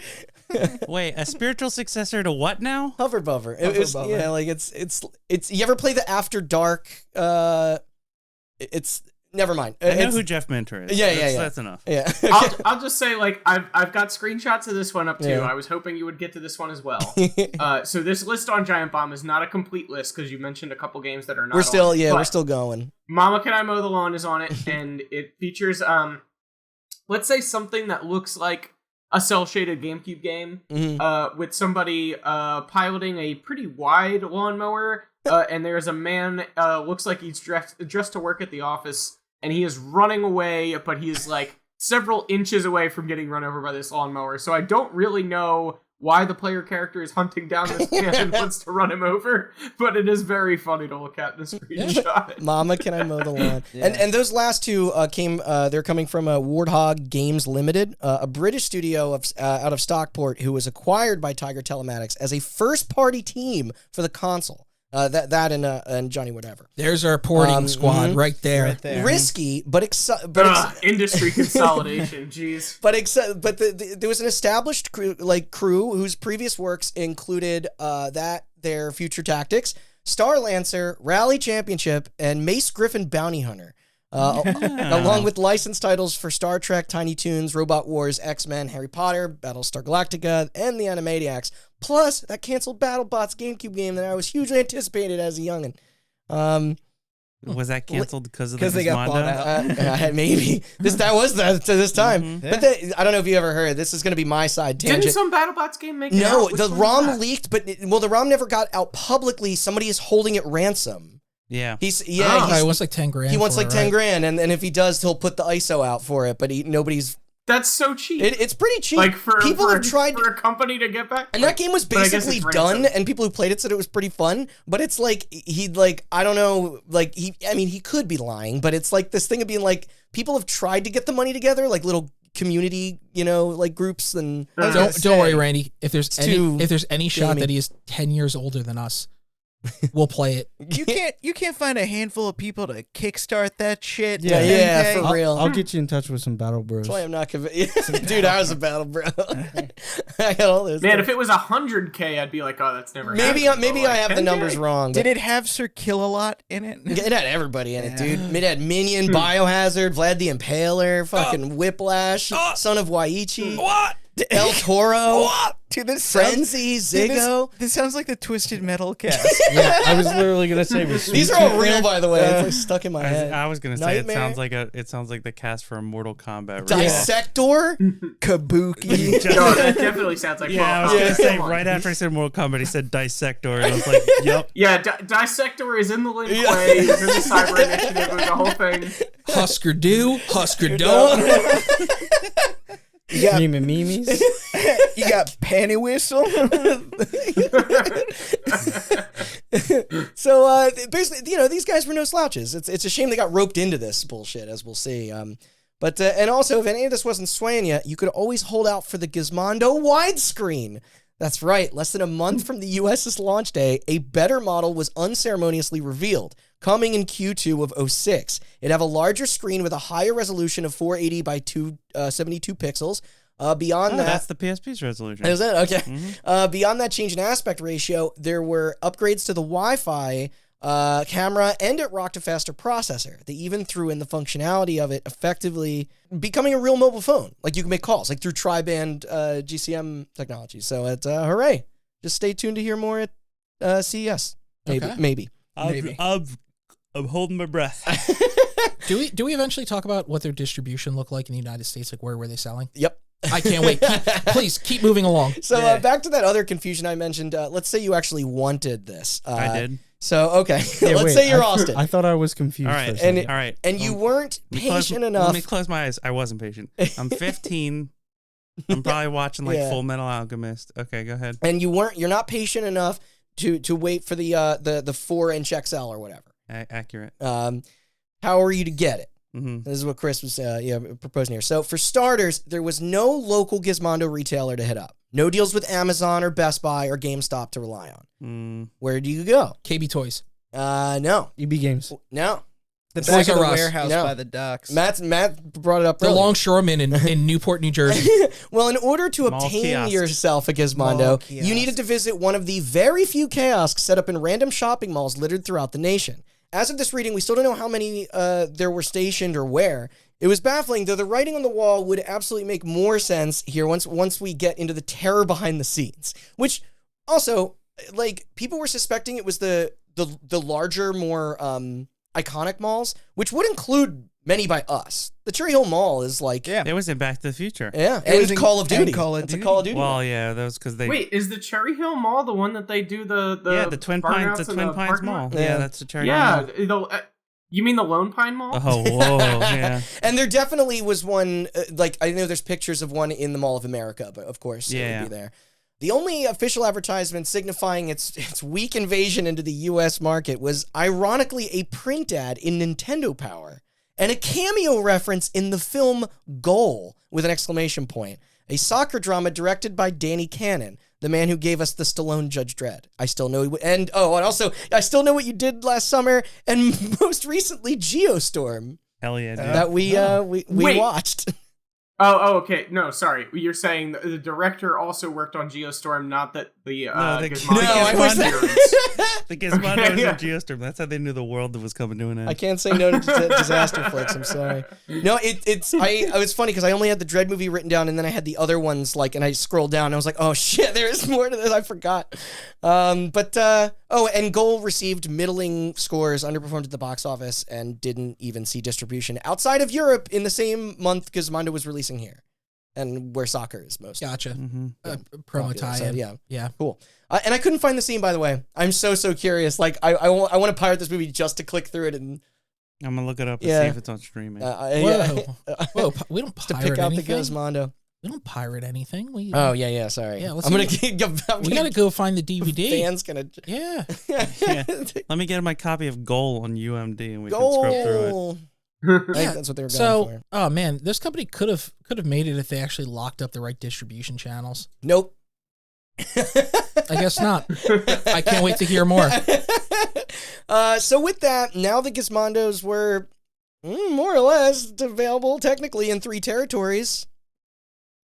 Wait, a spiritual successor to what now? Hover Bubber. Bubber. Yeah, like it's. You ever play the After Dark? It's never mind. I know who Jeff Minter is. Yeah, That's enough. Yeah. I'll just say, like, I've got screenshots of this one up too. Yeah. I was hoping you would get to this one as well. So this list on Giant Bomb is not a complete list because you mentioned a couple games that are not. We're still, on it, we're but still going. Mama Can I Mow the Lawn is on it, and it features let's say something that looks like a cel-shaded GameCube game, with somebody piloting a pretty wide lawnmower, and there's a man looks like he's dressed to work at the office, and he is running away, but he's like several inches away from getting run over by this lawnmower. So I don't really know why the player character is hunting down this man and wants to run him over, but it is very funny to look at in the screenshot. Mama, can I mow the lawn? And those last two they're coming from Warthog Games Limited, a British studio out of Stockport who was acquired by Tiger Telematics as a first-party team for the console. That and Johnny Whatever. There's our porting squad right there. Right there. Risky, but Industry consolidation, jeez. But there was an established crew whose previous works included their Future Tactics, Star Lancer, Rally Championship, and Mace Griffin Bounty Hunter. Along with licensed titles for Star Trek, Tiny Toons, Robot Wars, X-Men, Harry Potter, Battlestar Galactica, and the Animaniacs. Plus, that canceled BattleBots GameCube game that I was hugely anticipated as a youngin'. Was that canceled because of the Gizmondo? they got bought out. Maybe. That was to this time. But I don't know if you ever heard. This is going to be my side tangent. Didn't some BattleBots game make it No, out? Which the one was ROM that? leaked, but the ROM never got out publicly. Somebody is holding it ransom. Yeah. He wants like 10 grand. He wants for like it, 10 right? grand, and if he does, he'll put the ISO out for it. But nobody's. That's so cheap. It's pretty cheap. Like people have tried, for a company to get back. and that game was but I guess basically it's done. ransom. And people who played it said it was pretty fun. But it's like I don't know, he could be lying, but it's like this thing of being like people have tried to get the money together, like little community, groups and. Don't worry, Randy. If there's too any shot gamey. that he is 10 years older than us, we'll play it. You can't find a handful of people to kickstart that shit. Yeah, to yeah, 10K? for real. I'll get you in touch with some Battle Bros. That's why I'm not convinced. Dude, I was a battle bro. I got all those. Man, if it was 100K, I'd be like, oh, that's never maybe happened. But I have the 10K? numbers wrong. Did it have Sir Kill-A-Lot in it? It had everybody in it, dude. It had Minion, Biohazard, Vlad the Impaler, fucking Whiplash, Son of Waiichi, What? El Toro, Dude, this Frenzy, Ziggo. This sounds like the Twisted Metal cast. Yeah, I was literally gonna say. These are all real, by the way. It's like stuck in my head. I was gonna say Nightmare. it sounds like the cast for a Mortal Kombat. Dissector. Kabuki. No, that definitely sounds like Yeah, I was Mortal gonna Kombat. say Come on. right after I said Mortal Kombat, he said Dissector, and I was like, "Yep." Yeah, Dissector is in the Lin Kuei, he's in the Cyber Initiative, it was the whole thing. Husker do, Husker don't. You got, Meme memes. you got Penny Whistle. So basically, these guys were no slouches. It's a shame they got roped into this bullshit, as we'll see. But and also, if any of this wasn't swaying you could always hold out for the Gizmondo widescreen. That's right. Less than a month from the US's launch day, a better model was unceremoniously revealed, coming in Q2 of 06. It'd have a larger screen with a higher resolution of 480 by 272 pixels. Beyond that, That's the PSP's resolution. is it? Okay. Beyond that change in aspect ratio, there were upgrades to the Wi-Fi camera, and it rocked a faster processor. They even threw in the functionality of it effectively becoming a real mobile phone. Like you can make calls, like through tri-band GCM technology. So it's hooray. Just stay tuned to hear more at CES. Maybe. Okay. Maybe. I'm holding my breath. Do we eventually talk about what their distribution looked like in the United States? Like, where were they selling? Yep. I can't wait. Please keep moving along. So back to that other confusion I mentioned. Let's say you actually wanted this. I did. So, okay. Yeah, Let's wait, say you're Austin. I thought I was confused. All For a right. second. All right. And you weren't patient enough. Let me close my eyes. I wasn't patient. I'm 15. I'm probably watching like Yeah. Full Metal Alchemist. Okay, go ahead. And you're not patient enough to wait for the 4-inch XL or whatever. Accurate. How are you to get it? Mm-hmm. This is what Chris was proposing here. So for starters, there was no local Gizmondo retailer to hit up. No deals with Amazon or Best Buy or GameStop to rely on. Where do you go? KB Toys. No. EB Games. No. The Toys back of the R Us. warehouse No. by the docks. Matt brought it up The earlier. Longshoremen in Newport, New Jersey. Well, in order to Mall obtain kiosk. yourself a Mall Gizmondo, kiosk. you needed to visit one of the very few kiosks set up in random shopping malls littered throughout the nation. As of this reading, we still don't know how many there were stationed or where. It was baffling, though the writing on the wall would absolutely make more sense here once we get into the terror behind the scenes. Which, also, like, people were suspecting it was the larger, more iconic malls, which would include many by us. The Cherry Hill Mall is like... Yeah. It was in Back to the Future. Yeah, It was and in- Call of Duty. and Call of It's a Duty. Call of Duty. Well, yeah, that was because they. Wait, is the Cherry Hill Mall the one that they do the the Twin Pines, burnouts the in Twin Pines parking Mall. lot? Yeah. Yeah, that's the Cherry Yeah, Hill you mean the Lone Pine Mall? Mall. Oh, whoa, yeah. And there definitely was one, I know there's pictures of one in the Mall of America, but of course it Yeah. would be there. The only official advertisement signifying its weak invasion into the U.S. market was ironically a print ad in Nintendo Power and a cameo reference in the film Goal with an exclamation point, a soccer drama directed by Danny Cannon, the man who gave us the Stallone Judge Dredd. I still know, and also I still know what you did last summer, and most recently Geostorm Hell yeah, dude. that we Wait. watched. Oh, okay. No, sorry. You're saying the director also worked on Geostorm, not that the the- Gizmondo No, I was was- appearance. The Gizmondo Okay, was yeah. in Geostorm. That's how they knew the world was coming to an end. I can't say no to disaster flicks. I'm sorry. No, it's funny because I only had the Dread movie written down, and then I had the other ones and I scrolled down and I was like, oh shit, there is more to this. I forgot. And Goal received middling scores, underperformed at the box office, and didn't even see distribution outside of Europe in the same month Gizmondo was releasing here, and where soccer is most. Gotcha. Mm-hmm. Promo popular, so, tie-in. Yeah. Cool. And I couldn't find the scene, by the way. I'm so curious. Like, I want to pirate this movie just to click through it and I'm gonna look it up and Yeah. see if it's on streaming. Whoa, we don't to pirate pick out the anything. Gizmondo. We don't pirate anything. We Oh yeah, sorry. Yeah, let's I'm gonna. see I'm we gonna gotta go find the DVD. Fans gonna. Yeah. Yeah. Let me get my copy of Goal on UMD and we can scrub through it. Goal. I think Yeah, that's what they were going So, for. oh man, this company could have made it if they actually locked up the right distribution channels. Nope. I guess not. I can't wait to hear more. So with that, now the Gizmondos were more or less available technically in 3 territories.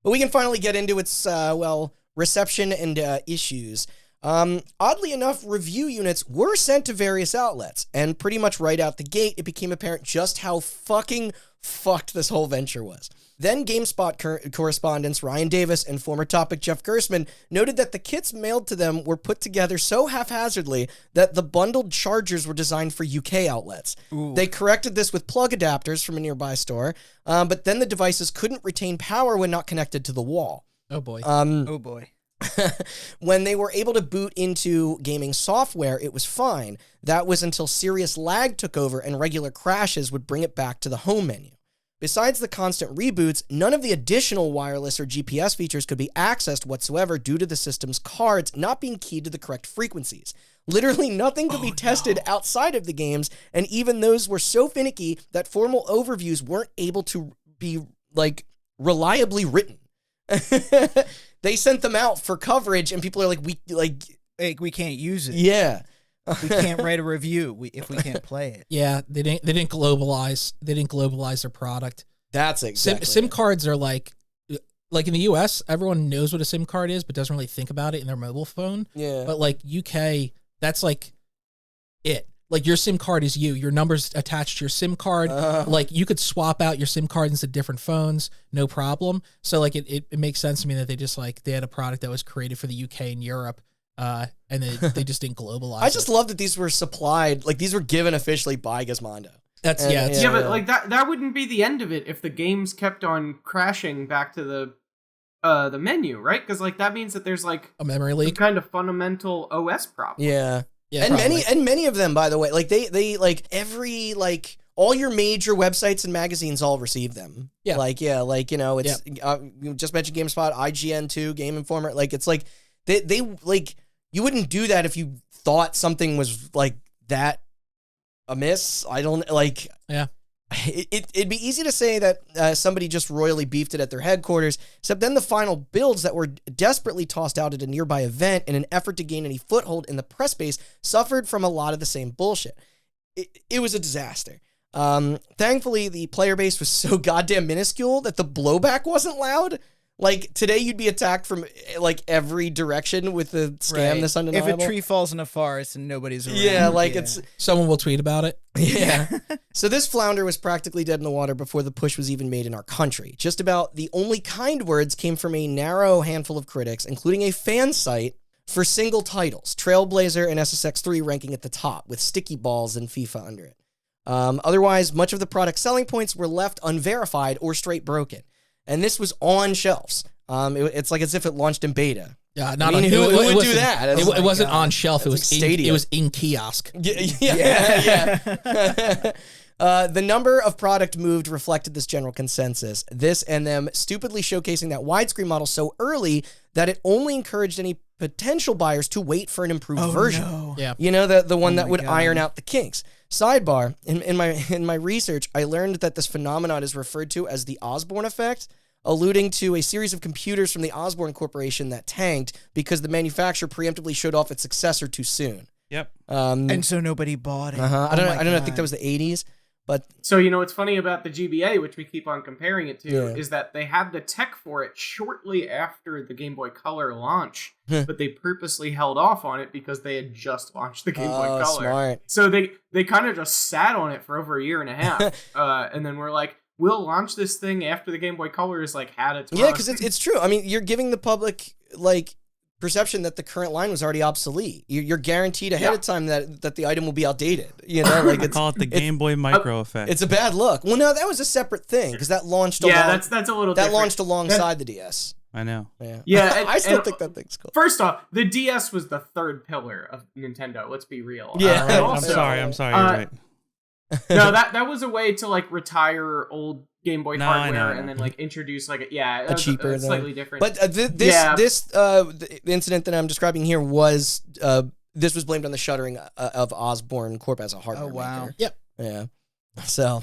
But we can finally get into its, reception and issues. Oddly enough, review units were sent to various outlets, and pretty much right out the gate, it became apparent just how fucking fucked this whole venture was. Then GameSpot correspondents Ryan Davis and former Topic Jeff Gersman noted that the kits mailed to them were put together so haphazardly that the bundled chargers were designed for UK outlets. Ooh. They corrected this with plug adapters from a nearby store, but then the devices couldn't retain power when not connected to the wall. Oh boy. Oh boy. When they were able to boot into gaming software, it was fine. That was until serious lag took over and regular crashes would bring it back to the home menu. Besides the constant reboots, none of the additional wireless or GPS features could be accessed whatsoever due to the system's cards not being keyed to the correct frequencies. Literally nothing could be tested outside of the games, and even those were so finicky that formal overviews weren't able to be, reliably written. They sent them out for coverage, and people are like, We can't use it. yeah. We can't write a review if we can't play it. Yeah, they didn't globalize. They didn't globalize their product. That's exactly SIM it. cards are like in the US, everyone knows what a SIM card is, but doesn't really think about it in their mobile phone. Yeah. But like UK, that's like it. Like your SIM card is you. Your number's attached to your SIM card. Like you could swap out your SIM cards into different phones, no problem. So like it makes sense to me that they just they had a product that was created for the UK and Europe. And they just didn't globalize. I just love that these were supplied, these were given officially by Gizmondo. That's And- yeah. It's, Yeah, but like that wouldn't be the end of it if the games kept on crashing back to the menu, right? Because like that means that there's like a memory some leak. kind of fundamental OS problem. Yeah. Yeah, and probably. many of them, by the way, like they like every like all your major websites and magazines all receive them. Yeah. Like you know, it's you just mentioned GameSpot, IGN2, Game Informer. Like it's like they like you wouldn't do that if you thought something was like that amiss. I don't like. Yeah. It'd be easy to say that somebody just royally beefed it at their headquarters, except then the final builds that were desperately tossed out at a nearby event in an effort to gain any foothold in the press space suffered from a lot of the same bullshit. It was a disaster. Thankfully, the player base was so goddamn minuscule that the blowback wasn't loud. Like, today you'd be attacked from, like, every direction with the scam Right. this If undeniable. a tree falls in a forest and nobody's around. Yeah, like, it's... Someone will tweet about it. Yeah. So this flounder was practically dead in the water before the push was even made in our country. Just about the only kind words came from a narrow handful of critics, including a fan site for single titles, Trailblazer and SSX3 ranking at the top, with Sticky Balls and FIFA under it. Otherwise, much of the product's selling points were left unverified or straight broken. And this was on shelves. It's like as if it launched in beta. Yeah, not I mean, on, who would do wasn't- that? It, That's it wasn't like, on shelf. It that's was like in, Stadia. it was in kiosk. Yeah. The number of product moved reflected this general consensus. This and them stupidly showcasing that widescreen model so early that it only encouraged any potential buyers to wait for an improved version. No. Yeah. You know, the one that my would God. iron out the kinks. Sidebar, in my research, I learned that this phenomenon is referred to as the Osborne effect, alluding to a series of computers from the Osborne Corporation that tanked because the manufacturer preemptively showed off its successor too soon. Yep. And so nobody bought it. I don't know. my I don't know. I think God. that was the 80s, but So, you know, what's funny about the GBA, which we keep on comparing it to, Yeah. is that they had the tech for it shortly after the Game Boy Color launch, but they purposely held off on it because they had just launched the Game Boy Color. Smart. So they kind of just sat on it for over a year and a half, and then we're like, we'll launch this thing after the Game Boy Color is like had its Yeah, run. because it's true. I mean, you're giving the public like perception that the current line was already obsolete. You're guaranteed ahead of time that the item will be outdated. You know, like I call it the Game Boy Micro effect. it's a bad look. Well, no, that was a separate thing because that launched. that's a little that different. launched alongside the DS. I know. Yeah, Yeah, and- I still and- think that thing's cool. First off, the DS was the third pillar of Nintendo. Let's be real. Yeah. And Right, I'm also, sorry. You're right. No, that was a way to like retire old Game Boy No, I hardware know. and then like introduce like A cheaper thing. slightly different. But the incident that I'm describing here was this was blamed on the shuttering of Osborne Corp as a hardware wow. maker. Yep. Yeah. So,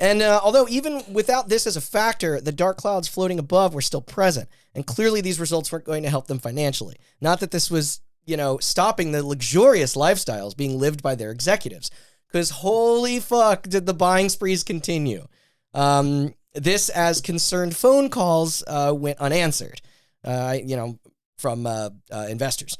and although even without this as a factor, the dark clouds floating above were still present, and clearly these results weren't going to help them financially. Not that this was, you know, stopping the luxurious lifestyles being lived by their executives, because holy fuck, did the buying sprees continue. This as concerned phone calls went unanswered, you know, from investors.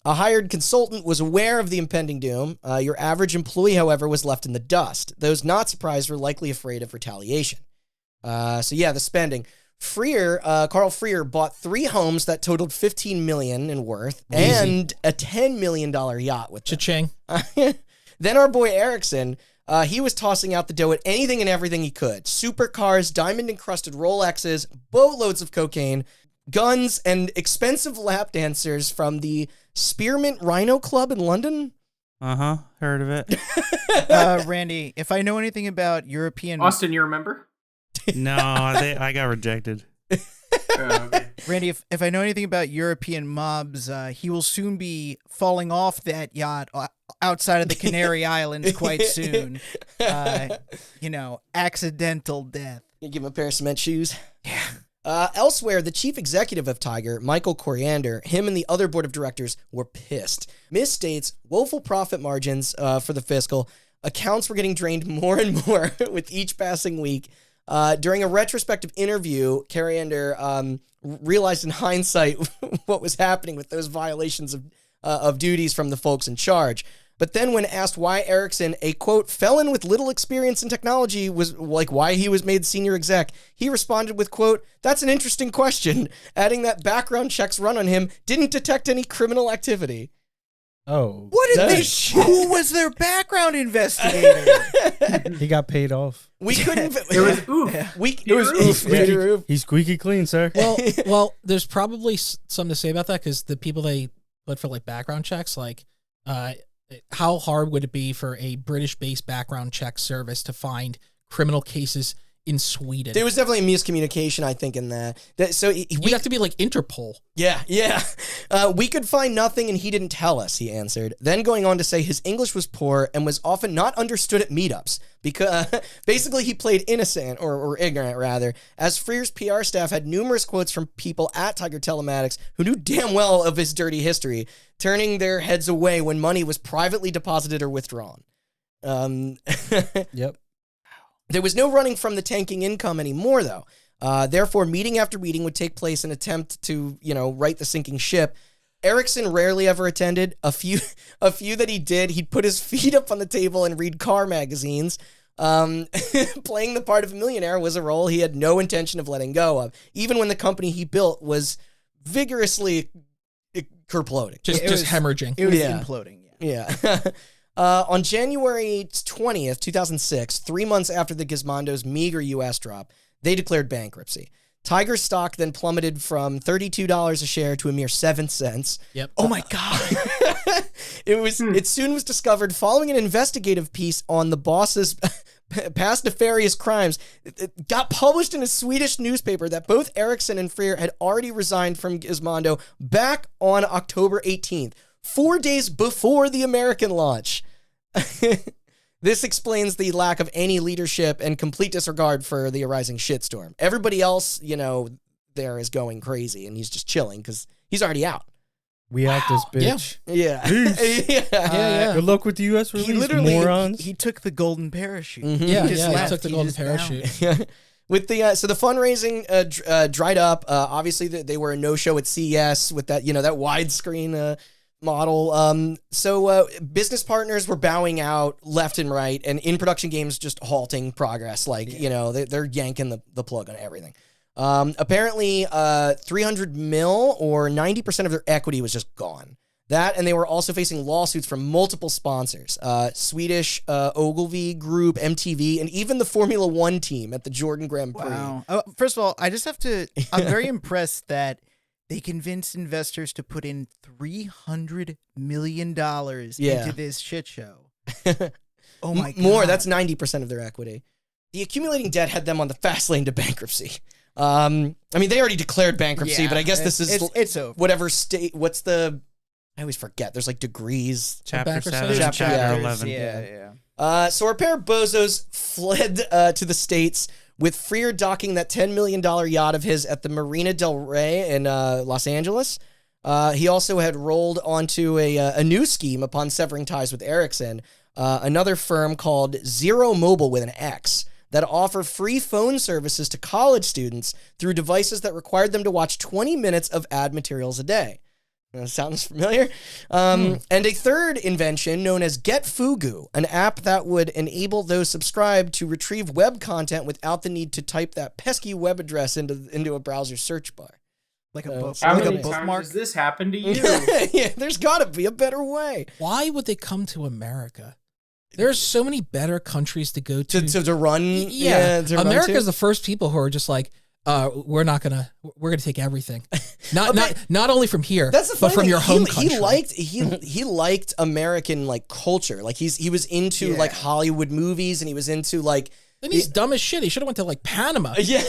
A hired consultant was aware of the impending doom. Your average employee, however, was left in the dust. Those not surprised were likely afraid of retaliation. So yeah, the spending. Carl Freer bought 3 homes that totaled $15 million in worth and a $10 million yacht with them. Cha-ching. Then our boy Erickson, he was tossing out the dough at anything and everything he could. Supercars, diamond-encrusted Rolexes, boatloads of cocaine, guns, and expensive lap dancers from the Spearmint Rhino Club in London. Heard of it. Randy, if I know anything about European... Austin, you remember? No, I got rejected. Okay. Randy, if I know anything about European mobs, he will soon be falling off that yacht outside of the Canary Islands quite soon. You know, accidental death. You give him a pair of cement shoes. Yeah. Elsewhere, the chief executive of Tiger, Michael Coriander, him and the other board of directors were pissed. Misstates, woeful profit margins for the fiscal, accounts were getting drained more and more with each passing week. During a retrospective interview, Coriander realized in hindsight what was happening with those violations of duties from the folks in charge. But then when asked why Erickson, a quote, felon with little experience in technology, was like why he was made senior exec, he responded with, quote, that's an interesting question, adding that background checks run on him didn't detect any criminal activity. Oh. What did they? Nice. Who was their background investigator? He got paid off. We couldn't. It was oof. It was oof. Squeaky, he's squeaky clean, sir. Well, there's probably something to say about that because the people they put for like background checks, like, how hard would it be for a British-based background check service to find criminal cases in Sweden? There was definitely a miscommunication, I think, in that. So we have to be like Interpol. Yeah. We could find nothing and he didn't tell us, he answered. Then going on to say his English was poor and was often not understood at meetups because basically he played innocent or ignorant rather, as Freer's PR staff had numerous quotes from people at Tiger Telematics who knew damn well of his dirty history, turning their heads away when money was privately deposited or withdrawn. Yep. There was no running from the tanking income anymore, though. Therefore, meeting after meeting would take place in an attempt to, right the sinking ship. Ericsson rarely ever attended. A few that he did, he'd put his feet up on the table and read car magazines. Playing the part of a millionaire was a role he had no intention of letting go of, even when the company he built vigorously kerploding. Just hemorrhaging. It was Yeah. imploding. Yeah. On January 20th, 2006, 3 months after the Gizmondo's meager U.S. drop, they declared bankruptcy. Tiger's stock then plummeted from $32 a share to a mere 7 cents. Yep. Oh my god. It soon was discovered following an investigative piece on the boss's past nefarious crimes. It got published in a Swedish newspaper that both Ericsson and Freer had already resigned from Gizmondo back on October 18th. 4 days before the American launch. This explains the lack of any leadership and complete disregard for the arising shitstorm. Everybody else, there is going crazy, and he's just chilling because he's already out. We out this bitch. Yeah. Yeah. Good luck with the U.S. release, He literally morons. he took the golden parachute. Yeah, just he left. took the He golden just parachute. With the so the fundraising dried up. Obviously, they were a no-show at CES with that that widescreen model. So business partners were bowing out left and right, and in-production games just halting progress. They're yanking the plug on everything. Apparently, 300 mil or 90% of their equity was just gone. That, and they were also facing lawsuits from multiple sponsors, Swedish Ogilvy Group, MTV, and even the Formula One team at the Jordan Grand Prix. Wow. First of all, I just have to. I'm very impressed that they convinced investors to put in $300 million into this shit show. Oh my god! More. That's 90% of their equity. The accumulating debt had them on the fast lane to bankruptcy. They already declared bankruptcy, but I guess this is it's over. whatever state. What's the? I always forget. There's like degrees. Chapter Bankruptcy? 7, Chapter- Chapter yeah. 11. Yeah. So our pair of bozos fled to the States, with Freer docking that $10 million yacht of his at the Marina del Rey in Los Angeles. He also had rolled onto a new scheme upon severing ties with Ericsson, another firm called Zero Mobile with an X, that offer free phone services to college students through devices that required them to watch 20 minutes of ad materials a day. Sounds familiar? And a third invention known as Get Fugu, an app that would enable those subscribed to retrieve web content without the need to type that pesky web address into a browser search bar. Like a book. How Like many a times bookmark. has this happened to you? Yeah, there's got to be a better way Why would they come to America? There's so many better countries to go to. to run. Yeah, to run America's to. the first people who are just like, we're gonna take everything, not only from here, That's the but funny from thing. your home country. He liked American culture. He was into Hollywood movies, and he was into Then he's dumb as shit. He should have went to Panama. Yeah.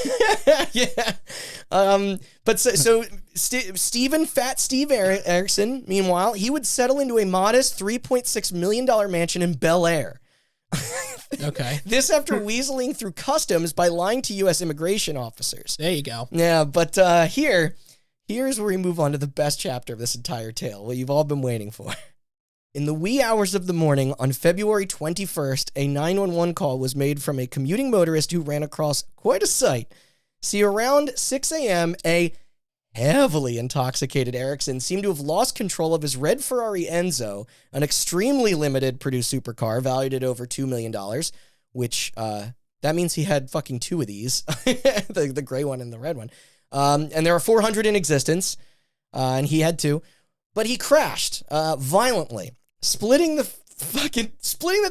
But so Steve Erickson, meanwhile, he would settle into a modest $3.6 million mansion in Bel Air. Okay, This after weaseling through customs by lying to U.S. immigration officers. there you go. Yeah, but here's where we move on to the best chapter of this entire tale, what you've all been waiting for. In the wee hours of the morning on February 21st, a 911 call was made from a commuting motorist who ran across quite a sight. See, around 6 a.m., a heavily intoxicated Ericsson seemed to have lost control of his red Ferrari Enzo, an extremely limited produced supercar valued at over $2 million, which that means he had fucking two of these, the gray one and the red one. And there are 400 in existence, and he had two. but he crashed violently, splitting the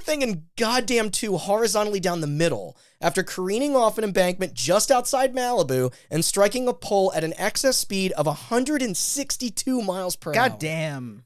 thing in goddamn two horizontally down the middle after careening off an embankment just outside Malibu and striking a pole at an excess speed of 162 miles per hour. God damn.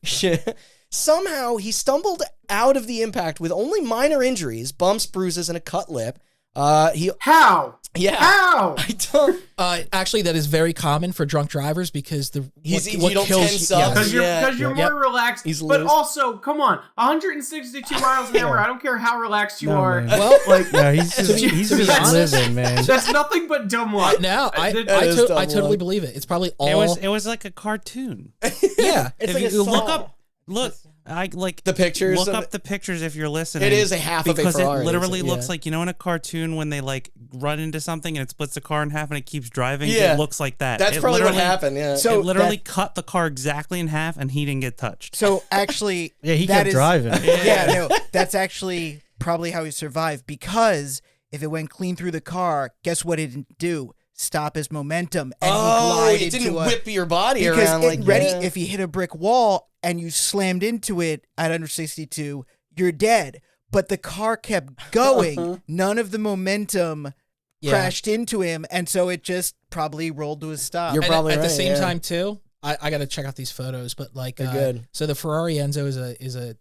Somehow, he stumbled out of the impact with only minor injuries, bumps, bruises, and a cut lip. How? Yeah. How? I don't... Actually, that is very common for drunk drivers because you don't tense up. Because you're more relaxed. He's but loose. also, come on, 162 miles an hour. I don't care how relaxed you No, are. man. Well, Like, Yeah, he's to be just honest- living, man. that's nothing but dumb luck. now I is dumb totally luck. believe it. It's probably all. It was like a cartoon. Yeah, It's If like you a song. look, I like The pictures. Look of up the pictures if you're listening. It is a half of a because Ferrari. it literally yeah. looks like, you know, in a cartoon when they like run into something and it splits the car in half and it keeps driving. Yeah. It looks like that. That's It probably what literally- happened. Yeah. So it literally that- cut the car exactly in half and he didn't get touched. So actually, Yeah, he that kept is- driving. Yeah, no, that's actually probably how he survived, because if it went clean through the car, guess what it didn't do? Stop his momentum, and he glided it didn't to a, whip your body because around like yeah. if you hit a brick wall and you slammed into it at under 62, you're dead. But the car kept going. None of the momentum Yeah. crashed into him, and so it just probably rolled to a stop. You're And probably at the right, same yeah. time too. I got to check out these photos, but like They're good. So the Ferrari Enzo is a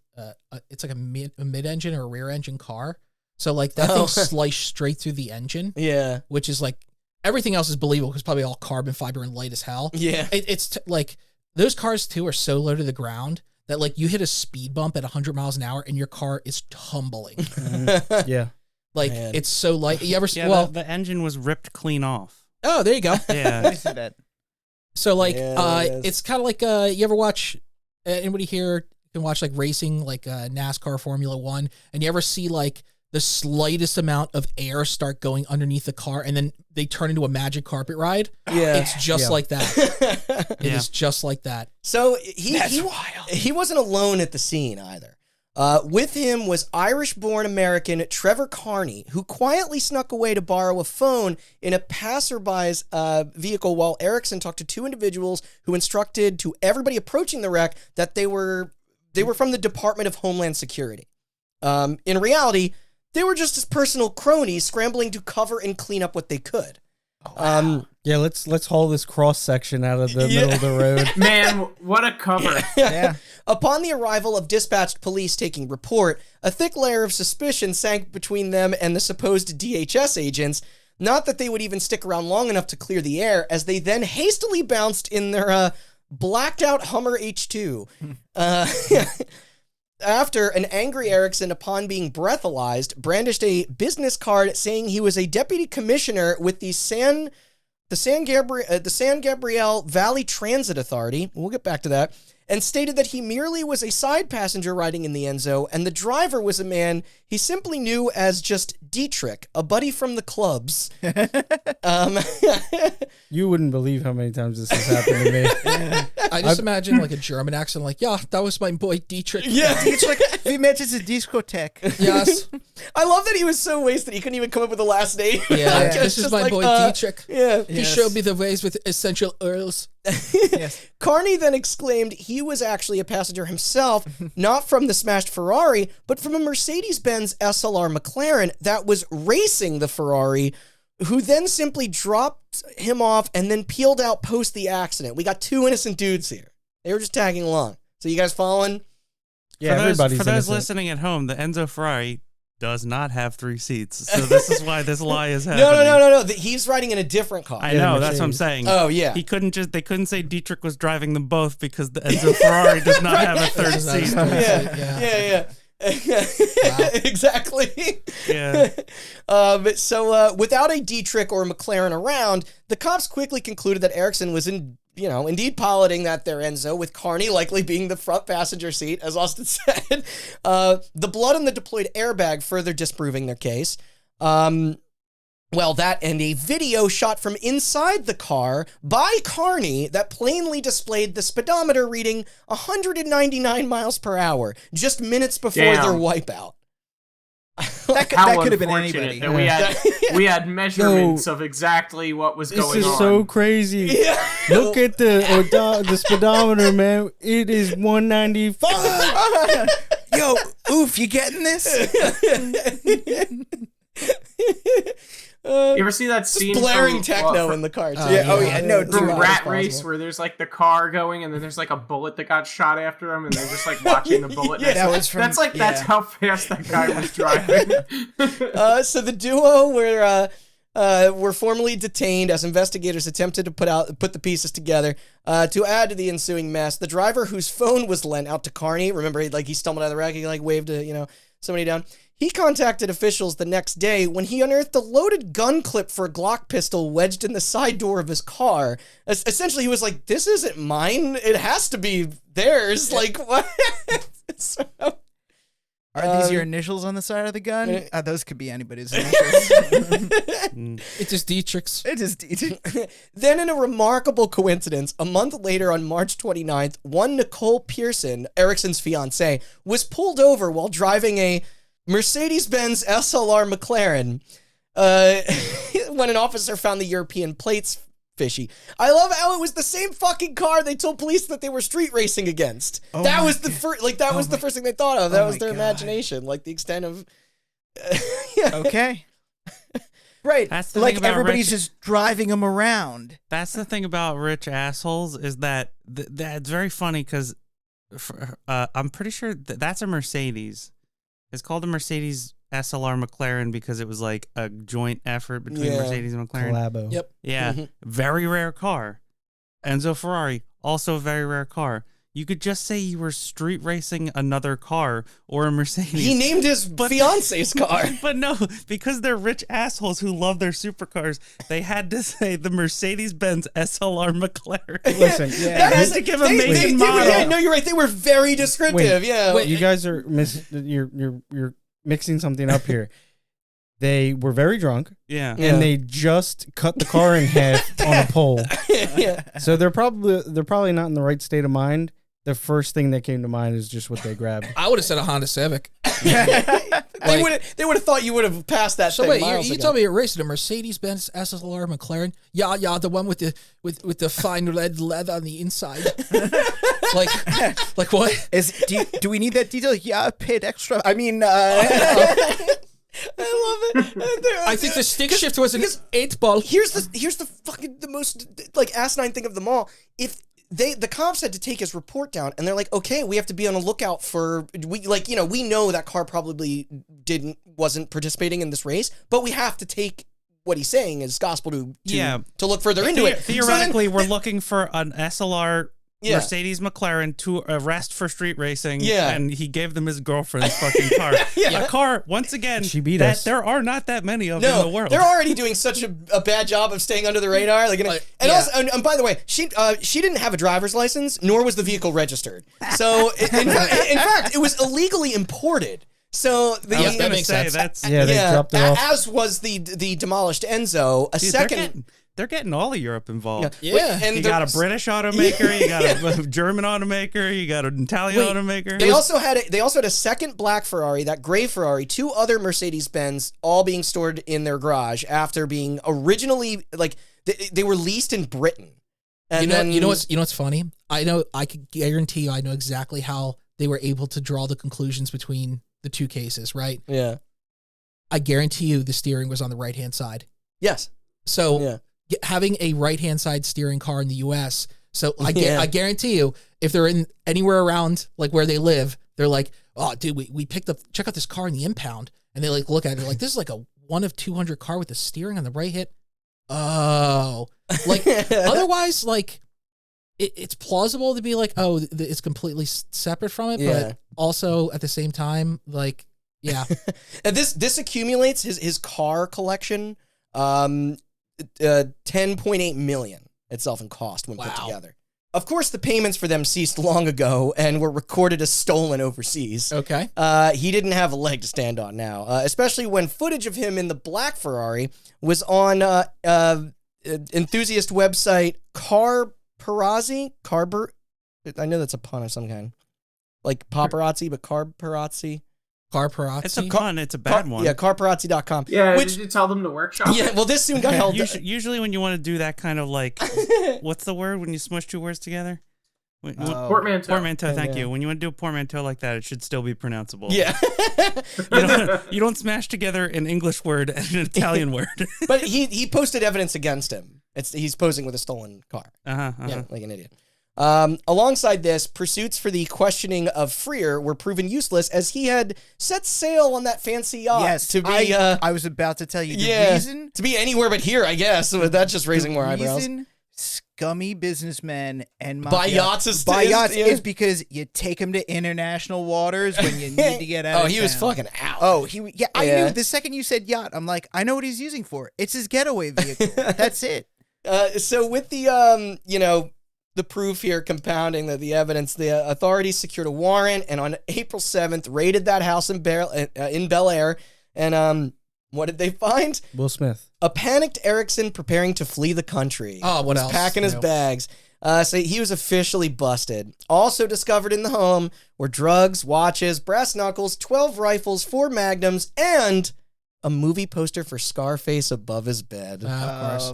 it's like a mid engine or a rear engine car. So like that thing sliced straight through the engine, Yeah. which is like everything else is believable because probably all carbon fiber and light as hell. Yeah. Like those cars too are so low to the ground that like you hit a speed bump at 100 miles an hour and your car is tumbling. Yeah. Like Man. it's so light. You ever Yeah, well? the engine was ripped clean off. Oh, there you go. Let Yeah. me see that. So like, Yeah, it is. it's kind of like you ever watch? Anybody here can watch like racing, like NASCAR, Formula One, and you ever see like the slightest amount of air start going underneath the car, and then they turn into a magic carpet ride? Yeah. It's just Yeah. like that. It Yeah. is just like that. So That's he wild. he wasn't alone at the scene either. With him was Irish-born American Trevor Carney, who quietly snuck away to borrow a phone in a passerby's vehicle while Erickson talked to two individuals who instructed to everybody approaching the wreck that they were from the Department of Homeland Security. In reality, they were just his personal cronies scrambling to cover and clean up what they could. Yeah, let's haul this cross section out of the middle of the road. Man, what a cover. Yeah. Upon the arrival of dispatched police taking report, a thick layer of suspicion sank between them and the supposed DHS agents. Not that they would even stick around long enough to clear the air, as they then hastily bounced in their blacked out Hummer H2. After an angry Erickson, upon being breathalyzed, brandished a business card saying he was a deputy commissioner with the San Gabriel Valley Transit Authority. We'll get back to that. And stated that he merely was a side passenger riding in the Enzo, and the driver was a man he simply knew as just Dietrich, a buddy from the clubs. You wouldn't believe how many times this has happened to me. I just imagine like a German accent, like, yeah, that was my boy Dietrich. Yeah. It's like we met at a discotheque. Yes. I love that he was so wasted he couldn't even come up with a last name. Yeah. Like, This it's is just my like, boy Dietrich. Yeah. He showed me the ways with essential oils. Yes. Carney then exclaimed he was actually a passenger himself, not from the smashed Ferrari, but from a Mercedes-Benz SLR McLaren that was racing the Ferrari, who then simply dropped him off and then peeled out post the accident. We got two innocent dudes here. They were just tagging along. So you guys following? Yeah, for everybody's those innocent. listening at home, the Enzo Ferrari does not have 3 seats. So this is why this lie is No, happening. no. He's riding in a different car. I Yeah, know, the that's what I'm Mercedes. saying. Oh, yeah. They couldn't say Dietrich was driving them both because the Enzo Ferrari does not have a third This is not a seat. third Yeah. Exactly. Yeah. So without a Dietrich or McLaren around, the cops quickly concluded that Erickson was indeed piloting that there Enzo, with Carney likely being the front passenger seat, as Austin said. The blood on the deployed airbag further disproving their case. Well, that and a video shot from inside the car by Carney that plainly displayed the speedometer reading 199 miles per hour, just minutes before Damn. their wipeout. That How could have been unfortunate anybody. that we had measurements of exactly what was This going is on. so crazy. Yeah. Look at the speedometer, man. It is 195. Yo, oof, you getting this? You ever see that scene Blaring from, techno in the car, too. No, from dude. Rat Race where there's like the car going and then there's like a bullet that got shot after him and they're just like watching the bullet. Yeah, that was from- That's how fast that guy was driving. So the duo were formally detained as investigators attempted to put the pieces together. To add to the ensuing mess, the driver whose phone was lent out to Carney, remember, he stumbled out of the wreck, he waved somebody down. He contacted officials the next day when he unearthed a loaded gun clip for a Glock pistol wedged in the side door of his car. Essentially, he was like, "This isn't mine. It has to be theirs." Like, what? So, Are these your initials on the side of the gun? Those could be anybody's initials. It's just Dietrich's. It is. then, in a remarkable coincidence, a month later on March 29th, one Nicole Pearson, Erickson's fiancée, was pulled over while driving a Mercedes-Benz SLR McLaren when an officer found the European plates fishy. I love how it was the same fucking car they told police that they were street racing against. That was the first, the first thing they thought of. That was their imagination, the extent of. Okay. Right. That's the thing about everybody's just driving them around. That's the thing about rich assholes is that that's very funny because I'm pretty sure that's a Mercedes. It's called a Mercedes SLR McLaren because it was like a joint effort between Mercedes and McLaren. Collabo. Yep. Yeah, very rare car. Enzo Ferrari, also a very rare car. You could just say you were street racing another car or a Mercedes. He named his fiance's car. But no, because they're rich assholes who love their supercars, they had to say the Mercedes-Benz SLR McLaren. Listen, That is- to give a make and model. Yeah, no, you're right. They were very descriptive. You guys are you're mixing something up here. They were very drunk, Yeah. and they just cut the car in half on a pole. Yeah. So they're probably not in the right state of mind. The first thing that came to mind is just what they grabbed. I would have said a Honda Civic. They would have thought you would have passed that. So thing wait, miles you ago. told me you're racing a Mercedes-Benz SLR McLaren? Yeah, the one with the fine red leather on the inside. like what? Do we need that detail? Yeah, I paid extra. I mean, I love it. I think the stick shift was an 8-ball. Here's the most asinine thing of them all. If the cops had to take his report down, and they're like, okay, we have to be on a lookout for we know that car probably wasn't participating in this race, but we have to take what he's saying as gospel to look further into it. Theoretically, we're looking for an SLR Mercedes McLaren to arrest for street racing, and he gave them his girlfriend's fucking car. A car, once again, She beat us. there are not that many of in the world. They're already doing such a bad job of staying under the radar. And by the way, she didn't have a driver's license, nor was the vehicle registered. So in fact, it was illegally imported. So that makes sense. They dropped it off. as was the demolished Enzo. Dude, they're getting all of Europe involved. Yeah. And You got a British automaker, you got a German automaker, you got an Italian automaker. They also had a second black Ferrari, that gray Ferrari, 2 other Mercedes-Benz, all being stored in their garage after being originally they were leased in Britain. And you know what's funny? I could guarantee you I know exactly how they were able to draw the conclusions between the two cases, right? Yeah. I guarantee you the steering was on the right-hand side. Yes. So having a right-hand side steering car in the U.S., so I guarantee you, if they're in anywhere around where they live, they're like, oh, dude, we check out this car in the impound, and they look at it, they're like, this is like a 1 of 200 car with the steering on the right hit. Oh, otherwise, it's plausible to be like, oh, it's completely separate from it, but also at the same time, yeah. And this accumulates his car collection. 10.8 million itself in cost when put together. Of course, the payments for them ceased long ago and were recorded as stolen overseas. Okay. He didn't have a leg to stand on now, especially when footage of him in the black Ferrari was on enthusiast website Carparazzi. I know that's a pun of some kind. Like paparazzi, but Carparazzi. Carparazzi. It's a con. It's a bad one. Yeah, carparazzi.com. Yeah, Which, did you tell them to workshop? yeah, well, this soon got held. Usually when you want to do that kind of like, what's the word when you smush two words together? Portmanteau. Thank you. When you want to do a portmanteau like that, it should still be pronounceable. Yeah. You don't smash together an English word and an Italian word. But he posted evidence against him. He's posing with a stolen car. Yeah, like an idiot. Alongside this, pursuits for the questioning of Freer were proven useless as he had set sail on that fancy yacht. Yes, to be. I was about to tell you the reason. To be anywhere but here, I guess. So that's just raising more eyebrows. Scummy businessmen and buy yachts is because you take them to international waters when you need to get out. Oh, he was fucking out. Oh, I knew the second you said yacht, I'm like, I know what he's using for. It's his getaway vehicle. That's it. So with the the proof here compounding the evidence, the authorities secured a warrant and on April 7th raided that house in Bel Air. And what did they find? Will Smith. A panicked Erickson preparing to flee the country. Oh, what else? Packing his bags. So he was officially busted. Also discovered in the home were drugs, watches, brass knuckles, 12 rifles, 4 magnums, and a movie poster for Scarface above his bed. Of course.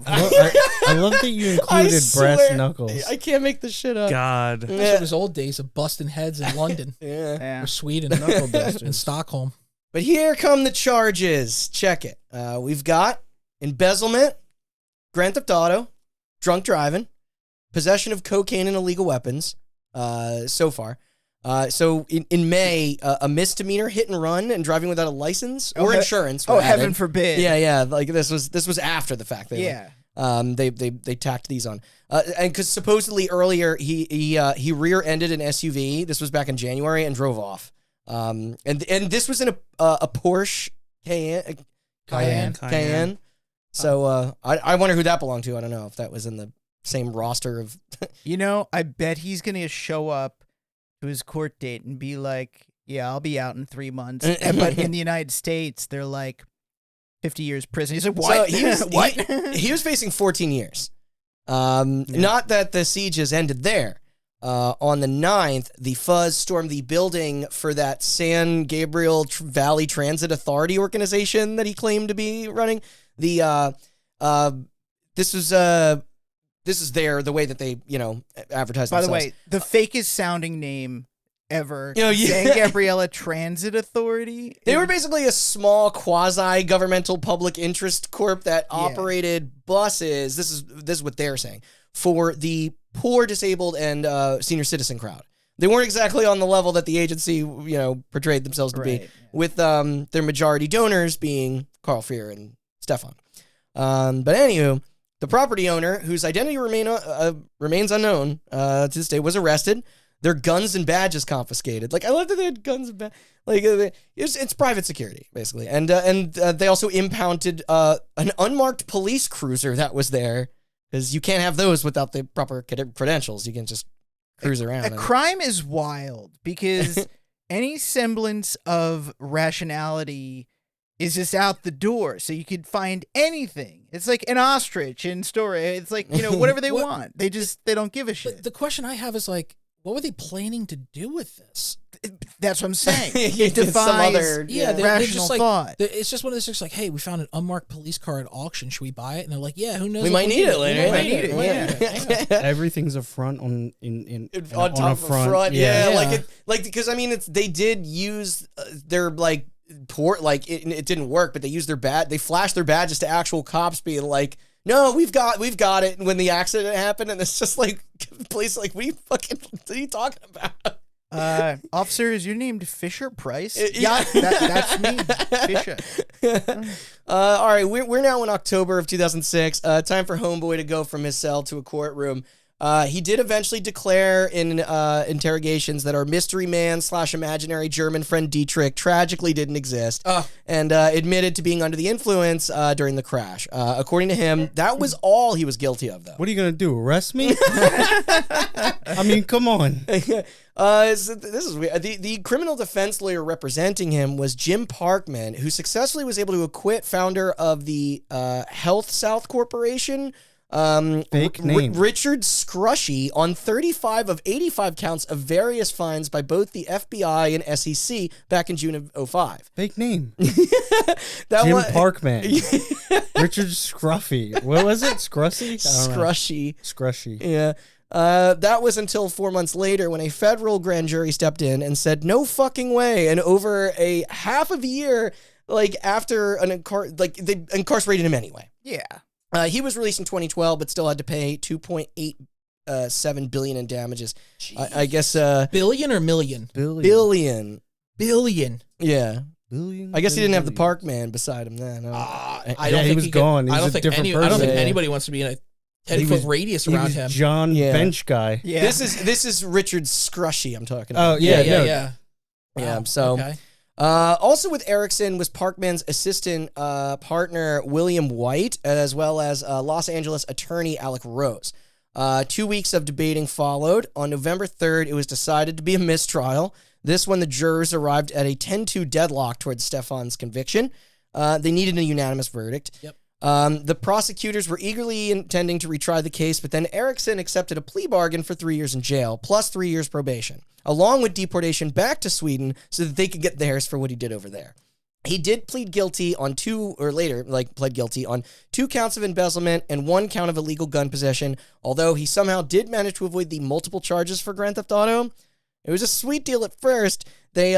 I love that you included brass knuckles. I can't make this shit up. God. Those were his old days of busting heads in London. Or Sweden. And Stockholm. But here come the charges. Check it. We've got embezzlement, grand theft auto, drunk driving, possession of cocaine and illegal weapons so far. So in May, a misdemeanor hit and run and driving without a license or insurance. Oh, heaven forbid. Yeah. Like this was after the fact. They tacked these on. And because supposedly earlier he rear-ended an SUV. This was back in January and drove off. And this was in a Porsche Cayenne. So I wonder who that belonged to. I don't know if that was in the same roster of. I bet he's gonna show up to his court date and be like, "Yeah, I'll be out in 3 months." But in the United States, they're like 50 years prison. He's like, "What?" So he was facing 14 years. Not that the siege has ended there. On the 9th, the Fuzz stormed the building for that San Gabriel Valley Transit Authority organization that he claimed to be running. This is the way that they, advertise themselves. By the way, the fakest sounding name ever. Yeah. San Gabriela Transit Authority. They were basically a small quasi-governmental public interest corp that operated buses. This is what they're saying, for the poor, disabled, and senior citizen crowd. They weren't exactly on the level that the agency, portrayed themselves to be, with their majority donors being Carl Freer and Stefan. But anywho, the property owner, whose identity remains unknown to this day, was arrested. Their guns and badges confiscated. Like, I love that they had guns and badges. Like, it's private security, basically. And they also impounded an unmarked police cruiser that was there. Because you can't have those without the proper credentials. You can just cruise around. Crime is wild because any semblance of rationality is just out the door. So you could find anything. It's like an ostrich in story. It's like, whatever they want. They don't give a shit. The question I have is like, what were they planning to do with this? That's what I'm saying. It defies some other they're rational just like, thought. It's just one of those things like, hey, we found an unmarked police car at auction. Should we buy it? And they're like, yeah, who knows? We might need it later. We might need it. Yeah. Everything's a front on top a of front. Yeah. Because they did use their port, it didn't work, but they used their they flashed their badges to actual cops being like, no, we've got it. And when the accident happened, and it's just like, police like, what are you talking about? Officer, is your name Fisher Price? That's me, Fisher. All right, we're now in October of 2006. Time for Homeboy to go from his cell to a courtroom. He did eventually declare in interrogations that our mystery man / imaginary German friend Dietrich tragically didn't exist, and admitted to being under the influence during the crash. According to him, that was all he was guilty of, though. What are you gonna do? Arrest me? I mean, come on. So this is weird. The criminal defense lawyer representing him was Jim Parkman, who successfully was able to acquit founder of the Health South Corporation Fake name. Richard Scrushy on 35 of 85 counts of various fines by both the FBI and SEC back in June of 2005. Fake name. That Jim one- Parkman. Richard Scruffy. What was it? Scrussy? I don't know. Scrushy. Scrushy. Yeah. That was until 4 months later when a federal grand jury stepped in and said, no fucking way. And over a half of a year, like after they incarcerated him anyway. Yeah. He was released in 2012, but still had to pay $2.87 billion in damages. I guess Billion or million? billion. Billion. Yeah. Billion. I guess he didn't have the Parkman beside him then. I Yeah, don't he think was could- gone. He I was don't a think different I don't person. think Yeah. anybody wants to be in a He 10-foot was- radius He around was him. John Yeah. Bench guy. Yeah. This is Richard Scrushy I'm talking about. Oh, yeah. no. yeah. Yeah, Wow, so okay. Also with Erickson was Parkman's assistant partner William White, as well as Los Angeles attorney Alec Rose. 2 weeks of debating followed. On November 3rd, it was decided to be a mistrial. This when the jurors arrived at a 10-2 deadlock towards Stefan's conviction. They needed a unanimous verdict. Yep. The prosecutors were eagerly intending to retry the case, but then Erickson accepted a plea bargain for 3 years in jail, plus 3 years probation, along with deportation back to Sweden so that they could get theirs for what he did over there. He did plead guilty on pled guilty on 2 counts of embezzlement and 1 count of illegal gun possession, although he somehow did manage to avoid the multiple charges for Grand Theft Auto. It was a sweet deal at first. They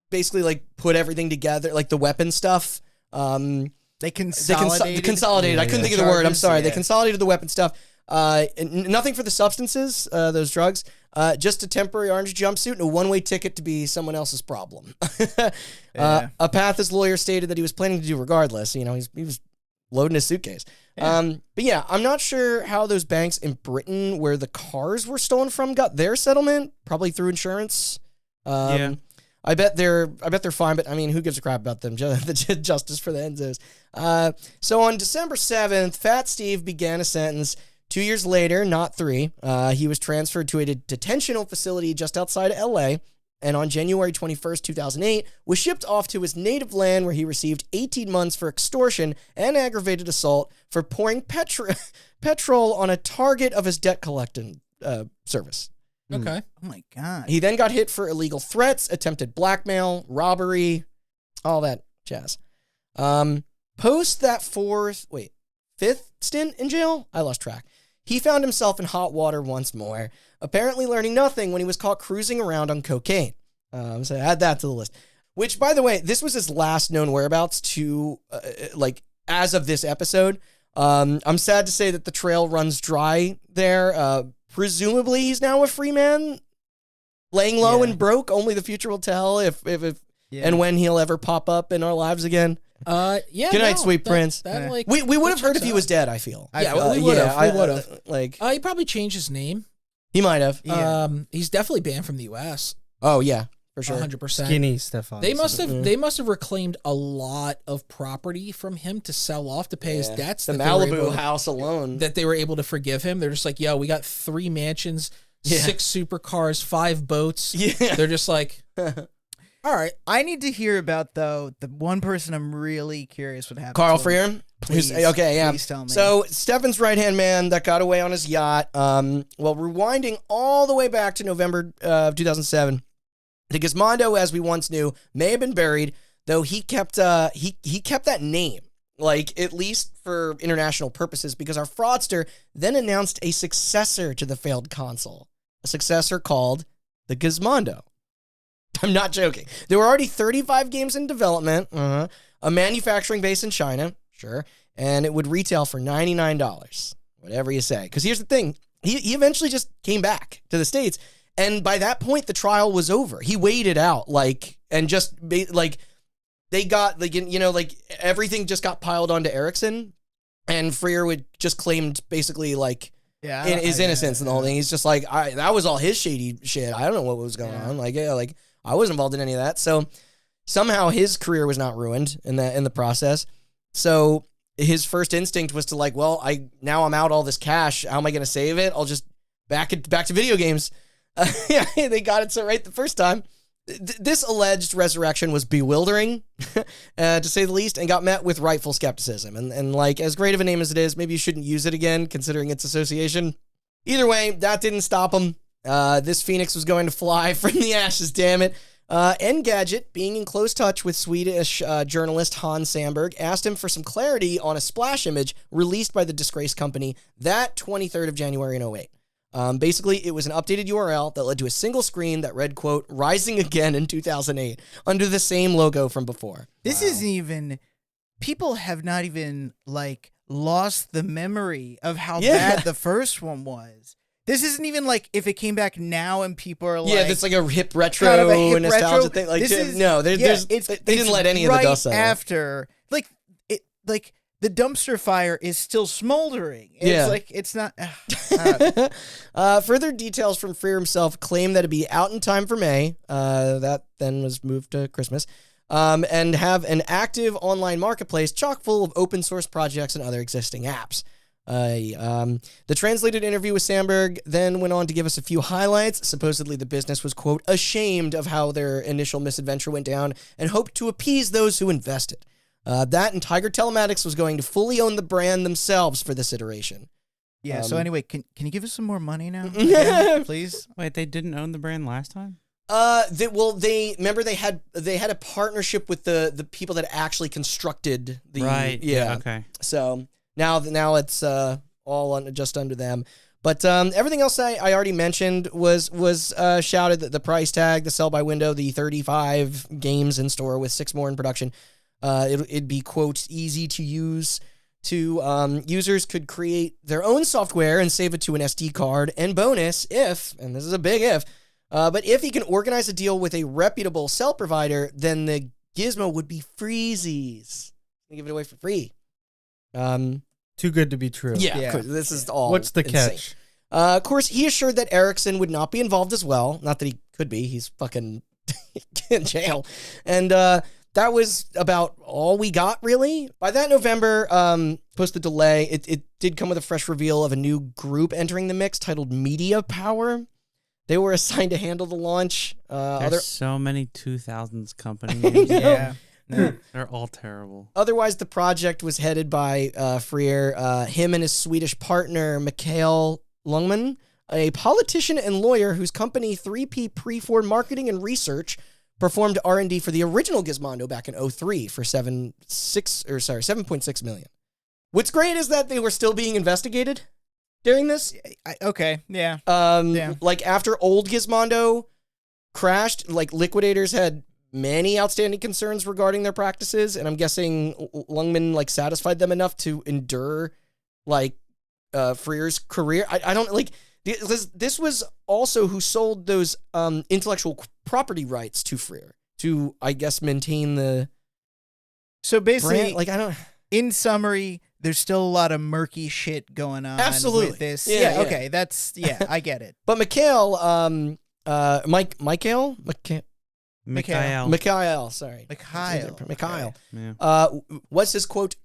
basically like put everything together, like the weapon stuff. They consolidated. Consolidated. I couldn't think of the word. I'm charges, sorry. They yeah. consolidated the weapon stuff. Nothing for the substances, those drugs. Just a temporary orange jumpsuit and a one-way ticket to be someone else's problem. Yeah. A path, his lawyer stated that he was planning to do regardless. You know, he was loading his suitcase. Yeah. But yeah, I'm not sure how those banks in Britain where the cars were stolen from got their settlement. Probably through insurance. Yeah. I bet they're fine, but I mean, who gives a crap about them? The justice for the Enzos. So on December 7th, Fat Steve began a sentence. 2 years later, not 3, he was transferred to a detentional facility just outside of LA, and on January 21st, 2008, was shipped off to his native land where he received 18 months for extortion and aggravated assault for pouring petrol on a target of his debt collecting service. Okay. Oh my god. He then got hit for illegal threats, attempted blackmail, robbery, all that jazz. Post that fifth stint in jail, I lost track. He found himself in hot water once more, apparently learning nothing when he was caught cruising around on cocaine. So add that to the list. Which, by the way, this was his last known whereabouts to, as of this episode. I'm sad to say that the trail runs dry there. Presumably, he's now a free man, laying low Yeah. and broke. Only the future will tell if Yeah. and when he'll ever pop up in our lives again. Yeah. Good night, sweet prince. That, like, We would have that heard checks if he out. was dead, I feel. Yeah, we would've. I- We would've. Like, He probably changed his name. he might have. Yeah. He's definitely banned from the U.S. Oh, yeah, for sure. 100%. Skinny Stefan. They must have reclaimed a lot of property from him to sell off to pay his Yeah. debts. The that they were Malibu able to- house alone. that they were able to forgive him. They're just like, yo, we got 3 mansions, Yeah. 6 supercars, 5 boats. Yeah. They're just like, all right. I need to hear about though the one person I'm really curious what happened. Carl to him. Freer. Please, Okay, yeah. please tell me. So Stefan's right-hand man that got away on his yacht. Rewinding all the way back to November of 2007, the Gizmondo, as we once knew, may have been buried, though he kept he kept that name, like at least for international purposes, because our fraudster then announced a successor to the failed console, a successor called the Gizmondo. I'm not joking. There were already 35 games in development, a manufacturing base in China, sure, and it would retail for $99, whatever you say. Because here's the thing, he eventually just came back to the States, and by that point, the trial was over. He waited out, and just, they got, everything just got piled onto Erickson, and Freer would just claimed, basically, Yeah, his innocence and the whole thing. He's just like, that was all his shady shit. I don't know what was going on. I wasn't involved in any of that. So somehow his career was not ruined in the process. So his first instinct was to now I'm out all this cash. How am I going to save it? I'll just back to video games. Yeah, they got it so right the first time. This alleged resurrection was bewildering, to say the least, and got met with rightful skepticism. And like, as great of a name as it is, maybe you shouldn't use it again, considering its association. Either way, that didn't stop him. This phoenix was going to fly from the ashes, damn it. Engadget, being in close touch with Swedish journalist Hans Sandberg, asked him for some clarity on a splash image released by the disgraced company that 23rd of January in 2008. Basically, it was an updated URL that led to a single screen that read, quote, "Rising Again in 2008," under the same logo from before. This isn't even... People have not even, like, lost the memory of how bad the first one was. This isn't even like if it came back now and people are like... Yeah, that's like a hip retro kind of a hip nostalgia retro. thing. Like, This is- no, they didn't let any of the dust out. After, like the dumpster fire is still smoldering. It's Yeah. like, it's not... Further details from Freer himself claim that it'd be out in time for May. That then was moved to Christmas. And have an active online marketplace chock full of open source projects and other existing apps. The translated interview with Sandberg then went on to give us a few highlights. Supposedly the business was, quote, ashamed of how their initial misadventure went down and hoped to appease those who invested. That and Tiger Telematics was going to fully own the brand themselves for this iteration. Yeah, so anyway, can you give us some more money now? Again, please? Wait, they didn't own the brand last time? They remember they had a partnership with the people that actually constructed the Right. Yeah. Okay. So now it's all just under them. But everything else I already mentioned was shouted that the price tag, the sell by window, the 35 games in store with 6 more in production. It'd be, quote, easy to use. Users could create their own software and save it to an SD card. And bonus, if, and this is a big if, but if he can organize a deal with a reputable cell provider, then the Gizmo would be freezies. Give it away for free. Too good to be true. Yeah, Yeah. of course, this is all. What's the insane. catch? Of course, he assured that Ericsson would not be involved as well. Not that he could be. He's fucking in jail. And that was about all we got, really. By that November, post the delay, it did come with a fresh reveal of a new group entering the mix titled Media Power. They were assigned to handle the launch. There's so many 2000s companies. Yeah. They're all terrible. Otherwise, the project was headed by Freer, him and his Swedish partner, Mikael Lungman, a politician and lawyer whose company 3P Prefor Marketing and Research performed R&D for the original Gizmondo back in 2003 for 7.6 million. What's great is that they were still being investigated during this. Okay, yeah. Like after old Gizmondo crashed, like liquidators had many outstanding concerns regarding their practices, and I'm guessing Lungman like satisfied them enough to endure like Freer's career. I don't like this was also who sold those intellectual property rights to Freer to, I guess, maintain the So basically, brand. Like, I don't. in summary, there's still a lot of murky shit going on Absolutely. with this. Yeah, yeah. Okay, I get it. But Mikael, sorry. Mikhail. Yeah. Was his, quote,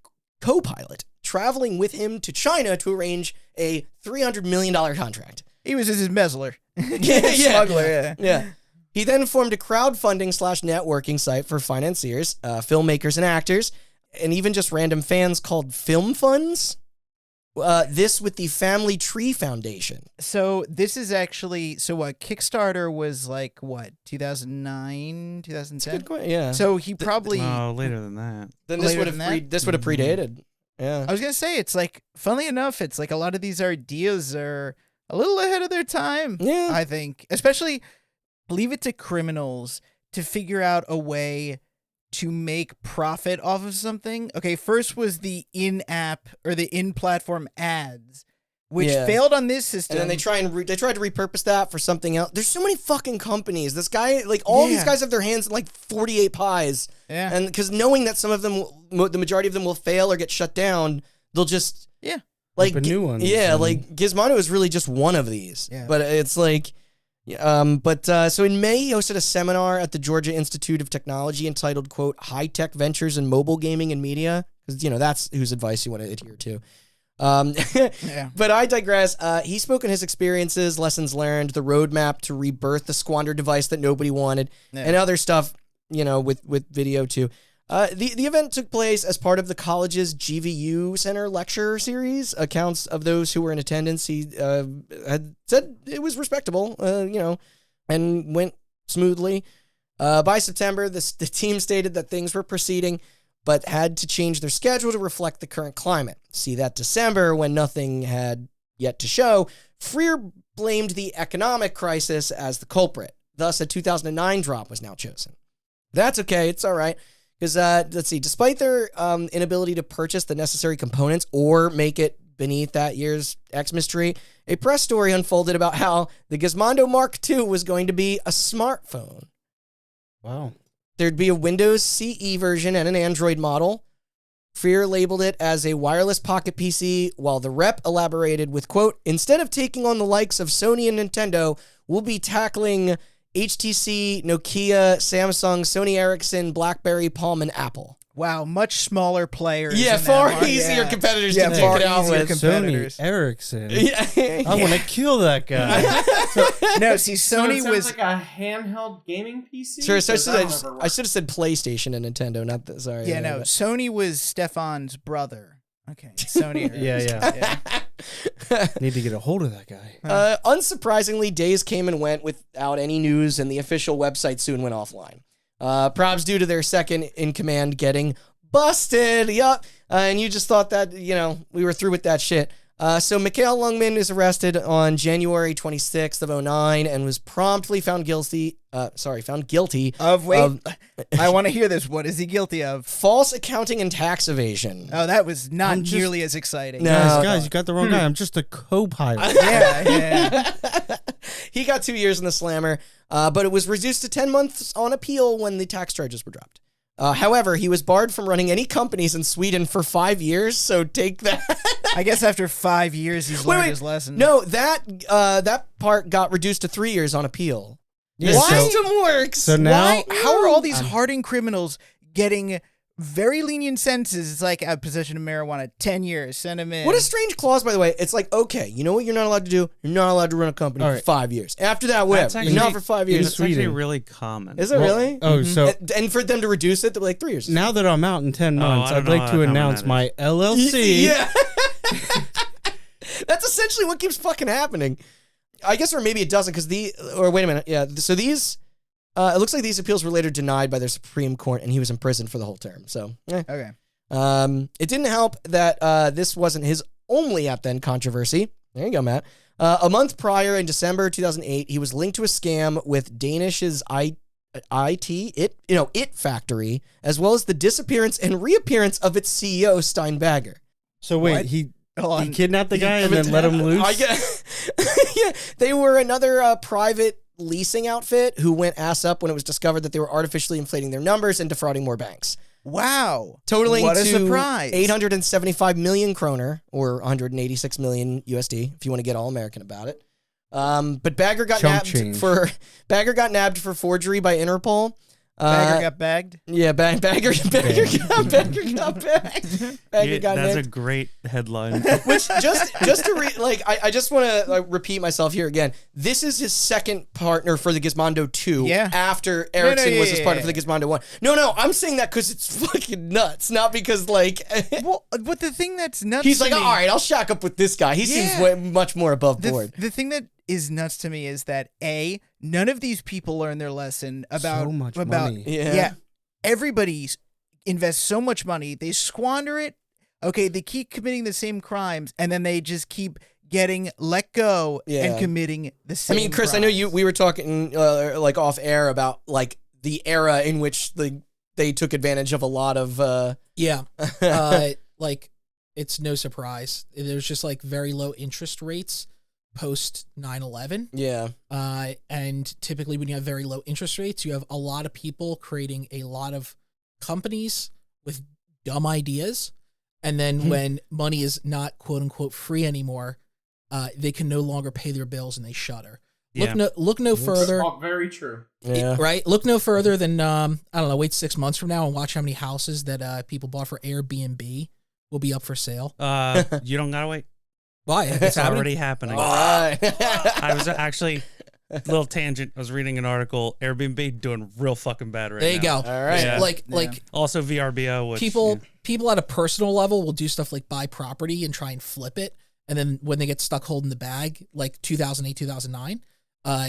co-pilot, traveling with him to China to arrange a $300 million contract. He was just his embezzler. Smuggler, yeah. Yeah. He then formed a crowdfunding/networking site for financiers, filmmakers and actors, and even just random fans called Film Funds. This with the Family Tree Foundation. So this is actually, so what, Kickstarter was like, what, 2009, 2010? Good question. Yeah. So he probably, Oh, later than that. Then this later would than have that? this would have predated. Yeah. I was going to say, it's like, funnily enough, it's like a lot of these ideas are a little ahead of their time, Yeah. I think. Especially, leave it to criminals to figure out a way to make profit off of something. Okay, first was the in-app or the in-platform ads, which Yeah. failed on this system. And then they tried to repurpose that for something else. There's so many fucking companies. This guy, like, all these Yeah. guys have their hands in like 48 pies. Yeah. And because knowing that some of them, the majority of them will fail or get shut down, they'll just like Open new ones. Yeah, And- like Gizmondo is really just one of these. Yeah. But it's like, so in May, he hosted a seminar at the Georgia Institute of Technology entitled, quote, High Tech Ventures in Mobile Gaming and Media. Because, that's whose advice you want to adhere to. Yeah. But I digress. He spoke on his experiences, lessons learned, the roadmap to rebirth the squandered device that nobody wanted, and other stuff, with video too. The event took place as part of the college's GVU Center lecture series. Accounts of those who were in attendance, he had said it was respectable, and went smoothly. By September, the team stated that things were proceeding, but had to change their schedule to reflect the current climate. See that December, when nothing had yet to show, Freer blamed the economic crisis as the culprit. Thus, a 2009 drop was now chosen. That's okay. It's all right. Because, let's see, despite their inability to purchase the necessary components or make it beneath that year's Xmas tree, a press story unfolded about how the Gizmondo Mark II was going to be a smartphone. Wow. There'd be a Windows CE version and an Android model. Freer labeled it as a wireless pocket PC, while the rep elaborated with, quote, instead of taking on the likes of Sony and Nintendo, we'll be tackling HTC, Nokia, Samsung, Sony Ericsson, BlackBerry, Palm, and Apple. Wow, much smaller players. Yeah, in that far market. easier competitors Yeah, to far take it out easier with. competitors. Sony Ericsson. Yeah. I want to kill that guy. No, see, So Sony it sounds was like a handheld gaming PC. Sorry, Does that ever I work? should have said PlayStation and Nintendo, not that. Sorry. yeah, no, but- Sony was Stefan's brother. Okay, Sony. Yeah. Need to get a hold of that guy. Unsurprisingly, days came and went without any news, and the official website soon went offline. Probs due to their second in command getting busted. Yup. And you just thought that, we were through with that shit. So Mikhail Lungman is arrested on January 26th of 2009 and was promptly found guilty. Of I want to hear this. What is he guilty of? False accounting and tax evasion. Oh, that was not I'm just- nearly as exciting. No. Guys, you got the wrong guy. I'm just a co-pilot. Yeah. He got 2 years in the slammer, but it was reduced to 10 months on appeal when the tax charges were dropped. However, he was barred from running any companies in Sweden for 5 years, so take that. I guess after 5 years, he's learned his lesson. No, that part got reduced to 3 years on appeal. Yeah, The so- system works. So now, Why? How are all these hardened criminals getting very lenient sentences? It's like a possession of marijuana, 10 years, send him in. What a strange clause, by the way. It's like, okay, you know what you're not allowed to do? You're not allowed to run a company All for right. 5 years. After that, whatever. That's You're not actually- for 5 in years. It's actually Sweden. really common. Is it really? Oh, so And for them to reduce it, they're like 3 years. now that I'm out in 10 months, I don't I'd like know to how announce that my LLC. Yeah. That's essentially what keeps fucking happening. I guess, or maybe it doesn't, because wait a minute. Yeah. So these, it looks like these appeals were later denied by their Supreme Court, and he was imprisoned for the whole term. So, Okay. It didn't help that this wasn't his only at then controversy. There you go, Matt. A month prior, in December 2008, he was linked to a scam with Danish's It Factory, as well as the disappearance and reappearance of its CEO, Stein Bagger. So wait, What? he Hold on. kidnapped the guy and then let him loose? I guess, yeah, they were another private leasing outfit who went ass up when it was discovered that they were artificially inflating their numbers and defrauding more banks. Wow. Totaling what a to surprise. 875 million kroner, or 186 million USD, if you want to get all American about it. But Bagger got Chump nabbed change. for forgery by Interpol. Bagger got bagged. Yeah, Bagger got bagged. Bagger got That's a nabbed. great headline. Which just to I just want to repeat myself here again. This is his second partner for the Gizmondo 2. Yeah. After Ericsson was his yeah, partner yeah. for the Gizmondo 1. No, I'm saying that because it's fucking nuts, not because Well, but the thing that's nuts he's to like, me, all right, I'll shack up with this guy. He Yeah. seems way, much more above board. the thing that is nuts to me is that none of these people learn their lesson about So much about money. Yeah. Everybody invests so much money, they squander it. Okay, they keep committing the same crimes, and then they just keep getting let go Yeah. and committing the I same. mean, Chris, I know we were talking like off air about like the era in which they took advantage of a lot of Yeah. Like, it's no surprise. There's just like very low interest rates post 9/11. yeah. And typically when you have very low interest rates, you have a lot of people creating a lot of companies with dumb ideas. And then when money is not quote unquote free anymore, they can no longer pay their bills and they shutter. Yeah. Look no further. Oh, very true. Yeah. Right? Look no further than, I don't know, wait 6 months from now and watch how many houses that people bought for Airbnb will be up for sale. You don't gotta wait. Why? It's already happening. All right. I was actually little tangent. I was reading an article. Airbnb doing real fucking bad right now. There you go. All right. Yeah. Like Also VRBO. Which, people at a personal level will do stuff like buy property and try and flip it, and then when they get stuck holding the bag, like 2008, 2009,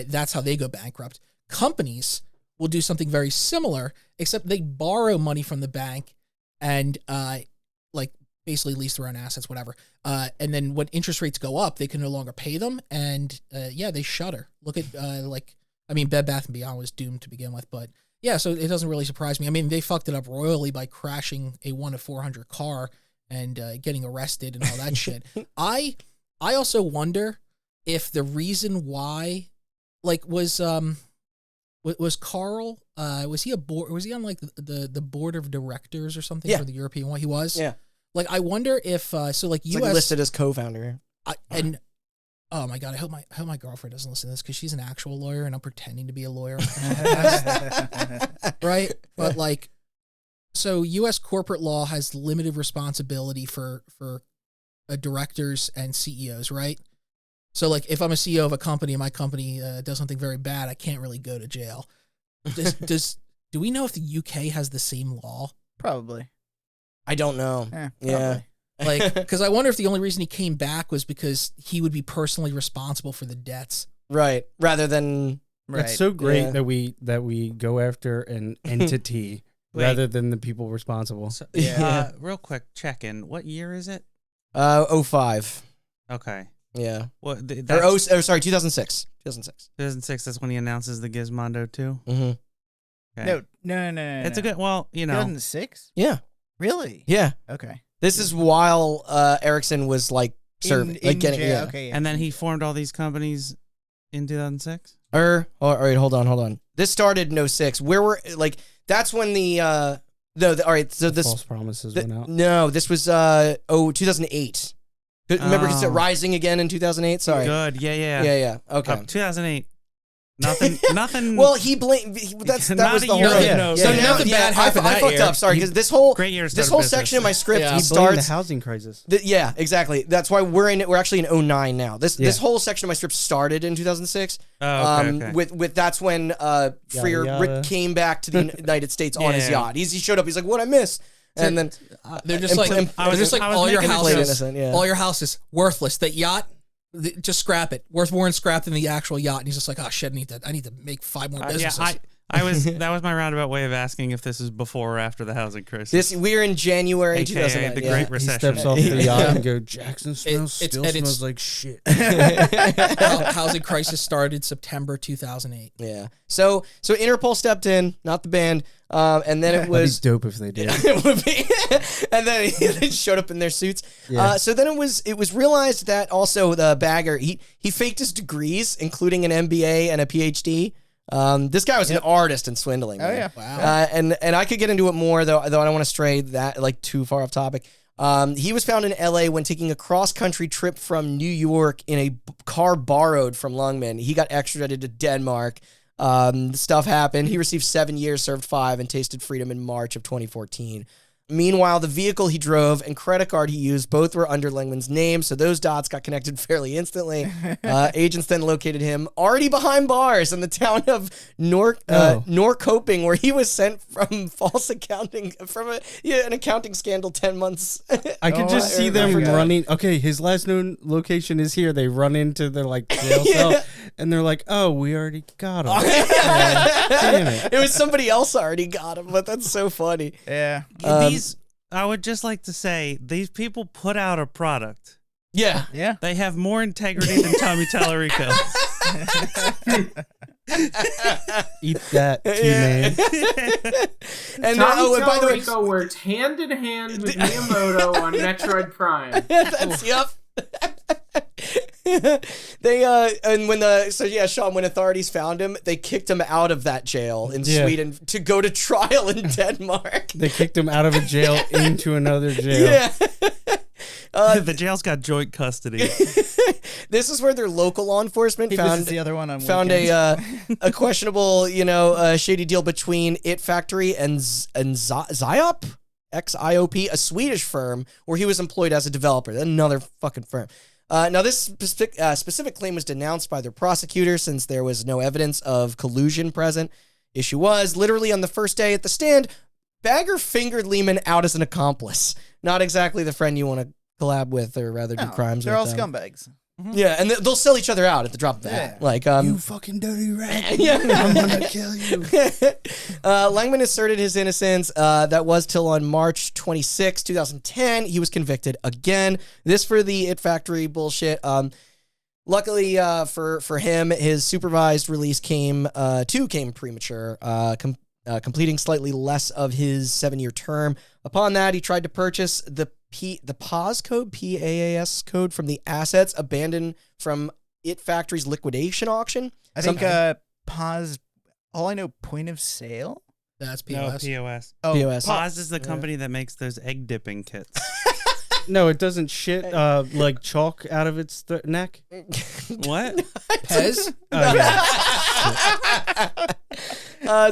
that's how they go bankrupt. Companies will do something very similar, except they borrow money from the bank and like basically lease their own assets, whatever. And then when interest rates go up, they can no longer pay them, and they shutter. Look at Bed Bath & Beyond was doomed to begin with, but yeah, so it doesn't really surprise me. I mean, they fucked it up royally by crashing a 1 of 400 car and getting arrested and all that shit. I also wonder if the reason why, like, was Carl, was he on like the board of directors or something for the European one? He was? Yeah. Like, I wonder if, US Like listed as co-founder. and oh my God, I hope my girlfriend doesn't listen to this because she's an actual lawyer and I'm pretending to be a lawyer. Right? But like, so US corporate law has limited responsibility for directors and CEOs, right? So like, if I'm a CEO of a company and my company does something very bad, I can't really go to jail. Do we know if the UK has the same law? Probably. I don't know. Yeah. Like, because I wonder if the only reason he came back was because he would be personally responsible for the debts. Right. Rather than It's so great that we go after an entity rather than the people responsible. So, real quick check in. What year is it? 05. Okay. Yeah. Well, 2006. 2006. That's when he announces the Gizmondo 2. Mm-hmm. Okay. No. It's a good. Well, 2006. Yeah. Really? Yeah. Okay. This is while Ericsson was like serving, in getting jail. Okay. Yeah. And then he formed all these companies in 2006. All right, hold on. This started in 06. Where were like that's when all right. So this false promises went out. No, this was 2008. Remember he started rising again in 2008. Sorry. Good. Yeah. Yeah. Okay. 2008. Nothing. Well, he blamed. That was the whole thing. No, So now nothing bad happened I that fucked year. up. Sorry, because this whole Great year to this start a whole business. section of my script Yeah. He blamed starts. the housing crisis. Yeah, exactly. That's why we're actually in 09 now. This whole section of my script started in 2006. Oh, okay. With that's when Freer yada. came back to the United States on his yacht. He showed up. He's like, "What I miss?" And then They're just like all your houses. Yeah. All your houses worthless. That yacht, just scrap it. Worth more in scrap than the actual yacht. And he's just like, oh shit, I need to make 5 more businesses. That was my roundabout way of asking if this is before or after the housing crisis. We're in January AKA 2009. the yeah. Great He Recession. steps off the yacht and go, Jackson smells smells like shit. Housing crisis started September 2008. Yeah. So Interpol stepped in, not the band, and then it That'd be was dope if they did. it would be, and then they showed up in their suits. Yeah. So then it was realized that also the bagger he faked his degrees, including an MBA and a PhD. This guy was an artist in swindling. Oh man. yeah. Wow. And I could get into it more though I don't want to stray that like too far off topic. He was found in LA when taking a cross-country trip from New York in a car borrowed from Lungman. He got extradited to Denmark. Stuff happened. He received 7 years, served 5, and tasted freedom in March of 2014. Meanwhile, the vehicle he drove and credit card he used both were under Lingman's name, so those dots got connected fairly instantly. Agents then located him already behind bars in the town of Norrköping, where he was sent from false accounting from an accounting scandal 10 months. I could just see them running. Okay, his last known location is here. They run into their like jail cell, and they're like, "Oh, we already got him." Damn it! It was somebody else already got him, but that's so funny. Yeah. I would just like to say these people put out a product. Yeah. Yeah. They have more integrity than Tommy Tallarico. Eat that, T-Man. And Tommy by the way, Tallarico worked hand in hand with Miyamoto on Metroid Prime. that's yep. They and Sean, when authorities found him, they kicked him out of that jail in Sweden to go to trial in Denmark. They kicked him out of a jail into another jail. Yeah. The jail's got joint custody. This is where their local law enforcement He found visits the other one on found weekends. a questionable, shady deal between It Factory and Zyop. XIOP, a Swedish firm where he was employed as a developer. Another fucking firm. Now, this specific claim was denounced by their prosecutor since there was no evidence of collusion present. Issue was, literally on the first day at the stand, Bagger fingered Lehman out as an accomplice. Not exactly the friend you want to collab with or rather do crimes with. They're all them. scumbags. Yeah, and they'll sell each other out at the drop of a hat. Like, You fucking dirty rat. Yeah. I'm gonna kill you. Langman asserted his innocence. That was till on March 26, 2010. He was convicted again. This for the It Factory bullshit. Luckily for him, his supervised release came premature, completing slightly less of his 7-year term. Upon that, he tried to purchase the PAAS code, PAAS code from the assets abandoned from It Factory's liquidation auction. I think PAAS, all I know, point of sale? That's No, POS. POS. Oh, POS. POS is the company that makes those egg dipping kits. No, it doesn't shit like chalk out of its neck. What? Pez?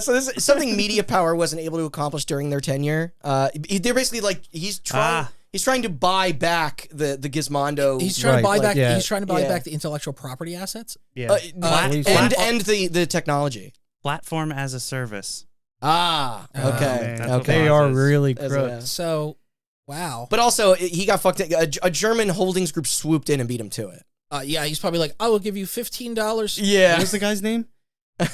So this is something Media Power wasn't able to accomplish during their tenure. They're basically like he's trying to buy back the Gizmondo. He's trying to buy Right, back. yeah. He's trying to buy Yeah. back the intellectual property assets. Yeah. and the technology. Platform as a service. Okay, man, that's what okay. They are Pause is- really That's crooks. So, wow. But also, he got fucked. A German holdings group swooped in and beat him to it. Yeah, he's probably like, I will give you $15. Yeah. What was the guy's name?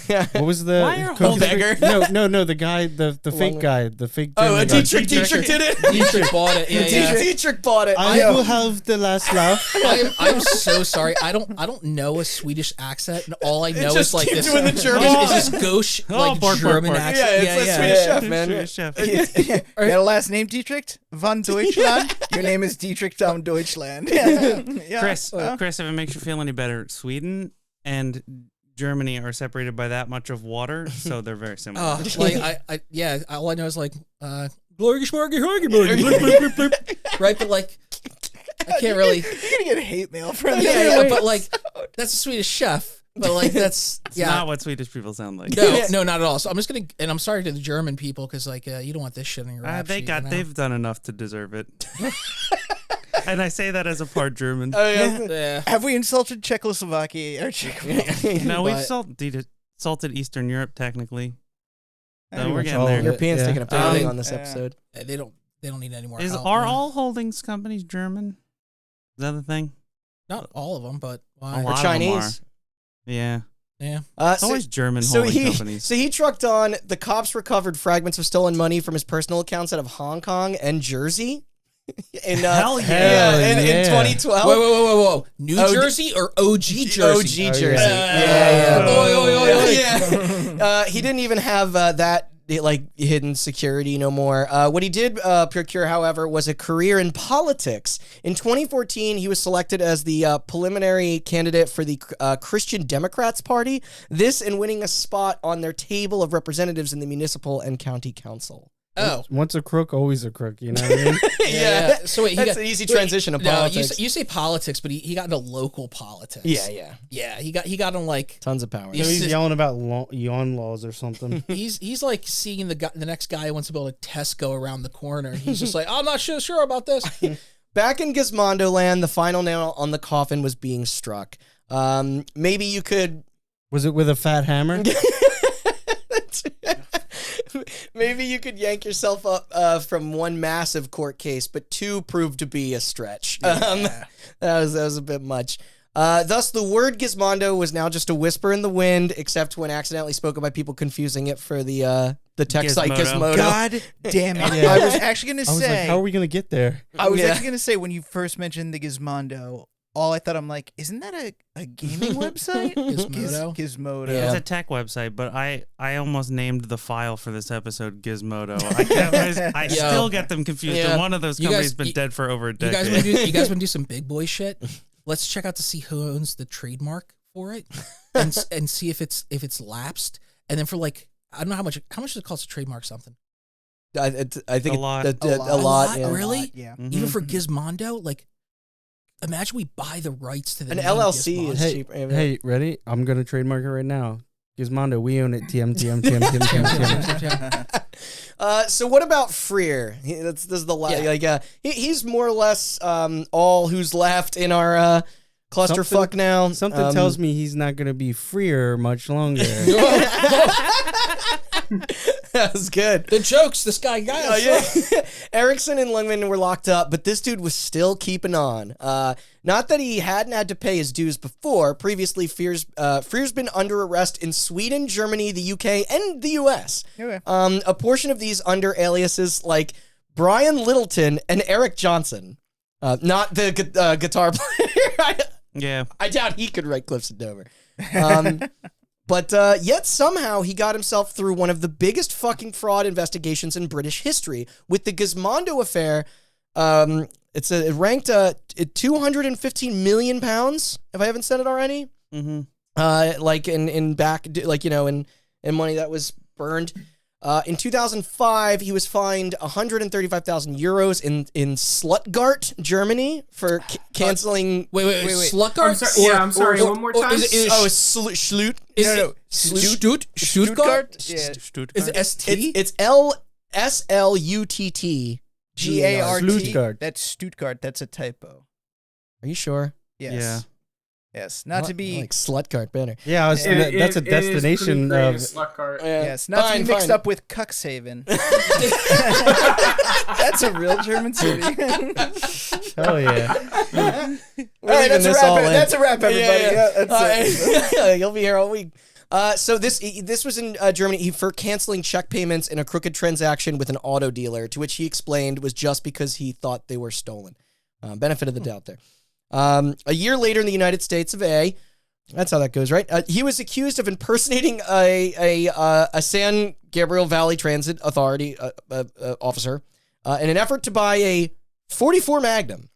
What was the Why are cookie- Beggar? No, the guy, the fake guy, the fake. Oh, German guy. Dietrich did it. Dietrich bought it. Yeah. Dietrich bought it. I will have the last laugh. I'm so sorry. I don't know a Swedish accent, and all I know just is like keep this. doing the German Is this gauche like bark, German bark. accent? Yeah, it's a Swedish chef, man. Swedish chef. Your last name Dietrich von Deutschland. Your name is Dietrich von Deutschland. Yeah. Chris, if it makes you feel any better, Sweden and Germany are separated by that much of water, so they're very similar. Like all I know is like Glorgy Schmargy Hargy right, but like I can't really. You're gonna get hate mail from Yeah, but like that's a Swedish chef. But like that's It's not what Swedish people sound like. No, not at all. So I'm just gonna, and I'm sorry to the German people because like you don't want this shit in your rap sheet, you know? They've done enough to deserve it. And I say that as a part German. Yeah. Have we insulted Czechoslovakia or Czech? No, we've But- salted Eastern Europe technically. So Pretty we're much getting all there. of it. Europeans taking a pounding on this yeah. episode. They don't need any more. Are help, all man. holdings companies German? Is that the thing? Not all of them, but why? A Or lot of them Chinese. are. Yeah. Yeah. It's always German holding companies. So he trucked on. The cops recovered fragments of stolen money from his personal accounts out of Hong Kong and Jersey. In, Hell in yeah. 2012. Whoa. New Jersey or OG Jersey? OG Jersey. Yeah. Yeah. He didn't even have that like hidden security no more. What he did procure, however, was a career in politics. In 2014, he was selected as the preliminary candidate for the Christian Democrats Party. This and winning a spot on their table of representatives in the municipal and county council. Oh. Once a crook, always a crook. You know what I mean? Yeah. So wait, That's an easy transition to No, politics. you say politics, but he got into local politics. Yeah. Yeah, he got in like Tons of power. So He's he's just- yelling about yawn laws or something. he's like seeing the next guy who wants to build a Tesco around the corner. He's just like, I'm not sure about this. Back in Gizmondo land, the final nail on the coffin was being struck. Maybe you could Was it with a fat hammer? Maybe you could yank yourself up from one massive court case, but two proved to be a stretch. That was a bit much. Thus, the word Gizmondo was now just a whisper in the wind, except when accidentally spoken by people confusing it for the tech site Gizmodo. Gizmodo. God damn it! Yeah. I was actually gonna I was like, say. how are we gonna get there? I was Yeah. actually gonna say when you first mentioned the Gizmondo, all I thought I'm like, isn't that a gaming website? Gizmodo? Gizmodo. Yeah. It's a tech website, but I almost named the file for this episode Gizmodo. I still get them confused. Yeah. And one of those You companies guys- been dead for over a You decade. guys want to do some big boy shit? Let's check out to see who owns the trademark for it, and see if it's lapsed. And then for like, I don't know how much does it cost to trademark something? I think A lot. A A lot. lot? Yeah. Really? Yeah. Mhm. Even for Gizmondo, like, imagine we buy the rights to the An name LLC Gizmondo. is Hey, cheap. hey, ready? I'm gonna trademark it right now. Gizmondo, we own it. TM, TM, TM, TM, TM, TM. So what about Freer? This is the he's more or less all who's left in our clusterfuck now. Something tells me he's not going to be freer much longer. That was good. The jokes this guy got. Oh, yeah. Erickson and Lungman were locked up, but this dude was still keeping on. Not that he hadn't had to pay his dues before. Previously, Freer's been under arrest in Sweden, Germany, the UK, and the US. Okay. A portion of these under aliases like Brian Littleton and Eric Johnson. Not the guitar player. Yeah. I doubt he could write Cliffs of Dover. But yet somehow he got himself through one of the biggest fucking fraud investigations in British history with the Gizmondo affair. It ranked at 215 million pounds. If I haven't said it already, like in back, like in money that was burned. In 2005, he was fined 135,000 euros in Stuttgart, Germany, for canceling. Wait. Stuttgart? I'm sorry. One more time. Schlut. Stuttgart? Yeah. Is it ST? It's SLUTT. GART. Stuttgart. That's Stuttgart. That's a typo. Are you sure? Yes. Yeah. Yes. Not to I be. like Slutgart better. Yeah, that's a destination of. Yes. Not to be mixed up with Cuxhaven. That's a real German city. Hell yeah. All right, That's a wrap, everybody. Yeah. That's it. You'll be here all week. So this was in Germany for canceling check payments in a crooked transaction with an auto dealer, to which he explained was just because he thought they were stolen. Benefit of the doubt there. A year later in the United States of A, that's how that goes, right? He was accused of impersonating a San Gabriel Valley Transit Authority officer in an effort to buy a .44 Magnum.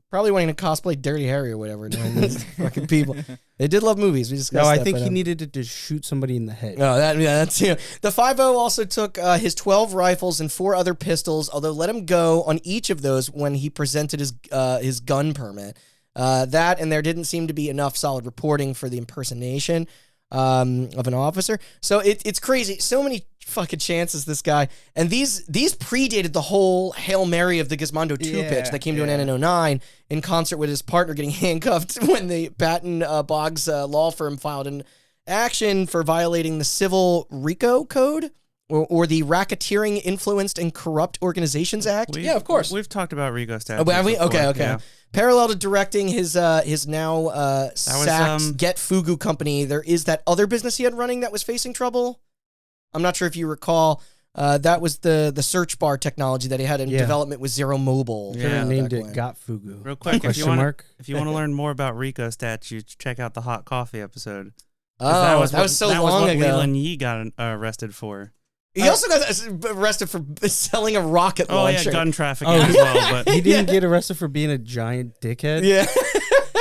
Probably wanting to cosplay Dirty Harry or whatever. These fucking people. They did love movies. We just No, I think he needed to just shoot somebody in the head. Oh, that's The 5-0 also took his 12 rifles and 4 other pistols, although let him go on each of those when he presented his gun permit. That and there didn't seem to be enough solid reporting for the impersonation of an officer. So it's crazy. So many fucking chances, this guy. And these predated the whole Hail Mary of the Gizmondo 2 pitch that came to an end in 2009 in concert with his partner getting handcuffed when the Baton Boggs law firm filed an action for violating the Civil RICO Code or the Racketeering Influenced and Corrupt Organizations Act. Yeah, of course. We've talked about RICO statutes. Oh, have we? before. Okay. Yeah. Parallel to directing his now Saks Get Fugu company, there is that other business he had running that was facing trouble. I'm not sure if you recall. That was the search bar technology that he had in development with Zero Mobile. Yeah. Could have named back it when. Got Fugu. Real quick, if you Question want mark? to learn more about RICO statutes, check out the hot coffee episode. Oh, that was so that long was what ago. Leland Yee got arrested for. He also got arrested for selling a rocket launcher. Oh, yeah, gun trafficking as well. But He didn't get arrested for being a giant dickhead. Yeah.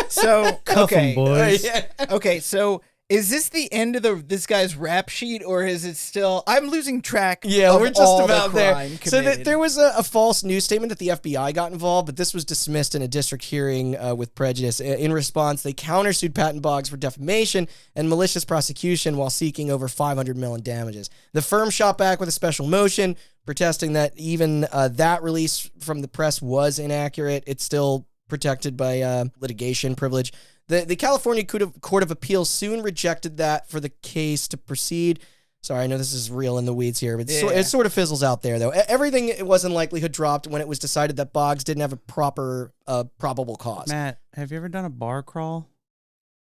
So, Cuff him, boys. Yeah. Okay, so is this the end of this guy's rap sheet, or is it still? I'm losing track. Yeah, of we're just all about the there. crime So committed. there was a false news statement that the FBI got involved, but this was dismissed in a district hearing with prejudice. In response, they countersued Patton Boggs for defamation and malicious prosecution while seeking over $500 million in damages. The firm shot back with a special motion, protesting that even that release from the press was inaccurate. It's still protected by litigation privilege. The California Court of Appeals soon rejected that for the case to proceed. Sorry, I know this is real in the weeds here, but it sort of fizzles out there, though. Everything was in likelihood dropped when it was decided that Boggs didn't have a proper probable cause. Matt, have you ever done a bar crawl?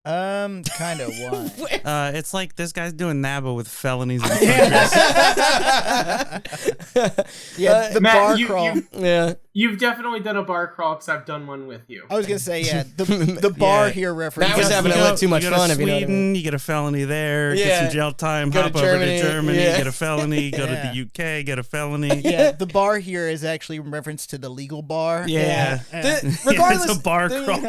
Kind of why? It's like this guy's doing NABA with felonies and Yeah, the Matt, bar crawl. Yeah. You've definitely done a bar crawl because I've done one with you. I was gonna say, yeah, the bar Yeah. here reference. Matt was having a little too much you go fun, to if you know what I Sweden, mean. you get a felony there, Yeah. get some jail time, Go to hop over Germany, to Germany, yeah. get a felony, go Yeah. to the UK, get a felony. Yeah, the bar here is actually in reference to the legal bar. Yeah. Regardless, it's a bar crawl.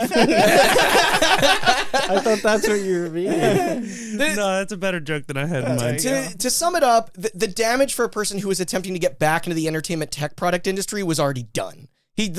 I thought that's what you were meaning. No, that's a better joke than I had in mind. To sum it up, the damage for a person who was attempting to get back into the entertainment tech product industry was already done. He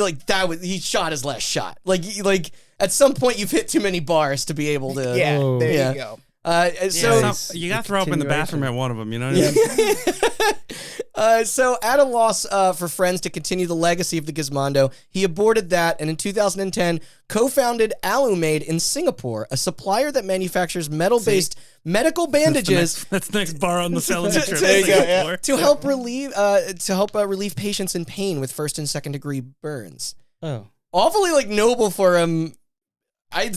shot his last shot. Like at some point you've hit too many bars to be able to. Yeah, Oh. there Yeah. you go. You got to throw up in the bathroom at one of them, you know what I mean? So at a loss for friends to continue the legacy of the Gizmondo, he aborted that and in 2010 co-founded Alumade in Singapore, a supplier that manufactures metal-based medical bandages. That's the next bar on the selling trip. There you go, yeah. To help relieve patients in pain with first and second degree burns. Oh. Awfully like noble for him. I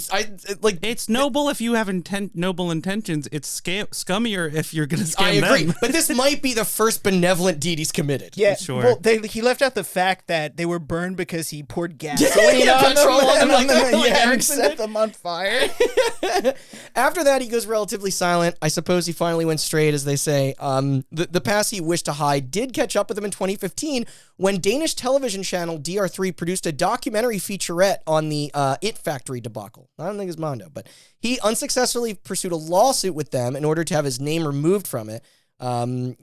like it's noble if you have noble intentions. It's scummier if you're gonna scam I agree, them. but this might be the first benevolent deed he's committed. Yeah, sure. Well, he left out the fact that they were burned because he poured gasoline petrol on them like and Erickson set did. them on fire. After that, he goes relatively silent. I suppose he finally went straight, as they say. The past he wished to hide did catch up with him in 2015 when Danish television channel DR3 produced a documentary featurette on the It Factory debacle. I don't think it's Mondo, but he unsuccessfully pursued a lawsuit with them in order to have his name removed from it. Why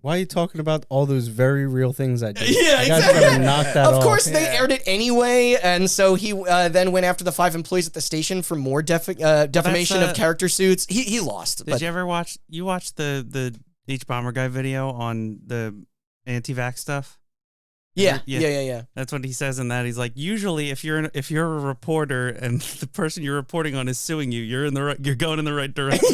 are you talking about all those very real things I did? Yeah, You guys exactly. gotta knock that Of off. course, they aired it anyway, and so he then went after the 5 employees at the station for more defamation of character suits. He lost. Did you ever watch the H Bomber Guy video on the anti-vax stuff? Yeah. That's what he says in that. He's like, usually if you're a reporter and the person you're reporting on is suing you, you're going in the right direction.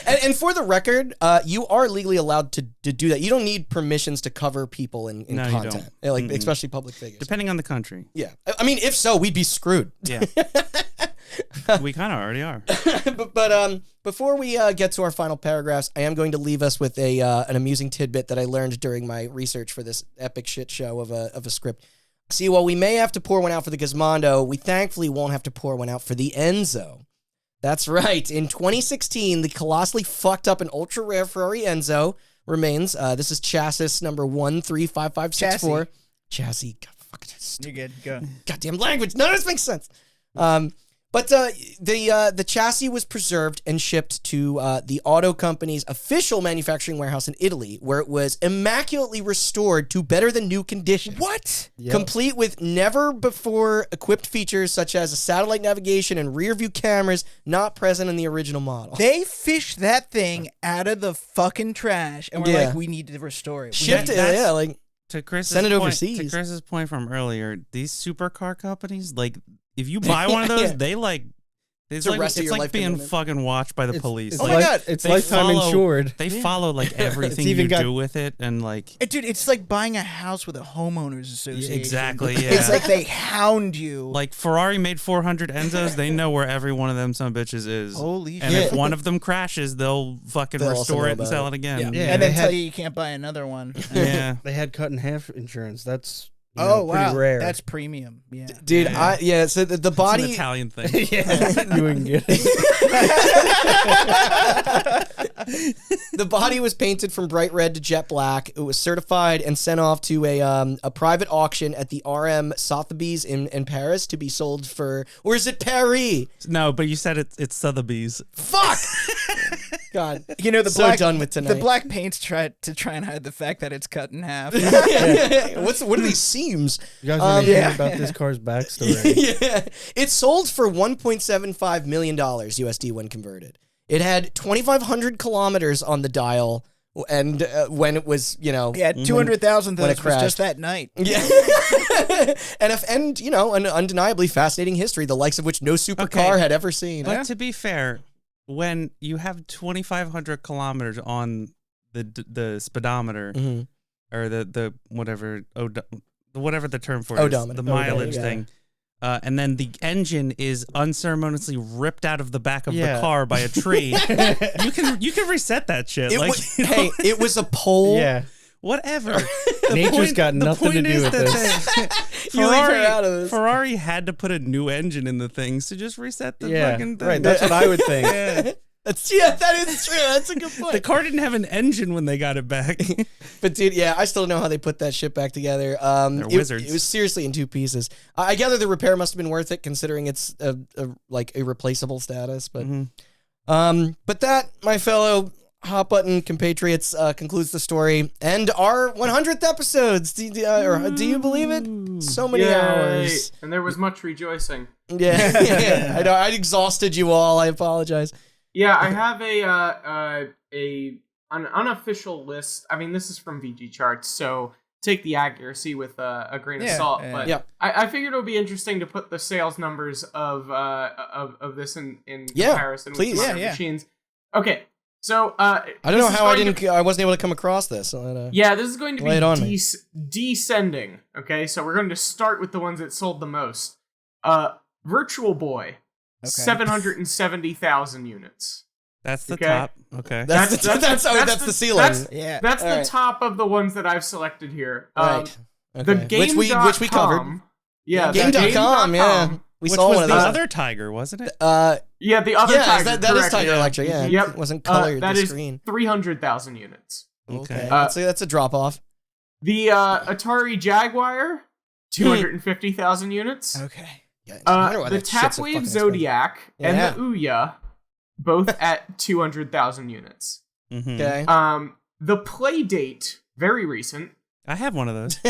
and for the record, you are legally allowed to do that. You don't need permissions to cover people in No, content, like especially public figures. Depending on the country. Yeah, I mean, if so, we'd be screwed. Yeah. We kind of already are. but before we get to our final paragraphs, I am going to leave us with an amusing tidbit that I learned during my research for this epic shit show of a script. See, while we may have to pour one out for the Gizmondo, we thankfully won't have to pour one out for the Enzo. That's right. In 2016, the colossally fucked up and ultra rare Ferrari Enzo remains. This is chassis number 135564. Chassis. God, fuck it. You're good. Go. Goddamn language. None of this makes sense. But the chassis was preserved and shipped to the auto company's official manufacturing warehouse in Italy, where it was immaculately restored to better than new condition. What? Yep. Complete with never before equipped features such as a satellite navigation and rear view cameras not present in the original model. They fished that thing out of the fucking trash, and we're Yeah. like, we need to restore it. Shipped it, yeah, like To Chris's Send it point, overseas. To Chris's point from earlier, these supercar companies, like, if you buy one of those, Yeah. they like. It's the like, rest of it's your like life being commitment. fucking watched by the police. It's Oh my God. It's they lifetime follow- insured. They follow like everything even you got- do with it, and like Dude, it's like buying a house with a homeowners association. exactly, yeah. It's like they hound you. Like Ferrari made 400 Enzos, they know where every one of them some bitches is. Holy And shit. if one of them crashes, they'll fucking They'll also restore know it and about sell it. it again. Yeah. and they then tell had- you can't buy another one. Yeah. They had cut in half insurance. That's Oh, pretty wow. rare. That's premium. Yeah. dude, Yeah. so the It's an body Italian thing. yeah, you wouldn't get it. the body was painted from bright red to jet black. It was certified and sent off to a private auction at the RM Sotheby's in Paris to be sold for, or is it Paris? No, but you said it's Sotheby's. Fuck. God, You know, the so black, done with tonight. the black paint's tried to try and hide the fact that it's cut in half. What are these seams? You guys want to hear Yeah. about this car's backstory? Yeah, it sold for $1.75 million USD when converted. It had 2,500 kilometers on the dial, and when it was, Yeah, 200,000 when it was crashed. just that night. Yeah. and an undeniably fascinating history, the likes of which no supercar Okay. had ever seen. But to be fair, when you have 2,500 kilometers on the speedometer Mhm. or the whatever the term for it is, Odometer. the mileage Yeah. thing, and then the engine is unceremoniously ripped out of the back of the Yeah. car by a tree, you can reset that shit. It like, was, you know, hey, it was a pole. Yeah. whatever. Nature's got nothing to do with this. You leave her out of this. Ferrari had to put a new engine in the thing, so just reset the Yeah, fucking thing. right. That's what I would think. Yeah. That is true. That's a good point. The car didn't have an engine when they got it back. But dude, yeah, I still don't know how they put that shit back together. They're wizards. It was seriously in two pieces. I gather the repair must have been worth it, considering it's a replaceable status. But but that, my fellow hot button compatriots, concludes the story and our 100th episodes. Do you believe it? So many Yay. hours. And there was much rejoicing. Yeah. I know. I exhausted you all. I apologize. Yeah, I have an unofficial list. I mean, this is from VG Charts, so take the accuracy with a grain of salt. But yeah. I figured it would be interesting to put the sales numbers of this in comparison with other machines. Okay, so I don't know how I wasn't able to come across this. So this is going to be descending. Okay, so we're going to start with the ones that sold the most. Virtual Boy, 770,000 units. That's the top. Okay. That's the ceiling. That's the top of the ones that I've selected here. Right. Okay. The game. Which we covered. Yeah. Game.com. Yeah. We saw one of those. The other Tiger, wasn't it? Yeah, the other Tiger. That is Tiger Electric. Yeah. Yep. It wasn't colored. That the screen. is 300,000 units. Okay. That's a drop off. The Atari Jaguar, 250,000 units. Okay. Yeah, the Tapwave Zodiac and the Ouya, both at 200,000 units. Mm-hmm. Okay. The Playdate, very recent. I have one of those.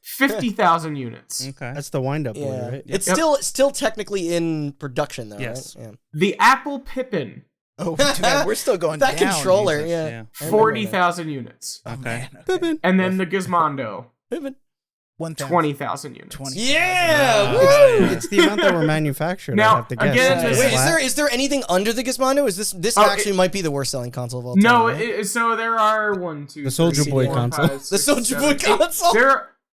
50,000 units. Okay. That's the wind-up boy, right? It's still technically in production, though, yes. right? Yeah. The Apple Pippin. Oh, dude, we're still going that down. controller, Jesus. yeah. 40,000 units. Okay. Pippin. And then the Gizmondo. Pippin. 20,000 units. 20. Yeah! Woo! It's the amount that were manufactured. Now, I have to guess. again, Wait, is there anything under the Gizmondo? Is this actually might be the worst selling console of all time? No, right? So there are 1, 2, The Soulja 3, Boy 4, console. 5, 6, The Soulja Boy 7, 8. console.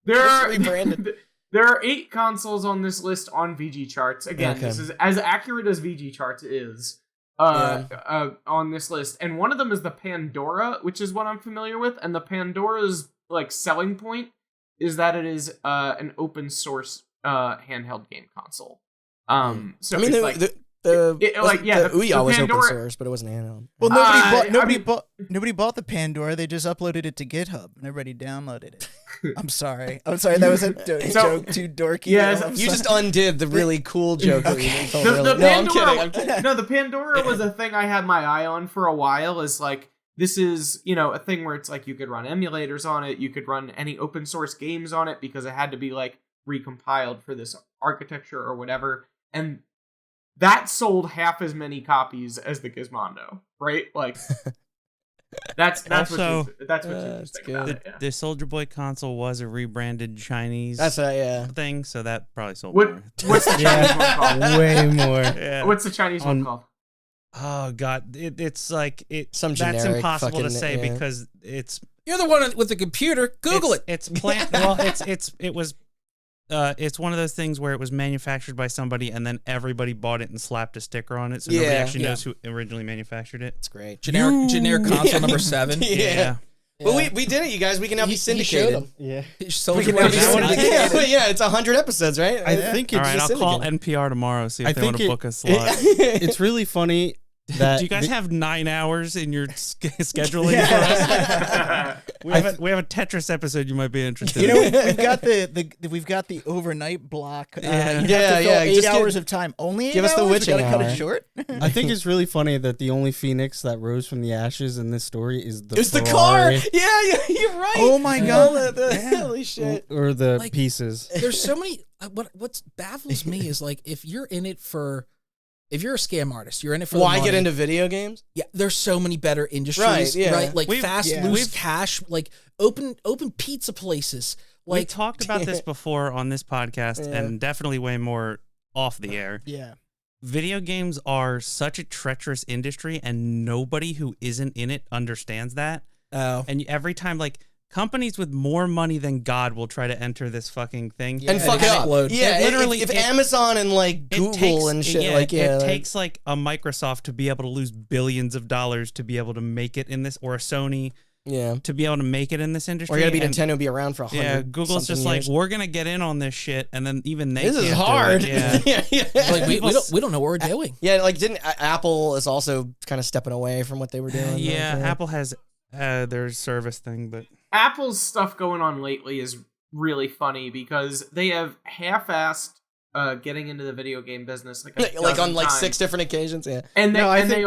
There are rebranded. There are 8 consoles on this list on VG Charts. Again, this is as accurate as VG Charts is on this list. And one of them is the Pandora, which is what I'm familiar with. And the Pandora's selling point is that it is an open source handheld game console. So I mean, it's the Ouya was Pandora, open source, but it wasn't handheld. Well, nobody bought the Pandora. They just uploaded it to GitHub, and everybody downloaded it. I'm sorry. That was a joke too dorky. Yeah, you just undid the really cool joke. Okay. I'm kidding. No, the Pandora was a thing I had my eye on for a while. This is, a thing where it's you could run emulators on it, you could run any open source games on it because it had to be recompiled for this architecture or whatever. And that sold half as many copies as the Gizmondo, right? That's also, what's interesting about it. The Soulja Boy console was a rebranded Chinese thing, so that probably sold more. What's the Chinese one called? Way more. Yeah. What's the Chinese one called? Oh God, it's some that's generic impossible to say because You're the one with the computer. Google it. It's plant. Well, it's one of those things where it was manufactured by somebody and then everybody bought it and slapped a sticker on it, so nobody actually knows who originally manufactured it. It's great. Generic console number 7. Yeah. But we did it, you guys. We can now be syndicated. Yeah. It's 100 episodes, right? I think it's all right. I'll call NPR tomorrow, see if they want to book a slot. It's really funny. Do you guys have 9 hours in your scheduling for us? we have a Tetris episode you might be interested in. We've got the overnight block. Yeah. You have to fill 8 just hours of time. Only 8 give us the hours? witching We gotta cut hour. it short. I think it's really funny that the only phoenix that rose from the ashes in this story is the It's the car. Ferrari. Yeah, you're right. Oh my God. Holy shit. Or the pieces. There's so many. What baffles me is if you're in it for. If you're a scam artist, you're in it for the money. Why get into video games? Yeah, there's so many better industries, right? Yeah. Fast, loose cash, open pizza places. We talked about this before on this podcast, and definitely way more off the air. Yeah. Video games are such a treacherous industry, and nobody who isn't in it understands that. Oh. And every time, companies with more money than God will try to enter this fucking thing and fuck it up. Yeah, literally. If Amazon and Google and shit, it takes a Microsoft to be able to lose billions of dollars to be able to make it in this, or a Sony, to be able to make it in this industry. Or you gotta be Nintendo, be around for 100. Yeah, Google's just years. we're gonna get in on this shit, and then even they. This can't is hard. Do it. Yeah. We don't know what we're doing. Yeah, didn't Apple is also kind of stepping away from what they were doing. Yeah, Apple has their service thing, but. Apple's stuff going on lately is really funny because they have half-assed getting into the video game business on times. 6 different occasions. Yeah, and they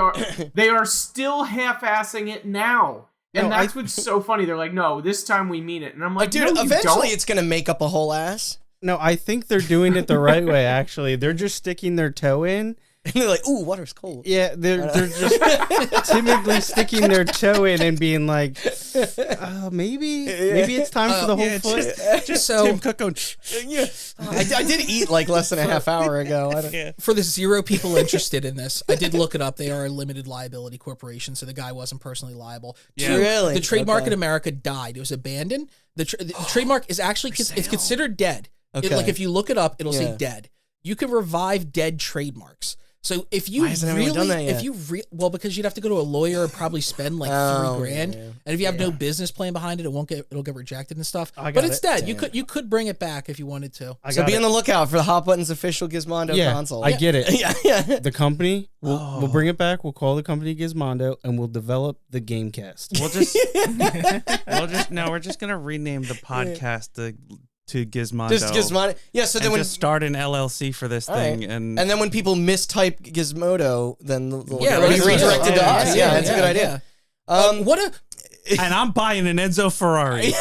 are still half-assing it now, and that's what's so funny. They're no, this time we mean it, and I'm dude, no, eventually it's gonna make up a whole ass. No, I think they're doing it the right way, actually. They're just sticking their toe in. And they're like, ooh, water's cold. Yeah, they're just timidly sticking their toe in and being like, maybe it's time for the whole foot. Just so Tim Cook going, Yeah. I did eat like less than a half hour ago. I don't, for the 0 people interested in this, I did look it up. They are a limited liability corporation, so the guy wasn't personally liable. Yeah. 2, Really? the trademark Okay. in America died. It was abandoned. The trademark is actually it's considered dead. Okay. Like if you look it up, it'll Yeah. say dead. You can revive dead trademarks. So if you Why hasn't anyone done that yet? because you'd have to go to a lawyer and probably spend like $3,000, yeah. and if you have no business plan behind it, it'll get rejected and stuff. I got But it's it. dead. Damn. You could bring it back if you wanted to. So be on the lookout for the Hot Buttons official Gizmondo console. I get it. yeah. The company, we'll bring it back. We'll call the company Gizmondo, and we'll develop the Gamecast. we're just gonna rename the podcast to Gizmondo. Just Gizmondo. Yeah, so then and when just start an LLC for this All thing, right. and then when people mistype Gizmodo, then they'll Yeah, be right. redirected to Yeah, us. Yeah, that's a good idea. What a and I'm buying an Enzo Ferrari.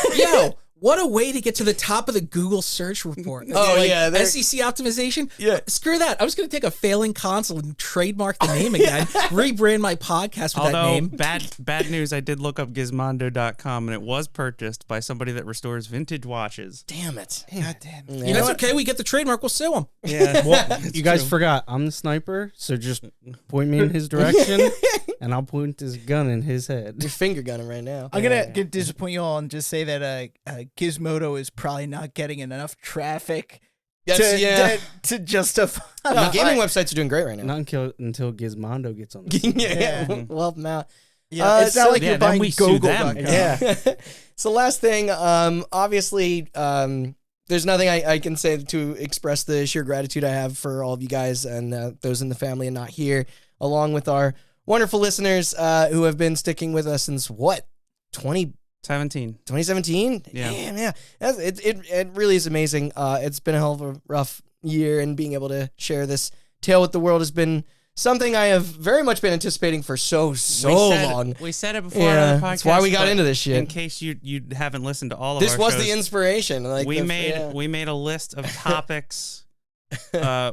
what a way to get to the top of the Google search report. Oh, yeah, they're- SEC optimization. Yeah. Screw that. I was going to take a failing console and trademark the name again, rebrand my podcast with that Although name. bad news, I did look up Gizmondo.com and it was purchased by somebody that restores vintage watches. Damn it. God damn. You know That's okay. We get the trademark. We'll sue them. Yeah, Well, you guys forgot, I'm the sniper, so just point me in his direction, and I'll point this gun in his head. You're finger gunning right now. I'm gonna disappoint you all and just say that Gizmodo is probably not getting enough traffic to justify. No, gaming websites are doing great right now. Not until Gizmondo gets on the scene. yeah, we'll help them out. Yeah, it's not like yeah, you're then buying we sue Google.com. them. Yeah. So last thing, obviously, there's nothing I can say to express the sheer gratitude I have for all of you guys and those in the family and not here, along with our wonderful listeners who have been sticking with us since what, 2017? Yeah. Damn, yeah. It really is amazing. It's been a hell of a rough year, and being able to share this tale with the world has been something I have very much been anticipating for so long. We said it before on the podcast. That's why we got but into this shit. In case you haven't listened to all of This our was shows, the inspiration. Like we the- made yeah. we made a list of topics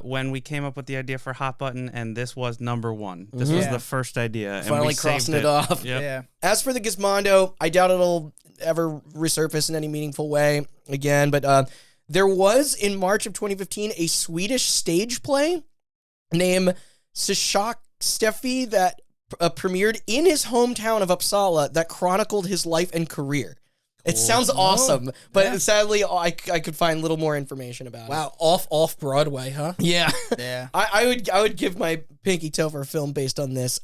when we came up with the idea for Hot Button, and this was number one. This was Yeah. the first idea, and Finally we crossing saved it off. Yep. Yeah. As for the Gizmondo, I doubt it'll ever resurface in any meaningful way again, but there was, in March of 2015, a Swedish stage play named Sishak Steffi that premiered in his hometown of Uppsala that chronicled his life and career. It sounds awesome, but sadly, I could find little more information about it. Wow, off Broadway, huh? Yeah. Yeah. I would give my pinky toe for a film based on this.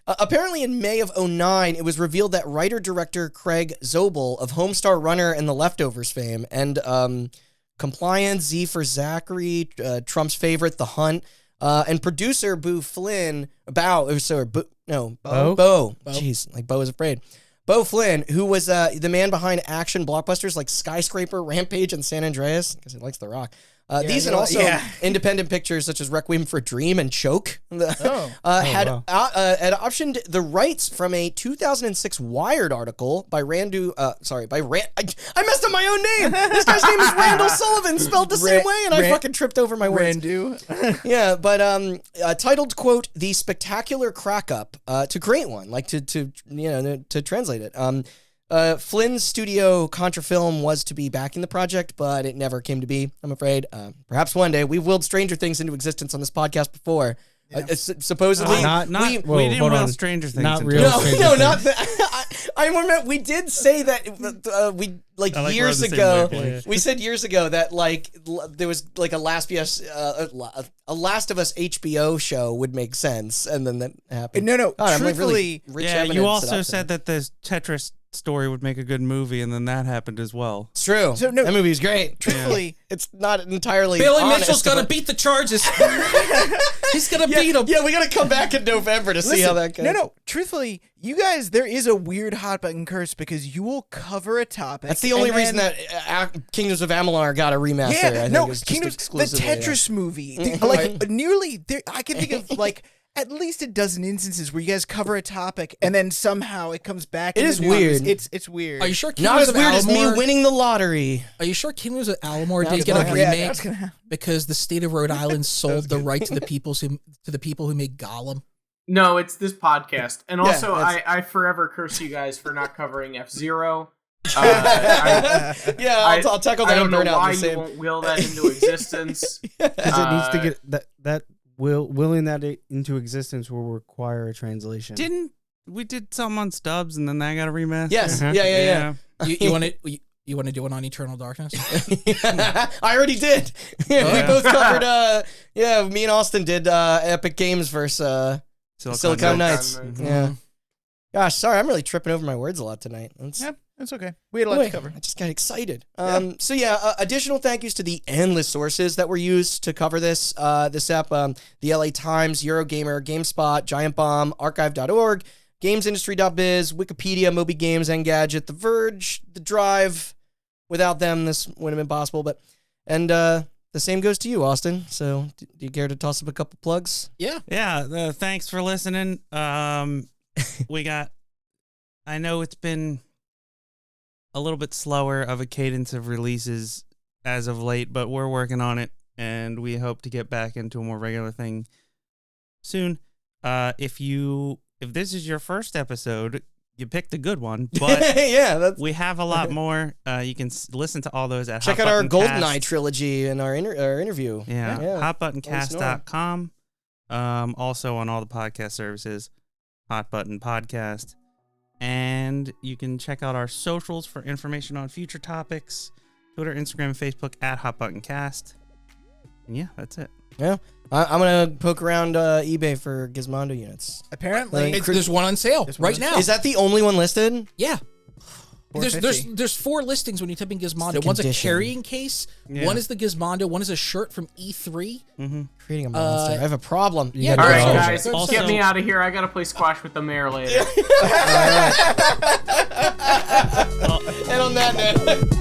Apparently in May of 2009, it was revealed that writer-director Craig Zobel of Homestar Runner and The Leftovers fame, and Compliance, Z for Zachary, Trump's Favorite, The Hunt, and producer Bo. Jeez, like Bo is Afraid. Bo Flynn, who was the man behind action blockbusters like Skyscraper, Rampage, and San Andreas, because he likes The Rock. These and also independent pictures such as Requiem for a Dream and Choke had optioned the rights from a 2006 Wired article by I messed up my own name. This guy's name is Randall Sullivan, spelled the same way, and I fucking tripped over my words. Randu. Yeah, but titled, quote, The Spectacular Crack Up, to create one, like to translate it. Flynn's studio Contrafilm was to be backing the project, but it never came to be, I'm afraid. Perhaps one day. We've willed Stranger Things into existence on this podcast before. Supposedly, we didn't will Stranger Things. Not into real. it. not that. I remember we did say that we I like years we're on the same ago. wavelength. We said years ago that there was like a Last of Us HBO show would make sense, and then that happened. No. God, I'm, like, Truthfully, really rich Yeah, evidence you that also up said there. that the Tetris story would make a good movie, and then that happened as well. It's true. So, no, that movie's great. truthfully, It's not entirely. Billy honest, Mitchell's gonna but- beat the charges. He's gonna beat him. Yeah, we gotta come back in November to see how that goes. No. Truthfully, you guys, there is a weird hot button curse because you will cover a topic. That's the only and reason then- that Kingdoms of Amalur got a remaster. I Yeah, think no, it was just Kingdoms, the exclusively, Tetris movie, like nearly. I can think of like at least a dozen instances where you guys cover a topic and then somehow it comes back. It in is the news. weird. It's weird. Are you sure? Not as weird as me winning the lottery. Are you sure King was at Alamo That's didn't get a fine. Yeah, remake that's gonna happen. because the state of Rhode Island sold the right to the people who made Gollum? No, it's this podcast. And Yeah, also, that's- I forever curse you guys for not covering F-Zero. Yeah, I'll tackle I that don't and know burn out why the you same. won't will that into existence. Because it needs to get that willing that into existence will require a translation. We did something on Stubbs and then that got a remaster? Yes. Yeah. You want to you want to do it on Eternal Darkness? I already did. We both covered. Me and Austin did Epic Games versus Silicon Knights. Knights. Yeah. Gosh, sorry, I'm really tripping over my words a lot tonight. That's okay. We had a lot to cover. I just got excited. Additional thank yous to the endless sources that were used to cover this app. The LA Times, Eurogamer, GameSpot, Giant Bomb, Archive.org, GamesIndustry.biz, Wikipedia, Moby Games, Engadget, The Verge, The Drive. Without them, this wouldn't have been possible. The same goes to you, Austin. So, do you care to toss up a couple plugs? Yeah. Yeah. Thanks for listening. I know it's been a little bit slower of a cadence of releases as of late, but we're working on it, and we hope to get back into a more regular thing soon. If this is your first episode, you picked a good one, but we have a lot more. You can listen to all those at check Hot out our Button Cast. GoldenEye trilogy and our interview. Yeah. Hotbuttoncast.com. Also on all the podcast services, Hot Button Podcast. And you can check out our socials for information on future topics. Twitter, Instagram, and Facebook at Hot Button Cast. And yeah, that's it. Yeah. I'm going to poke around eBay for Gizmondo units. Apparently, There's one on sale There's one right on now. Is that the only one listed? Yeah. $4.50. There's 4 listings when you type in Gizmondo. the One's a condition. carrying case. Yeah. One is the Gizmondo. One is a shirt from E3. Mm-hmm. Creating a monster. I have a problem. Yeah, All right, no, guys, also- get me out of here. I gotta play squash with the mayor later. And on that note.